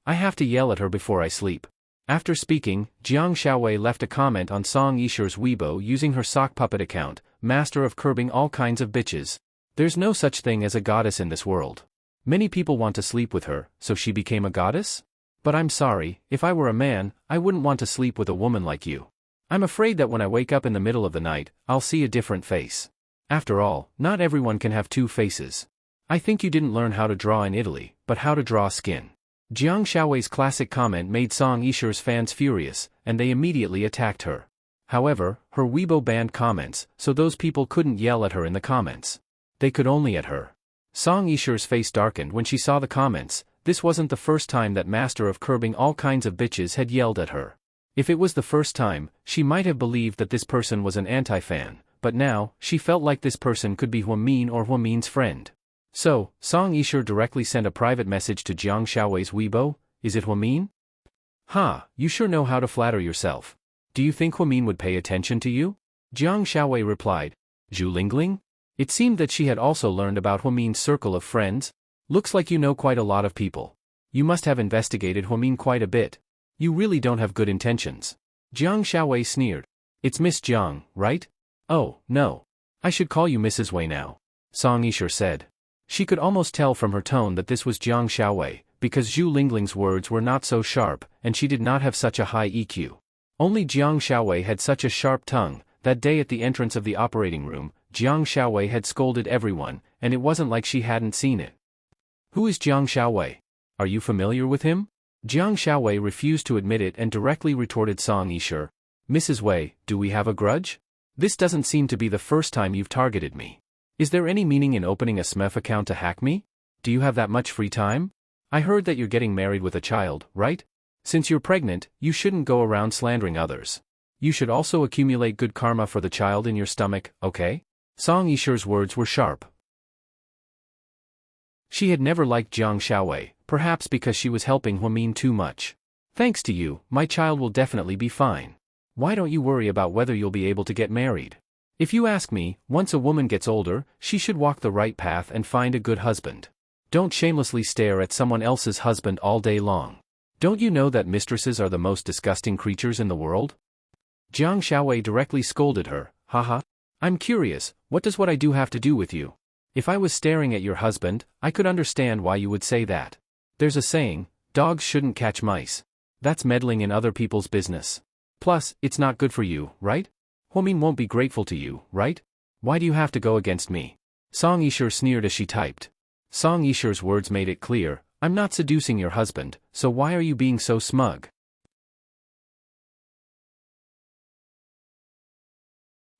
I have to yell at her before I sleep. After speaking, Jiang Xiaowei left a comment on Song Yisher's Weibo using her sock puppet account, master of curbing all kinds of bitches. There's no such thing as a goddess in this world. Many people want to sleep with her, so she became a goddess? But I'm sorry, if I were a man, I wouldn't want to sleep with a woman like you. I'm afraid that when I wake up in the middle of the night, I'll see a different face. After all, not everyone can have two faces. I think you didn't learn how to draw in Italy, but how to draw skin. Jiang Xiaowei's classic comment made Song Yisher's fans furious, and they immediately attacked her. However, her Weibo banned comments, so those people couldn't yell at her in the comments. They could only at her. Song Yisher's face darkened when she saw the comments. This wasn't the first time that master of curbing all kinds of bitches had yelled at her. If it was the first time, she might have believed that this person was an anti-fan, but now, she felt like this person could be Huamin or Huamin's friend. So, Song Yisher directly sent a private message to Jiang Xiaowei's Weibo. Is it Huamin? Ha, you sure know how to flatter yourself. Do you think Huamin would pay attention to you? Jiang Xiaowei replied. Zhu Lingling? It seemed that she had also learned about Huamin's circle of friends. Looks like you know quite a lot of people. You must have investigated Huamin quite a bit. You really don't have good intentions. Jiang Xiaowei sneered. It's Miss Jiang, right? Oh, no. I should call you Mrs. Wei now. Song Yisher said. She could almost tell from her tone that this was Jiang Xiaowei, because Zhu Lingling's words were not so sharp, and she did not have such a high EQ. Only Jiang Xiaowei had such a sharp tongue. That day at the entrance of the operating room, Jiang Xiaowei had scolded everyone, and it wasn't like she hadn't seen it. Who is Jiang Xiaowei? Are you familiar with him? Jiang Xiaowei refused to admit it and directly retorted Song Yisher. Mrs. Wei, do we have a grudge? This doesn't seem to be the first time you've targeted me. Is there any meaning in opening a SMEF account to hack me? Do you have that much free time? I heard that you're getting married with a child, right? Since you're pregnant, you shouldn't go around slandering others. You should also accumulate good karma for the child in your stomach, okay? Song Yisher's words were sharp. She had never liked Jiang Xiaowei, perhaps because she was helping Huamin too much. Thanks to you, my child will definitely be fine. Why don't you worry about whether you'll be able to get married? If you ask me, once a woman gets older, she should walk the right path and find a good husband. Don't shamelessly stare at someone else's husband all day long. Don't you know that mistresses are the most disgusting creatures in the world? Jiang Xiaowei directly scolded her. Haha. I'm curious, what does what I do have to do with you? If I was staring at your husband, I could understand why you would say that. There's a saying, dogs shouldn't catch mice. That's meddling in other people's business. Plus, it's not good for you, right? Huamin won't be grateful to you, right? Why do you have to go against me? Song Yisher sneered as she typed. Song Yisher's words made it clear, I'm not seducing your husband, so why are you being so smug?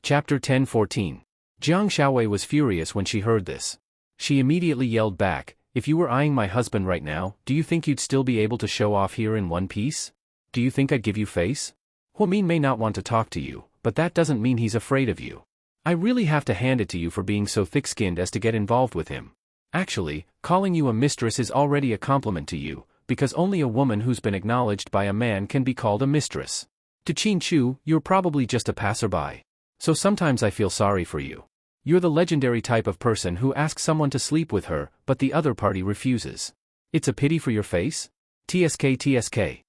Chapter 10:14. Jiang Xiaowei was furious when she heard this. She immediately yelled back, if you were eyeing my husband right now, do you think you'd still be able to show off here in one piece? Do you think I'd give you face? Huamin may not want to talk to you, but that doesn't mean he's afraid of you. I really have to hand it to you for being so thick-skinned as to get involved with him. Actually, calling you a mistress is already a compliment to you, because only a woman who's been acknowledged by a man can be called a mistress. To Qin Chu, you're probably just a passerby. So sometimes I feel sorry for you. You're the legendary type of person who asks someone to sleep with her, but the other party refuses. It's a pity for your face? TSK.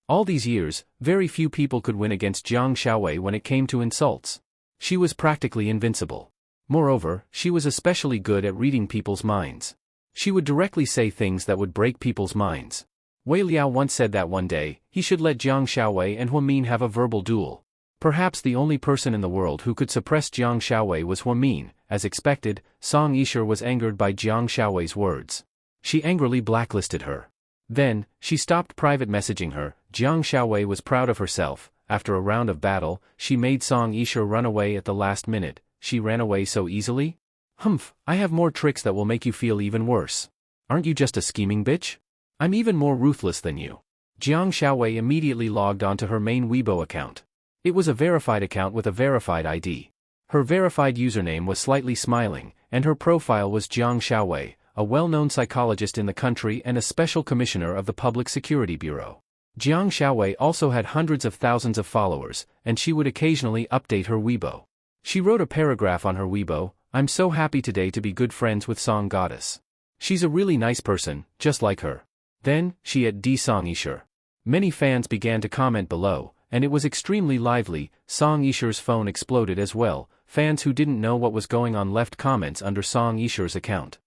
All these years, very few people could win against Jiang Xiaowei when it came to insults. She was practically invincible. Moreover, she was especially good at reading people's minds. She would directly say things that would break people's minds. Wei Liao once said that one day, he should let Jiang Xiaowei and Huamin have a verbal duel. Perhaps the only person in the world who could suppress Jiang Xiaowei was Huamin. As expected, Song Yishe was angered by Jiang Xiaowei's words. She angrily blacklisted her. Then, she stopped private messaging her. Jiang Xiaowei was proud of herself. After a round of battle, she made Song Yishe run away at the last minute. She ran away so easily? Humph, I have more tricks that will make you feel even worse. Aren't you just a scheming bitch? I'm even more ruthless than you. Jiang Xiaowei immediately logged onto her main Weibo account. It was a verified account with a verified ID. Her verified username was slightly smiling, and her profile was Jiang Xiaowei, a well-known psychologist in the country and a special commissioner of the Public Security Bureau. Jiang Xiaowei also had hundreds of thousands of followers, and she would occasionally update her Weibo. She wrote a paragraph on her Weibo, "I'm so happy today to be good friends with Song Goddess. She's a really nice person, just like her." Then, she at Song Yishe. Many fans began to comment below, and it was extremely lively. Song Yishe's phone exploded as well. Fans who didn't know what was going on left comments under Song Yishe's account.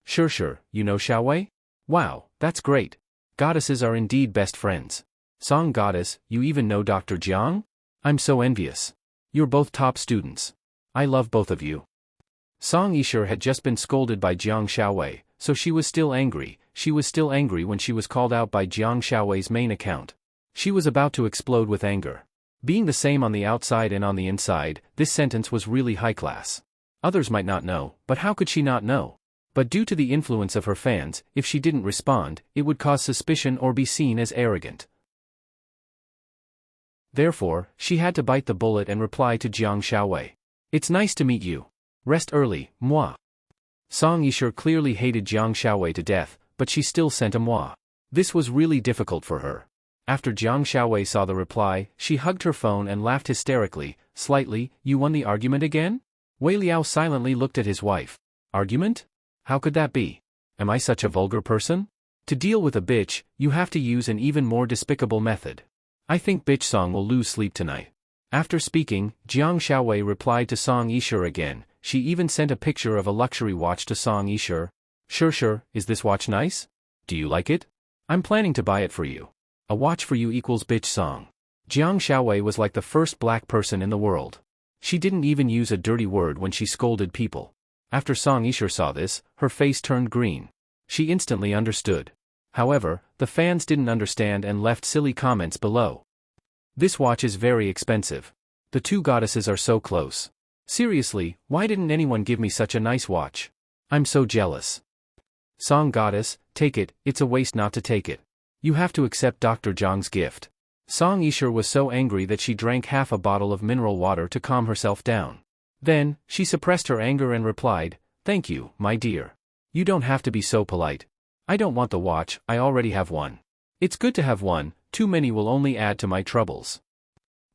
Sure, you know Xiaowei? Wow, that's great. Goddesses are indeed best friends. Song Goddess, you even know Dr. Jiang? I'm so envious. You're both top students. I love both of you. Song Yishe had just been scolded by Jiang Xiaowei, so she was still angry. She was still angry when she was called out by Jiang Xiaowei's main account. She was about to explode with anger. Being the same on the outside and on the inside, this sentence was really high class. Others might not know, but how could she not know? But due to the influence of her fans, if she didn't respond, it would cause suspicion or be seen as arrogant. Therefore, she had to bite the bullet and reply to Jiang Xiaowei. It's nice to meet you. Rest early, moi. Song Yishe clearly hated Jiang Xiaowei to death, but she still sent a moi. This was really difficult for her. After Jiang Xiaowei saw the reply, she hugged her phone and laughed hysterically, slightly. You won the argument again? Wei Liao silently looked at his wife. Argument? How could that be? Am I such a vulgar person? To deal with a bitch, you have to use an even more despicable method. I think bitch Song will lose sleep tonight. After speaking, Jiang Xiaowei replied to Song Yishe again. She even sent a picture of a luxury watch to Song Yishe. Sure, is this watch nice? Do you like it? I'm planning to buy it for you. A watch for you equals bitch Song. Jiang Xiaowei was like the first black person in the world. She didn't even use a dirty word when she scolded people. After Song Yishe saw this, her face turned green. She instantly understood. However, the fans didn't understand and left silly comments below. This watch is very expensive. The two goddesses are so close. Seriously, why didn't anyone give me such a nice watch? I'm so jealous. Song Goddess, take it, it's a waste not to take it. You have to accept Dr. Jiang's gift. Song Yishe was so angry that she drank half a bottle of mineral water to calm herself down. Then, she suppressed her anger and replied, "Thank you, my dear. You don't have to be so polite. I don't want the watch, I already have one. It's good to have one, too many will only add to my troubles."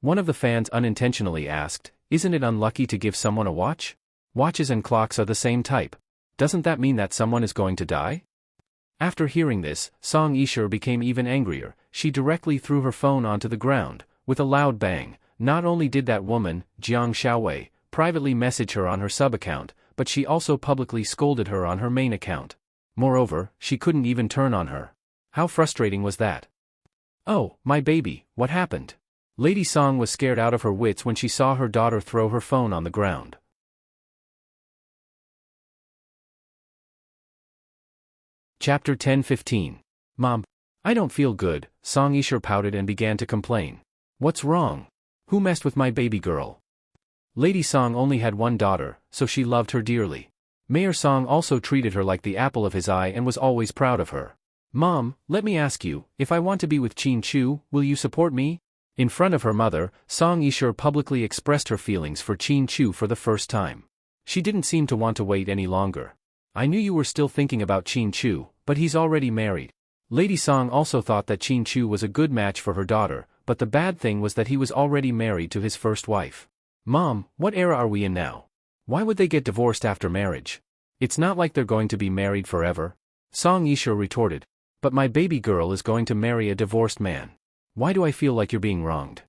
One of the fans unintentionally asked, "Isn't it unlucky to give someone a watch? Watches and clocks are the same type. Doesn't that mean that someone is going to die?" After hearing this, Song Yishe became even angrier. She directly threw her phone onto the ground, with a loud bang. Not only did that woman, Jiang Xiaowei, privately message her on her sub-account, but she also publicly scolded her on her main account. Moreover, she couldn't even turn on her. How frustrating was that? Oh, my baby, what happened? Lady Song was scared out of her wits when she saw her daughter throw her phone on the ground. Chapter 10:15. Mom, I don't feel good. Song Yishe pouted and began to complain. What's wrong? Who messed with my baby girl? Lady Song only had one daughter, so she loved her dearly. Mayor Song also treated her like the apple of his eye and was always proud of her. Mom, let me ask you, if I want to be with Qin Chu, will you support me? In front of her mother, Song Yishe publicly expressed her feelings for Qin Chu for the first time. She didn't seem to want to wait any longer. I knew you were still thinking about Qin Chu, but he's already married. Lady Song also thought that Qin Chu was a good match for her daughter, but the bad thing was that he was already married to his first wife. Mom, what era are we in now? Why would they get divorced after marriage? It's not like they're going to be married forever. Song Yishe retorted. But my baby girl is going to marry a divorced man. Why do I feel like you're being wronged?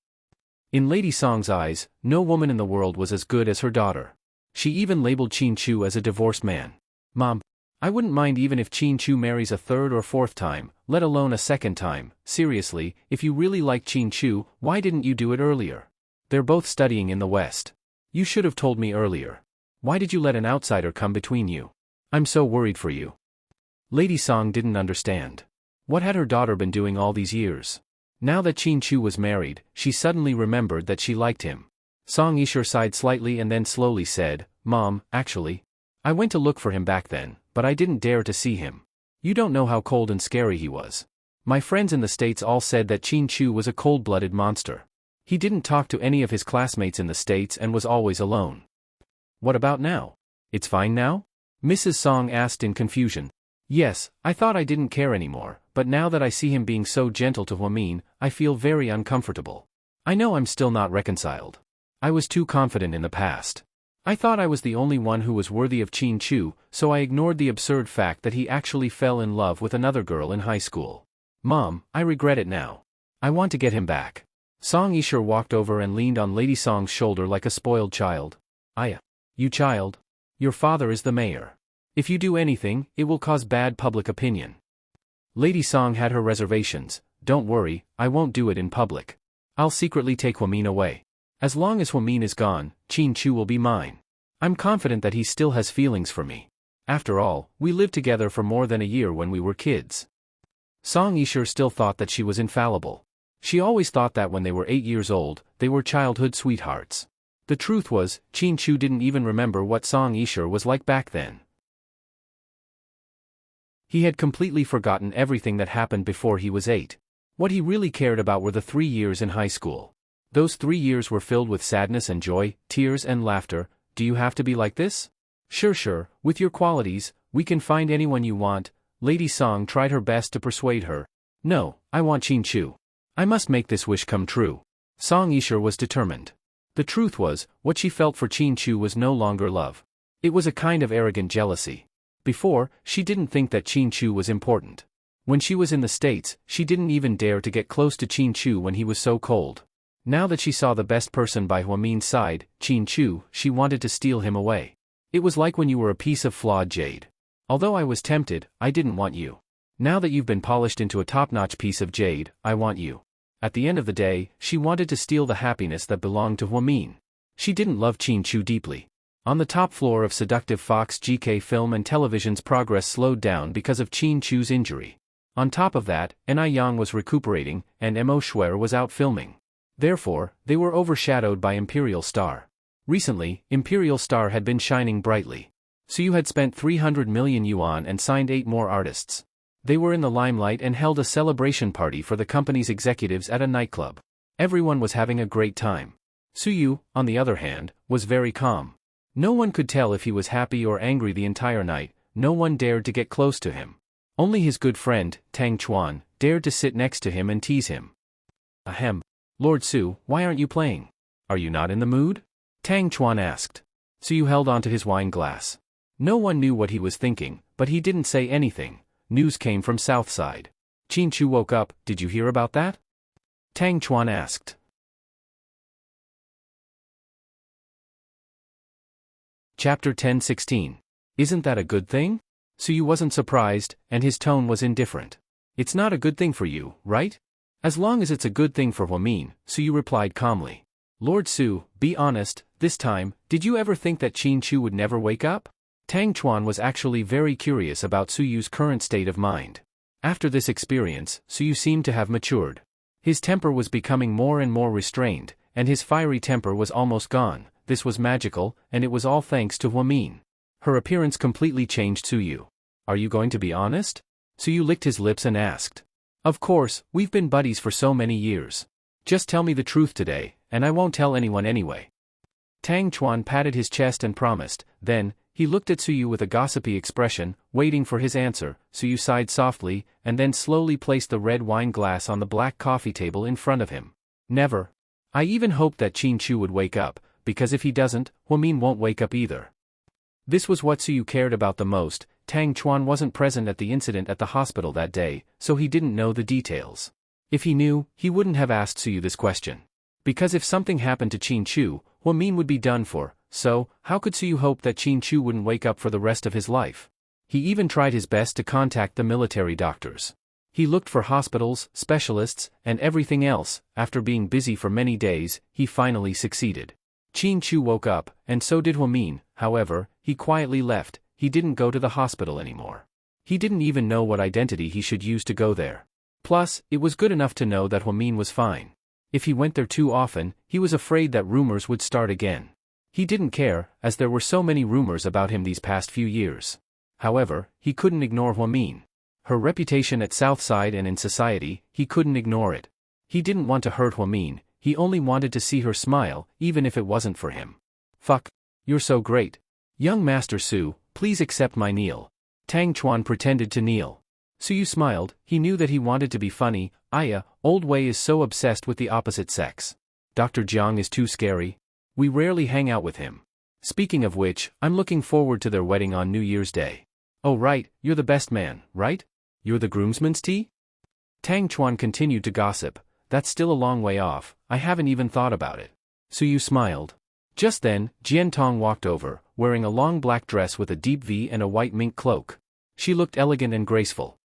In Lady Song's eyes, no woman in the world was as good as her daughter. She even labeled Qin Chu as a divorced man. Mom, I wouldn't mind even if Qin Chu marries a third or fourth time, let alone a second time. Seriously, if you really like Qin Chu, why didn't you do it earlier? They're both studying in the West. You should have told me earlier. Why did you let an outsider come between you? I'm so worried for you. Lady Song didn't understand. What had her daughter been doing all these years? Now that Qin Chu was married, she suddenly remembered that she liked him. Song Yishur sighed slightly and then slowly said, Mom, actually, I went to look for him back then, but I didn't dare to see him. You don't know how cold and scary he was. My friends in the States all said that Qin Chu was a cold-blooded monster. He didn't talk to any of his classmates in the States and was always alone. What about now? It's fine now? Mrs. Song asked in confusion. Yes, I thought I didn't care anymore, but now that I see him being so gentle to Huamin, I feel very uncomfortable. I know I'm still not reconciled. I was too confident in the past. I thought I was the only one who was worthy of Qin Chu, so I ignored the absurd fact that he actually fell in love with another girl in high school. Mom, I regret it now. I want to get him back. Song Yishur walked over and leaned on Lady Song's shoulder like a spoiled child. You child. Your father is the mayor. If you do anything, it will cause bad public opinion. Lady Song had her reservations. Don't worry, I won't do it in public. I'll secretly take Huamin away. As long as Huamin is gone, Qin Chu will be mine. I'm confident that he still has feelings for me. After all, we lived together for more than a year when we were kids. Song Yishur still thought that she was infallible. She always thought that when they were 8 years old, they were childhood sweethearts. The truth was, Qin Chu didn't even remember what Song Yishur was like back then. He had completely forgotten everything that happened before he was 8. What he really cared about were the 3 years in high school. Those 3 years were filled with sadness and joy, tears and laughter. Do you have to be like this? Sure, with your qualities, we can find anyone you want. Lady Song tried her best to persuade her. No, I want Qin Chu. I must make this wish come true. Song Yishur was determined. The truth was, what she felt for Qin Chu was no longer love. It was a kind of arrogant jealousy. Before, she didn't think that Qin Chu was important. When she was in the States, she didn't even dare to get close to Qin Chu when he was so cold. Now that she saw the best person by Huamin's side, Qin Chu, she wanted to steal him away. It was like when you were a piece of flawed jade. Although I was tempted, I didn't want you. Now that you've been polished into a top-notch piece of jade, I want you. At the end of the day, she wanted to steal the happiness that belonged to Huamin. She didn't love Qin Chu deeply. On the top floor of seductive Fox GK Film and Television's progress slowed down because of Qin Chu's injury. On top of that, Ni Yang was recuperating, and Mo Shuer was out filming. Therefore, they were overshadowed by Imperial Star. Recently, Imperial Star had been shining brightly. So you had spent 300 million yuan and signed 8 more artists. They were in the limelight and held a celebration party for the company's executives at a nightclub. Everyone was having a great time. Suyu, on the other hand, was very calm. No one could tell if he was happy or angry the entire night. No one dared to get close to him. Only his good friend, Tang Chuan, dared to sit next to him and tease him. Ahem. Lord Su, why aren't you playing? Are you not in the mood? Tang Chuan asked. Su held onto his wine glass. No one knew what he was thinking, but he didn't say anything. News came from Southside. Qin Chu woke up. Did you hear about that? Tang Chuan asked. Chapter 10:16. Isn't that a good thing? Su wasn't surprised, and his tone was indifferent. It's not a good thing for you, right? As long as it's a good thing for Huamin, Su replied calmly. Lord Su, be honest, this time, did you ever think that Qin Chu would never wake up? Tang Chuan was actually very curious about Suyu's current state of mind. After this experience, Suyu seemed to have matured. His temper was becoming more and more restrained, and his fiery temper was almost gone. This was magical, and it was all thanks to Huamin. Her appearance completely changed Suyu. Are you going to be honest? Suyu licked his lips and asked. Of course, we've been buddies for so many years. Just tell me the truth today, and I won't tell anyone anyway. Tang Chuan patted his chest and promised. Then, he looked at Suyu with a gossipy expression, waiting for his answer. Suyu sighed softly, and then slowly placed the red wine glass on the black coffee table in front of him. Never. I even hoped that Qin Chu would wake up, because if he doesn't, Huamin won't wake up either. This was what Suyu cared about the most. Tang Chuan wasn't present at the incident at the hospital that day, so he didn't know the details. If he knew, he wouldn't have asked Suyu this question. Because if something happened to Qin Chu, Huamin would be done for, so, how could Suyu hope that Qin Chu wouldn't wake up for the rest of his life? He even tried his best to contact the military doctors. He looked for hospitals, specialists, and everything else. After being busy for many days, he finally succeeded. Qin Chu woke up, and so did Huamin. However, he quietly left. He didn't go to the hospital anymore. He didn't even know what identity he should use to go there. Plus, it was good enough to know that Huamin was fine. If he went there too often, he was afraid that rumors would start again. He didn't care, as there were so many rumors about him these past few years. However, he couldn't ignore Huamin. Her reputation at Southside and in society, he couldn't ignore it. He didn't want to hurt Huamin, he only wanted to see her smile, even if it wasn't for him. Fuck. You're so great. Young Master Su, please accept my kneel. Tang Chuan pretended to kneel. Suyu smiled. He knew that he wanted to be funny. Aya, Old Wei is so obsessed with the opposite sex. Dr. Jiang is too scary. We rarely hang out with him. Speaking of which, I'm looking forward to their wedding on New Year's Day. Oh right, you're the best man, right? You're the groomsman's tea? Tang Chuan continued to gossip. That's still a long way off, I haven't even thought about it. Suyu smiled. Just then, Jian Tong walked over, wearing a long black dress with a deep V and a white mink cloak. She looked elegant and graceful.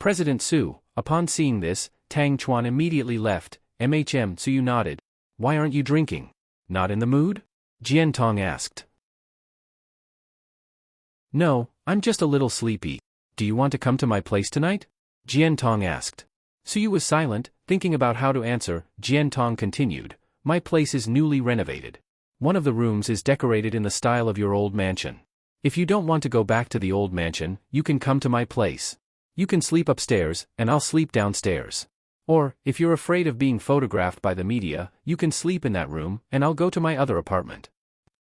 President Su, upon seeing this, Tang Chuan immediately left. Suyu nodded. Why aren't you drinking? Not in the mood? Jian Tong asked. No, I'm just a little sleepy. Do you want to come to my place tonight? Jian Tong asked. Suyu was silent, thinking about how to answer. Jian Tong continued. My place is newly renovated. One of the rooms is decorated in the style of your old mansion. If you don't want to go back to the old mansion, you can come to my place. You can sleep upstairs, and I'll sleep downstairs. Or, if you're afraid of being photographed by the media, you can sleep in that room, and I'll go to my other apartment.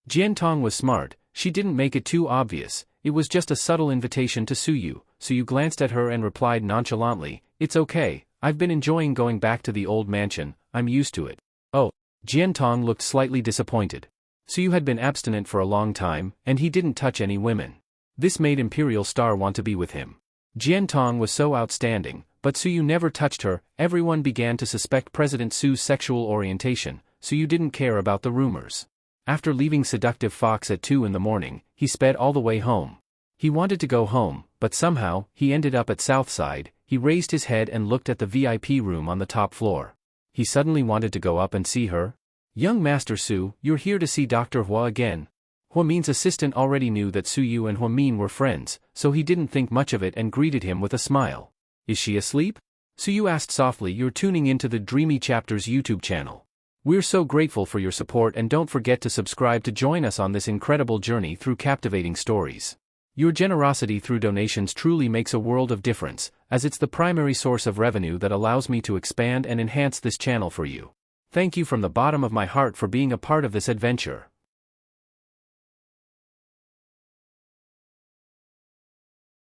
Jian Tong was smart. She didn't make it too obvious. It was just a subtle invitation to Suyu. Suyu glanced at her and replied nonchalantly, It's okay, I've been enjoying going back to the old mansion, I'm used to it. Oh. Jian Tong looked slightly disappointed. Suyu had been abstinent for a long time, and he didn't touch any women. This made Imperial Star want to be with him. Jian Tong was so outstanding, but Suyu never touched her. Everyone began to suspect President Su's sexual orientation. Suyu didn't care about the rumors. After leaving Seductive Fox at 2 in the morning, he sped all the way home. He wanted to go home, but somehow, he ended up at Southside. He raised his head and looked at the VIP room on the top floor. He suddenly wanted to go up and see her. Young Master Su, you're here to see Dr. Hua again. Huamin's assistant already knew that Suyu and Huamin were friends, so he didn't think much of it and greeted him with a smile. Is she asleep? Suyu asked softly. You're tuning into the Dreamy Chapters YouTube channel. We're so grateful for your support, and don't forget to subscribe to join us on this incredible journey through captivating stories. Your generosity through donations truly makes a world of difference, as it's the primary source of revenue that allows me to expand and enhance this channel for you. Thank you from the bottom of my heart for being a part of this adventure.